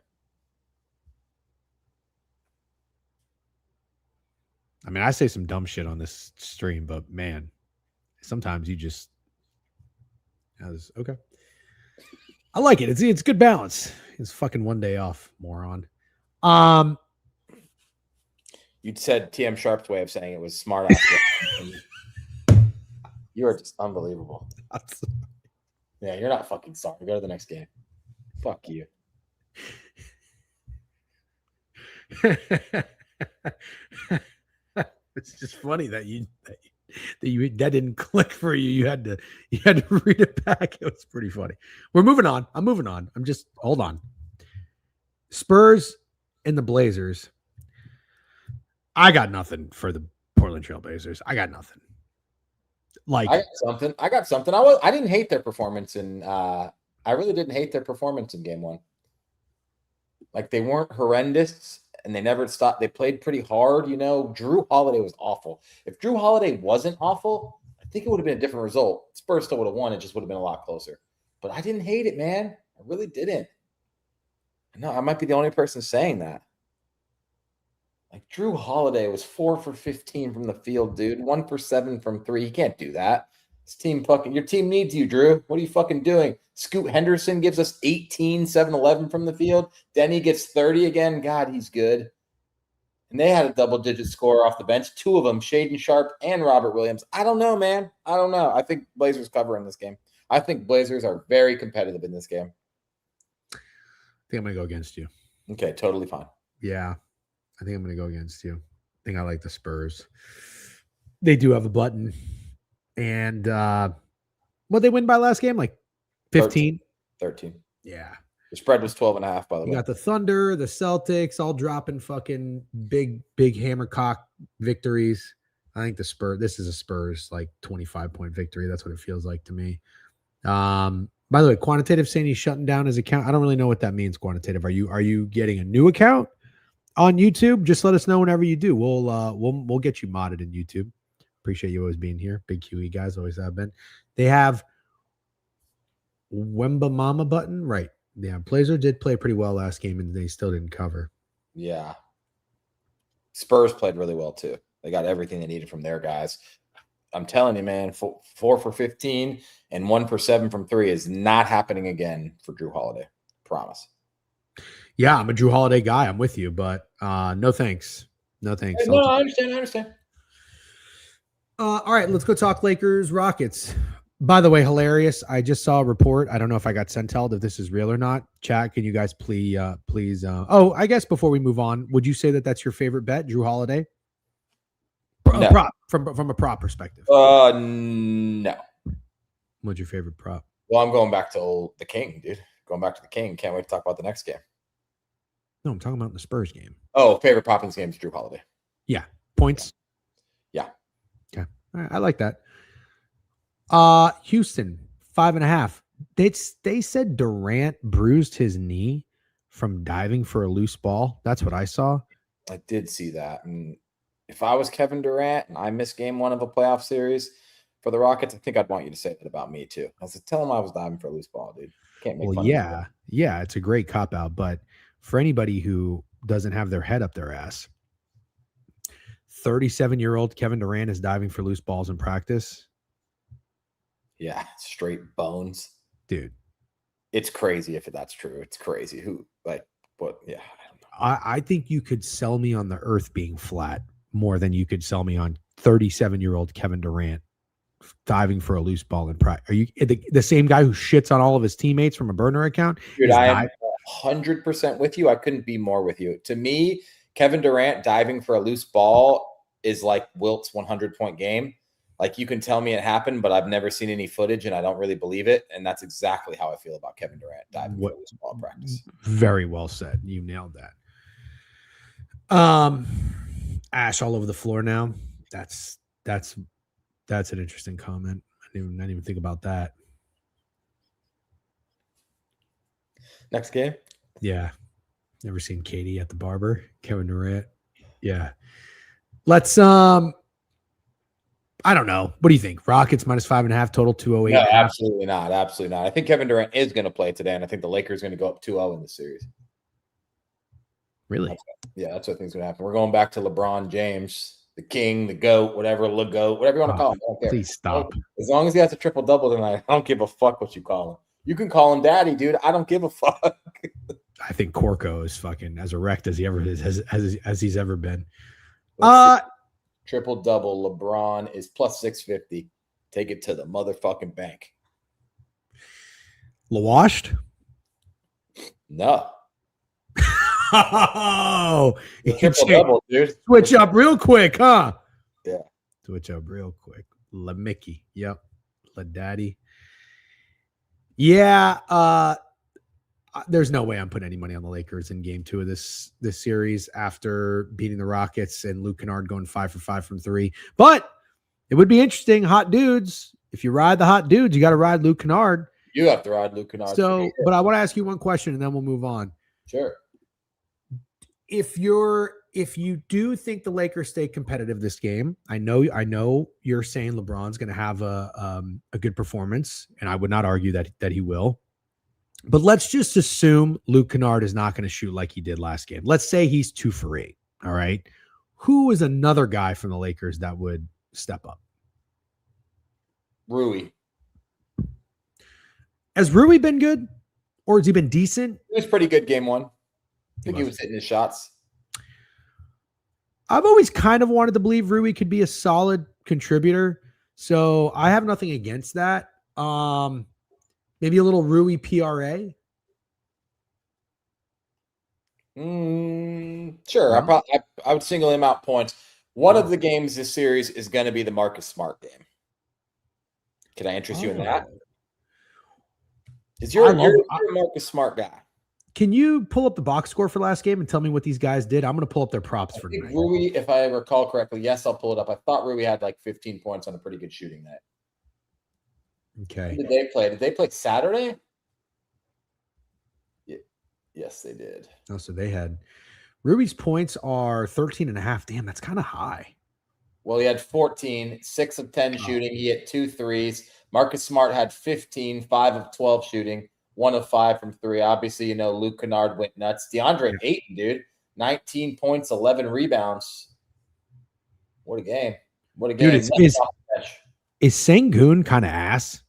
I mean, I say some dumb shit on this stream, but man, sometimes you just okay. I like it. It's good balance. It's fucking one day off, moron. You said TM Sharp's way of saying it was smart ass. You are just unbelievable. Yeah, you're not fucking sorry. Go to the next game. Fuck you. It's just funny that that didn't click for you. You had to read it back. It was pretty funny. We're moving on. I'm moving on. Hold on. Spurs and the Blazers. I got nothing for the Portland Trail Blazers. I got nothing. Like I got something. I didn't hate their performance I really didn't hate their performance in game 1. Like they weren't horrendous and they never stopped. They played pretty hard. Drew Holiday was awful. If Drew Holiday wasn't awful, I think it would have been a different result. Spurs still would have won. It just would have been a lot closer. But I didn't hate it, man. I really didn't. No, I might be the only person saying that. Like Drew Holiday was 4 for 15 from the field, dude. 1 for 7 from 3. He can't do that. Your team needs you, Drew. What are you fucking doing? Scoot Henderson gives us 18, 7, 11 from the field. Denny gets 30 again. God, he's good. And they had a double-digit scorer off the bench. 2 of them, Shaden Sharp and Robert Williams. I don't know, man. I don't know. I think Blazers cover in this game. I think Blazers are very competitive in this game. I think I'm going to go against you. Okay, totally fine. Yeah, I think I'm going to go against you. I think I like the Spurs. They do have a button. And what they win by last game? Like 15? 13. Yeah. The spread was 12.5, by the way. You got the Thunder, the Celtics, all dropping fucking big hammercock victories. I think this is a Spurs like 25-point victory. That's what it feels like to me. By the way, Quantitative saying he's shutting down his account. I don't really know what that means, Quantitative. Are you getting a new account on YouTube? Just let us know whenever you do. We'll get you modded in YouTube. Appreciate you always being here. Big QE guys, always have been. They have Wemba Mama button. Right. Yeah. Blazer did play pretty well last game and they still didn't cover. Yeah. Spurs played really well too. They got everything they needed from their guys. I'm telling you, man, 4 for 15 and 1 for 7 from 3 is not happening again for Drew Holiday. Promise. Yeah, I'm a Drew Holiday guy. I'm with you, but no thanks. No thanks. No, I understand. All right, let's go talk Lakers Rockets. By the way, hilarious. I just saw a report. I don't know if I got sent-out if this is real or not. Chat, can you guys please? I guess before we move on, would you say that that's your favorite bet, Drew Holiday? No. Prop from a prop perspective. No. What's your favorite prop? Well, I'm going back to the King, dude. Going back to the King. Can't wait to talk about the next game. No, I'm talking about the Spurs game. Oh, favorite prop in this game is Drew Holiday. Yeah, points. Yeah. Okay, all right, I like that. Houston 5.5. They said Durant bruised his knee from diving for a loose ball. That's what I saw. I did see that. And if I was Kevin Durant and I missed game 1 of a playoff series for the Rockets, I think I'd want you to say that about me too. I said, tell him I was diving for a loose ball, dude. Can't make fun of me. Yeah, it's a great cop out. But for anybody who doesn't have their head up their ass, 37-year-old Kevin Durant is diving for loose balls in practice. Yeah, straight bones. Dude. It's crazy if that's true. It's crazy. Yeah, I don't know. I think you could sell me on the earth being flat more than you could sell me on 37-year-old Kevin Durant diving for a loose ball in practice. Are you the same guy who shits on all of his teammates from a burner account? Dude, I am 100% with you. I couldn't be more with you. To me, Kevin Durant diving for a loose ball is like Wilt's 100-point game. Like, you can tell me it happened, but I've never seen any footage, and I don't really believe it. And that's exactly how I feel about Kevin Durant diving for this ball practice. Very well said. You nailed that. Ash all over the floor now. That's an interesting comment. I didn't even think about that. Next game. Yeah. Never seen Katie at the barber. Kevin Durant. Yeah. Let's I don't know. What do you think? Rockets -5.5 total 208. No, absolutely not. Absolutely not. I think Kevin Durant is going to play today, and I think the Lakers are going to go up 2-0 in the series. Really? That's what I think is going to happen. We're going back to LeBron James, the king, the GOAT, whatever you want to call him. I don't care. Please stop. As long as he has a triple-double tonight, I don't give a fuck what you call him. You can call him daddy, dude. I don't give a fuck. I think Corco is fucking as erect as he ever is, as he's ever been. Triple-double. LeBron is plus 650. Take it to the motherfucking bank. Washed? No. Oh, triple-double, dude. Switch up real quick, huh? Yeah. Switch up real quick. La Mickey. Yep. La Daddy. Yeah. There's no way I'm putting any money on the Lakers in game 2 of this series after beating the Rockets and Luke Kennard going 5 for 5 from 3. But it would be interesting. Hot dudes. If you ride the hot dudes, you got to ride Luke Kennard. You have to ride Luke Kennard. So, but I want to ask you one question and then we'll move on. Sure. If you do think the Lakers stay competitive this game, I know you're saying LeBron's going to have a good performance, and I would not argue that he will. But let's just assume Luke Kennard is not going to shoot like he did last game. Let's say he's 2 for 8. All right. Who is another guy from the Lakers that would step up? Rui. Has Rui been good, or has he been decent? He was pretty good game 1. I think he was hitting his shots. I've always kind of wanted to believe Rui could be a solid contributor, so I have nothing against that. Maybe a little Rui PRA. Sure. I would single him out points. One of the games this series is going to be the Marcus Smart game. Can I interest you in that? You're a Marcus Smart guy. Can you pull up the box score for last game and tell me what these guys did? I'm going to pull up their props for tonight. Rui, if I recall correctly, yes, I'll pull it up. I thought Rui had like 15 points on a pretty good shooting night. Okay. When did they play? Did they play Saturday? Yeah. Yes, they did. Oh, so they had Rui's points are 13.5. Damn, that's kind of high. Well, he had 14, 6 of 10 shooting. He hit 2 threes. Marcus Smart had 15, 5 of 12 shooting, 1 of 5 from 3. Obviously, Luke Kennard went nuts. DeAndre Ayton, dude, 19 points, 11 rebounds. What a game. What a game. Dude, is Sengun kind of ass?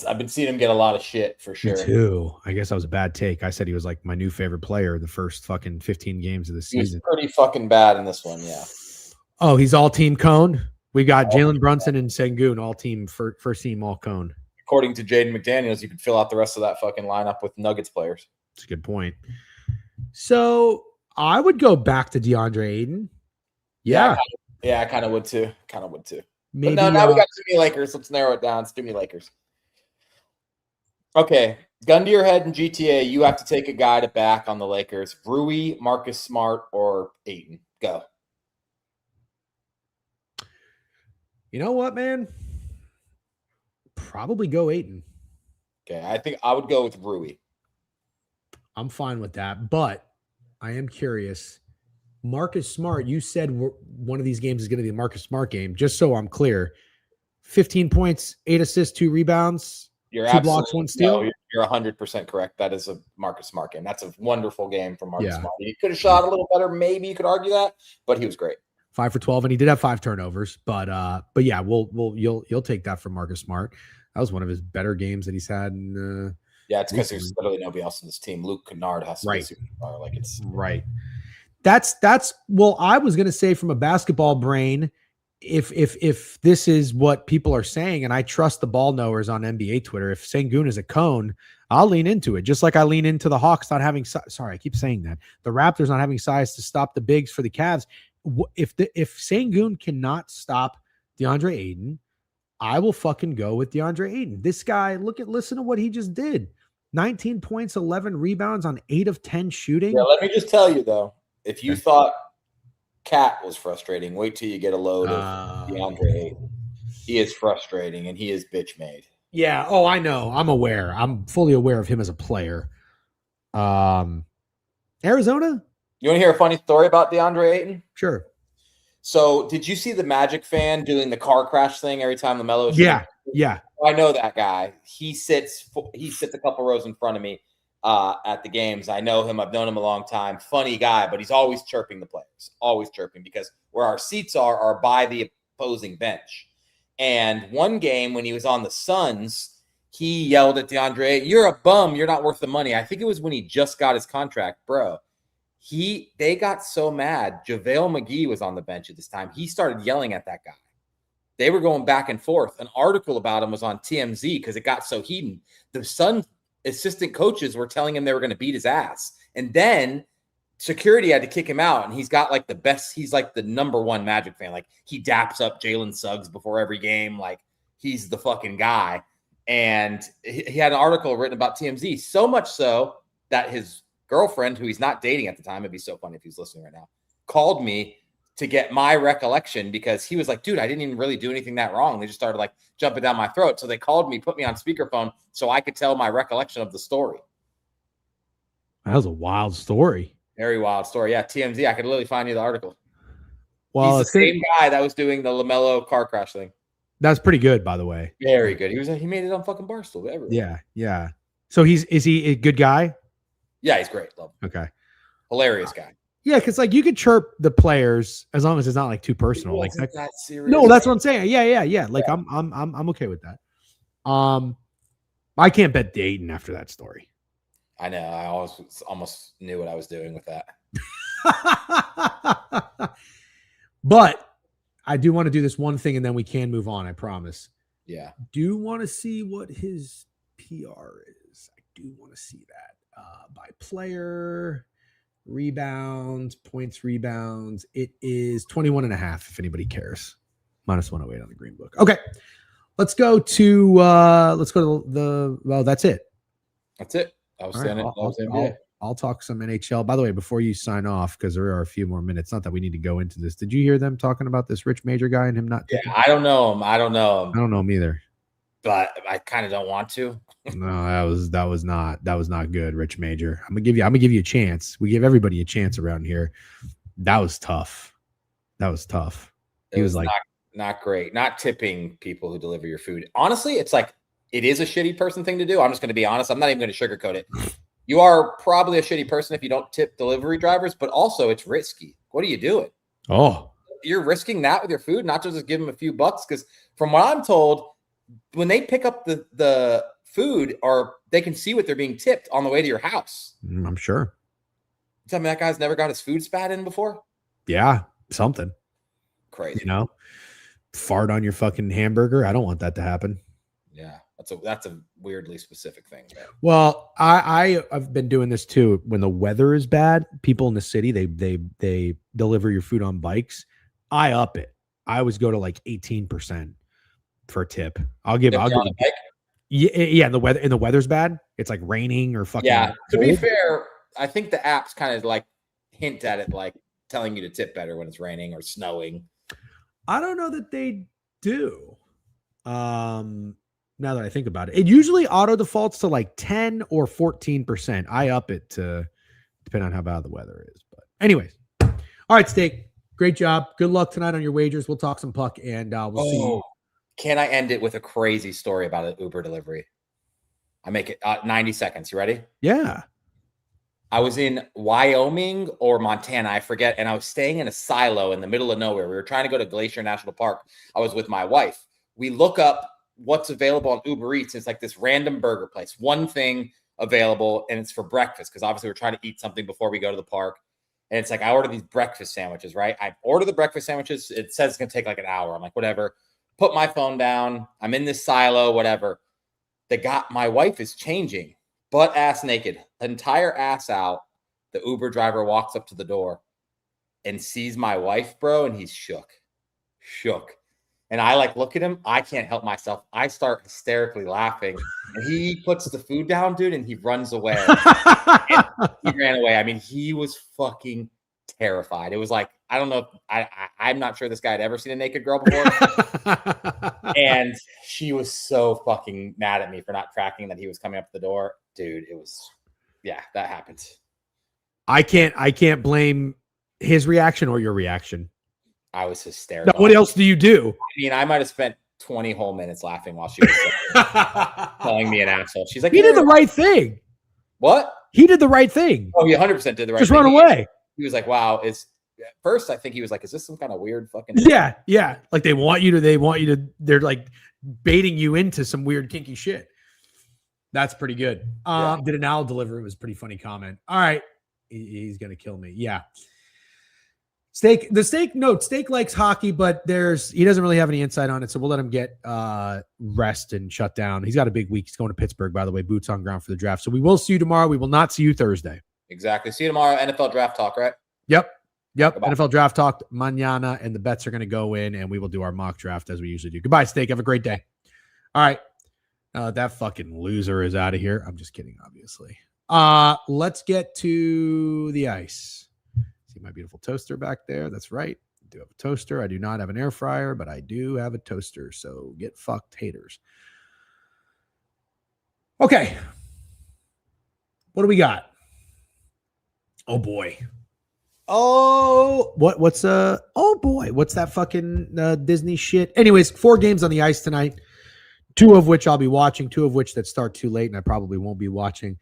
I've been seeing him get a lot of shit for sure. Me too. I guess that was a bad take. I said he was like my new favorite player the first fucking 15 games of the season. He was pretty fucking bad in this one, yeah. Oh, he's all team cone? We got Jalen Brunson and Sengun, all team, first team, all cone. According to Jaden McDaniels, you could fill out the rest of that fucking lineup with Nuggets players. That's a good point. So I would go back to DeAndre Ayton. Yeah. I kind of would too. Maybe, but now we got too many Lakers. Let's narrow it down. It's too many Lakers. Okay. Gun to your head in GTA, you have to take a guy to back on the Lakers. Rui, Marcus Smart, or Ayton. Go. You know what, man? Probably go Ayton. Okay, I think I would go with Rui. I'm fine with that, but I am curious. Marcus Smart, you said one of these games is going to be a Marcus Smart game. Just so I'm clear, 15 points, 8 assists, 2 rebounds, You're 2 blocks, 1 steal. No, you're 100% correct. That is a Marcus Smart game. That's a wonderful game from Marcus Smart. He could have shot a little better. Maybe you could argue that, but he was great. 5 for 12, and he did have 5 turnovers. But yeah, you'll take that from Marcus Smart. That was one of his better games that he's had. Yeah, it's because there's literally nobody else in this team. Luke Kennard has to be a superstar. Like it's right. That's well, I was gonna say from a basketball brain, if this is what people are saying, and I trust the ball knowers on NBA Twitter, if Sengun is a cone, I'll lean into it. Just like I lean into the Hawks not having sorry, I keep saying that. The Raptors not having size to stop the bigs for the Cavs. If Sengun cannot stop DeAndre Ayton, I will fucking go with DeAndre Ayton. This guy, listen to what he just did. 19 points, 11 rebounds on 8 of 10 shooting. Yeah, let me just tell you, though, if you Okay. thought Cat was frustrating, wait till you get a load of DeAndre Ayton. He is frustrating, and he is bitch made. Yeah. Oh, I know. I'm aware. I'm fully aware of him as a player. Arizona? You want to hear a funny story about DeAndre Ayton? Sure. So, did you see the Magic fan doing the car crash thing every time LaMelo is Yeah. Yeah. I know that guy. He sits a couple rows in front of me at the games. I know him. I've known him a long time. Funny guy, but he's always chirping the players. Always chirping, because where our seats are by the opposing bench. And one game when he was on the Suns, he yelled at DeAndre, "You're a bum. You're not worth the money." I think it was when he just got his contract, bro. They got so mad. JaVale McGee was on the bench at this time. He started yelling at that guy. They were going back and forth. An article about him was on TMZ because it got so heated. The Sun assistant coaches were telling him they were going to beat his ass. And then security had to kick him out. And he's got like the best. He's like the number one Magic fan. Like, he daps up Jalen Suggs before every game. Like, he's the fucking guy. And he had an article written about TMZ. So much so that his girlfriend, who he's not dating at the time, it'd be so funny if he's listening right now, called me to get my recollection, because he was like, "Dude, I didn't even really do anything that wrong. They just started like jumping down my throat." So they called me, put me on speakerphone so I could tell my recollection of the story. That was a wild story. Very wild story. Yeah, TMZ. I could literally find you the article. Well, he's the same guy that was doing the LaMelo car crash thing. That's pretty good, by the way. Very good. He made it on fucking Barstool. Everywhere. Yeah, yeah. So is he a good guy? Yeah, he's great. Love him. Okay. Hilarious guy. Yeah, because like you could chirp the players as long as it's not like too personal. Like that serious. No, that's what I'm saying. Yeah. Like yeah. I'm okay with that. I can't bet Dayton after that story. I know. I almost knew what I was doing with that. But I do want to do this one thing, and then we can move on. I promise. Yeah. Do want to see what his PR is. I do want to see that by player. Rebounds, points, rebounds. It is 21.5, if anybody cares. Minus 108 on the green book. Okay. Let's go to the well, that's it. That's it. I'll talk some NHL. By the way, before you sign off, because there are a few more minutes, not that we need to go into this. Did you hear them talking about this Rich Major guy and him not tipping? Yeah, I don't know him. I don't know him either. But I kind of don't want to. No, that was not good, Rich Major. I'm gonna give you a chance. We give everybody a chance around here. That was tough. He was like not great. Not tipping people who deliver your food. Honestly, it's like it is a shitty person thing to do. I'm just gonna be honest. I'm not even gonna sugarcoat it. You are probably a shitty person if you don't tip delivery drivers, but also it's risky. What are you doing? Oh, you're risking that with your food, not just give them a few bucks. Because from what I'm told, when they pick up the food, or they can see what they're being tipped on the way to your house. I'm sure. Tell me that guy's never got his food spat in before? Yeah, something. Crazy. You know? Fart on your fucking hamburger. I don't want that to happen. Yeah. That's a weirdly specific thing. Man. Well, I've been doing this too. When the weather is bad, people in the city, they deliver your food on bikes. I up it. I always go to like 18% for a tip. I'll give yeah, the weather's bad. It's like raining or fucking. Yeah. To be fair, I think the apps kind of like hint at it, like telling you to tip better when it's raining or snowing. I don't know that they do. Now that I think about it, it usually auto defaults to like 10 or 14%. I up it to depend on how bad the weather is. But anyways, all right, Steak. Great job. Good luck tonight on your wagers. We'll talk some puck, and we'll see you. Can I end it with a crazy story about an Uber delivery? I make it 90 seconds. You ready? Yeah. I was in Wyoming or Montana, I forget, and I was staying in a silo in the middle of nowhere. We were trying to go to Glacier National Park. I was with my wife. We look up what's available on Uber Eats. It's like this random burger place. One thing available, and it's for breakfast, because obviously we're trying to eat something before we go to the park. And it's like, I order these breakfast sandwiches, right? I order the breakfast sandwiches. It says it's going to take like an hour. I'm like, whatever. Put my phone down. I'm in this silo, whatever. My wife is changing, butt ass naked, entire ass out. The Uber driver walks up to the door and sees my wife, bro, and he's shook. And I like look at him. I can't help myself. I start hysterically laughing. And he puts the food down, dude, and he runs away. And he ran away. I mean, he was fucking terrified. It was like, I don't know. I'm not sure this guy had ever seen a naked girl before. And she was so fucking mad at me for not tracking that he was coming up the door. Dude, it was, yeah, that happened. I can't blame his reaction or your reaction. I was hysterical. Now, what else do you do? I mean, I might have spent 20 whole minutes laughing while she was calling me an asshole. She's like, he did the right thing. What? He did the right thing. Oh, he 100% did the right Just thing. run away. He was like, wow, at first I think he was like, is this some kind of weird fucking Yeah. Like they want you to, they're like baiting you into some weird kinky shit. That's pretty good. Did an owl deliver? It was a pretty funny comment. All right. He's going to kill me. Yeah. Steak likes hockey, but he doesn't really have any insight on it. So we'll let him get rest and shut down. He's got a big week. He's going to Pittsburgh, by the way, boots on ground for the draft. So we will see you tomorrow. We will not see you Thursday. Exactly. See you tomorrow. NFL draft talk, right? Yep. Goodbye. NFL draft talk mañana, and the bets are going to go in, and we will do our mock draft as we usually do. Goodbye, Steak. Have a great day. All right. That fucking loser is out of here. I'm just kidding, obviously. Let's get to the ice. See my beautiful toaster back there. That's right. I do have a toaster. I do not have an air fryer, but I do have a toaster. So get fucked, haters. Okay. What do we got? Oh boy. Oh, what's that fucking Disney shit? Anyways, 4 games on the ice tonight. 2 of which I'll be watching, 2 of which that start too late and I probably won't be watching.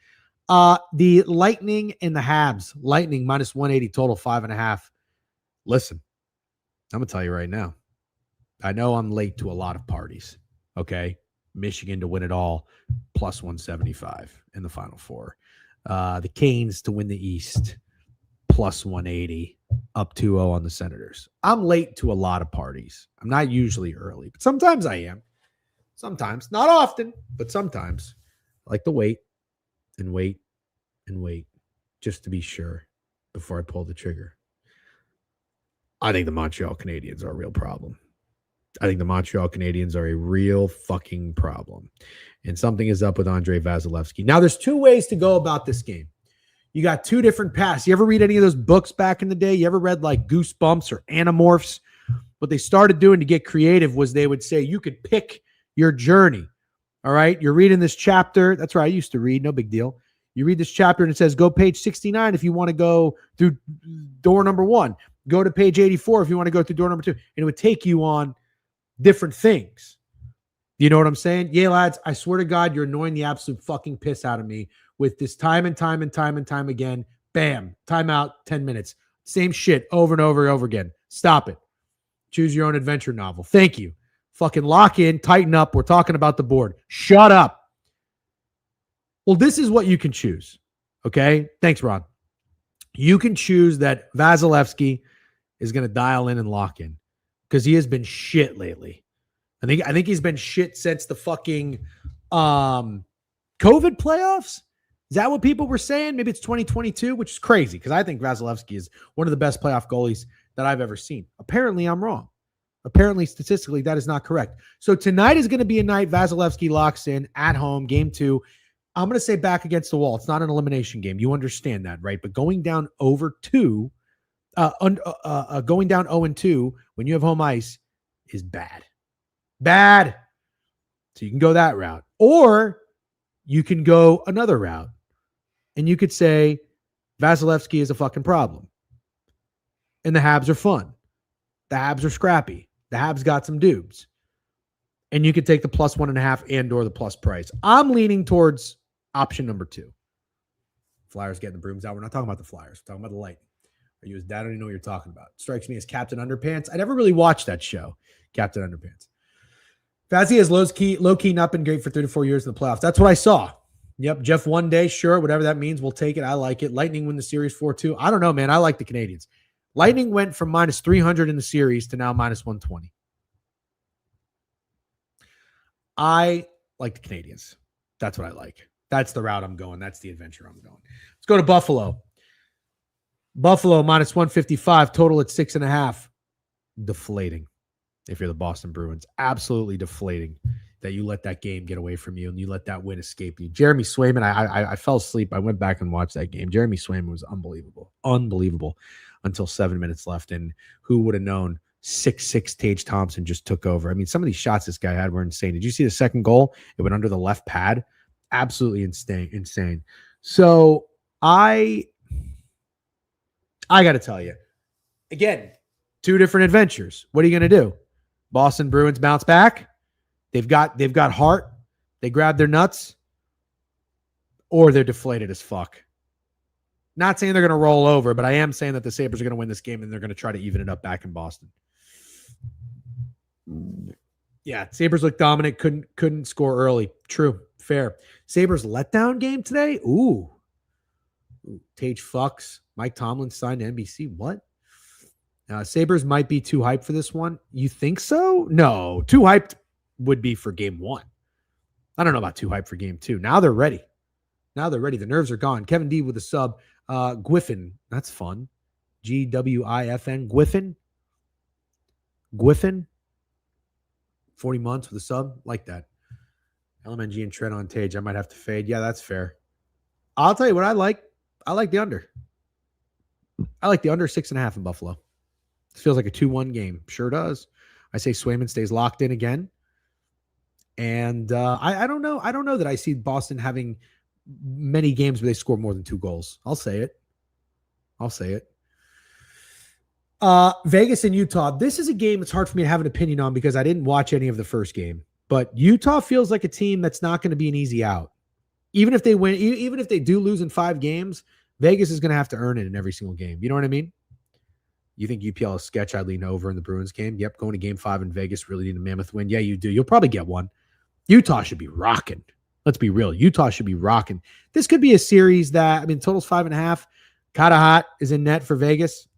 The Lightning and the Habs. Lightning minus 180 total, 5.5. Listen, I'm going to tell you right now. I know I'm late to a lot of parties. Okay. Michigan to win it all, plus 175 in the Final Four. The Canes to win the East, plus 180, up 2-0 on the Senators. I'm late to a lot of parties. I'm not usually early, but sometimes I am. Sometimes. Not often, but sometimes. I like to wait and wait and wait just to be sure before I pull the trigger. I think the Montreal Canadiens are a real problem. I think the Montreal Canadiens are a real fucking problem. And something is up with Andrei Vasilevsky. Now, there's 2 ways to go about this game. You got 2 different paths. You ever read any of those books back in the day? You ever read like Goosebumps or Animorphs? What they started doing to get creative was they would say you could pick your journey. All right. You're reading this chapter. That's where I used to read. No big deal. You read this chapter and it says, go page 69 if you want to go through door number 1. Go to page 84 if you want to go through door number 2. And it would take you on different things. You know what I'm saying? Yeah, lads, I swear to God, you're annoying the absolute fucking piss out of me with this time and time and time and time again. Bam. Timeout, 10 minutes. Same shit over and over and over again. Stop it. Choose your own adventure novel. Thank you. Fucking lock in, tighten up. We're talking about the board. Shut up. Well, this is what you can choose. Okay? Thanks, Ron. You can choose that Vasilevsky is going to dial in and lock in because he has been shit lately. I think he's been shit since the fucking COVID playoffs. Is that what people were saying? Maybe it's 2022, which is crazy because I think Vasilevsky is one of the best playoff goalies that I've ever seen. Apparently, I'm wrong. Apparently, statistically, that is not correct. So tonight is going to be a night Vasilevsky locks in at home, game 2. I'm going to say back against the wall. It's not an elimination game. You understand that, right? But going down going down 0-2 when you have home ice is bad. Bad. So you can go that route. Or you can go another route. And you could say Vasilevsky is a fucking problem. And the Habs are fun. The Habs are scrappy. The Habs got some dudes. And you could take the plus 1.5 and or the plus price. I'm leaning towards option number 2. Flyers getting the brooms out. We're not talking about the Flyers. We're talking about the Lightning. Are you as dad? I don't even know what you're talking about. Strikes me as Captain Underpants. I never really watched that show, Captain Underpants. Vazzy has low-key not been great for 3 to 4 years in the playoffs. That's what I saw. Yep, Jeff one day, sure, whatever that means, we'll take it. I like it. Lightning win the series 4-2. I don't know, man. I like the Canadiens. Lightning went from minus 300 in the series to now minus 120. I like the Canadiens. That's what I like. That's the route I'm going. That's the adventure I'm going. Let's go to Buffalo. Buffalo minus 155, total at 6.5. Deflating. if you're the Boston Bruins. Absolutely deflating that you let that game get away from you and you let that win escape you. Jeremy Swayman, I fell asleep. I went back and watched that game. Jeremy Swayman was unbelievable until 7 minutes left. And who would have known 6'6" Tage Thompson just took over? I mean, some of these shots this guy had were insane. Did you see the second goal? It went under the left pad. Absolutely insane. So I got to tell you, again, two different adventures. What are you going to do? Boston Bruins bounce back. They've got heart. They grab their nuts, or they're deflated as fuck. Not saying they're going to roll over, but I am saying that the Sabres are going to win this game and they're going to try to even it up back in Boston. Yeah, Sabres look dominant. Couldn't score early. True, fair. Sabres letdown game today. Ooh, Tage fucks. Mike Tomlin signed to NBC. What? Sabres might be too hyped for this one. You think so? No, too hyped would be for game one. I don't know about too hyped for game two. Now they're ready. The nerves are gone. Kevin D with a sub. Gwiffin. That's fun. Gwifn. Gwiffin. 40 months with a sub. Like that. LMNG and Trent on Tage. I might have to fade. Yeah, that's fair. I'll tell you what I like. I like the under. I like the under 6.5 in Buffalo. This feels like a 2-1 game. Sure does. I say Swayman stays locked in again. And I don't know. I don't know that I see Boston having many games where they score more than 2 goals. I'll say it. Vegas and Utah. This is a game it's hard for me to have an opinion on because I didn't watch any of the first game. But Utah feels like a team that's not going to be an easy out. Even if they win, even if they do lose in 5 games, Vegas is going to have to earn it in every single game. You know what I mean? You think UPL is sketch? I'd lean over in the Bruins game. Yep, going to game 5 in Vegas, really need a mammoth win. Yeah, you do. You'll probably get one. Utah should be rocking. Let's be real. Utah should be rocking. This could be a series that, I mean, total's 5.5. Kata Hot is in net for Vegas.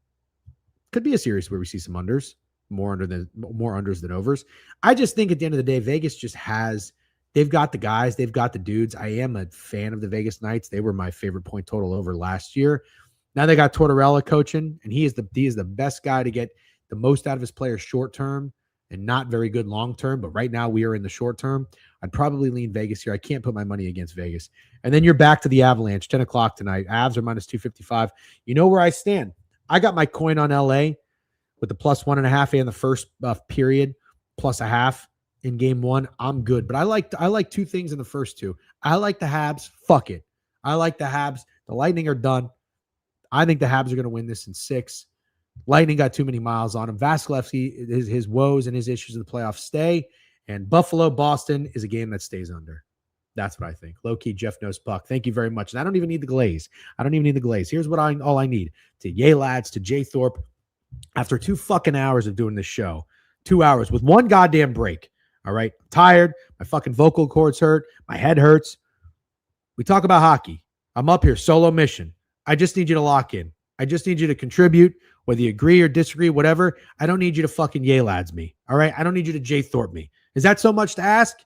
Could be a series where we see some unders, more unders than overs. I just think at the end of the day, Vegas just has, they've got the guys, they've got the dudes. I am a fan of the Vegas Knights. They were my favorite point total over last year. Now they got Tortorella coaching, and he is the best guy to get the most out of his players short term and not very good long term. But right now we are in the short term. I'd probably lean Vegas here. I can't put my money against Vegas. And then you're back to the Avalanche, 10 o'clock tonight. Avs are minus 255. You know where I stand. I got my coin on LA with the plus 1.5 and the first period, plus a half in game 1. I'm good. But I like 2 things in the first 2. I like the Habs. Fuck it. I like the Habs. The Lightning are done. I think the Habs are going to win this in 6. Lightning got too many miles on him. Vasilevsky, his woes and his issues in the playoffs stay. And Buffalo-Boston is a game that stays under. That's what I think. Low-key, Jeff knows puck. Thank you very much. And I don't even need the glaze. Here's what all I need. To Yay Lads, to Jay Thorpe. After 2 fucking hours of doing this show, 2 hours with 1 goddamn break. All right. I'm tired. My fucking vocal cords hurt. My head hurts. We talk about hockey. I'm up here, solo mission. I just need you to lock in. I just need you to contribute, whether you agree or disagree, whatever. I don't need you to fucking Yay Lads me. All right. I don't need you to Jay Thorpe me. Is that so much to ask?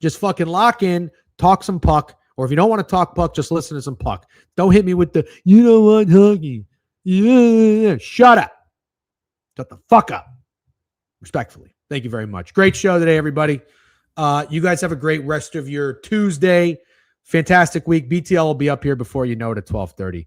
Just fucking lock in, talk some puck. Or if you don't want to talk puck, just listen to some puck. Don't hit me with the, you know what, hockey. Yeah. Shut up. Shut the fuck up. Respectfully. Thank you very much. Great show today, everybody. You guys have a great rest of your Tuesday. Fantastic week. BTL will be up here before you know it at 12:30.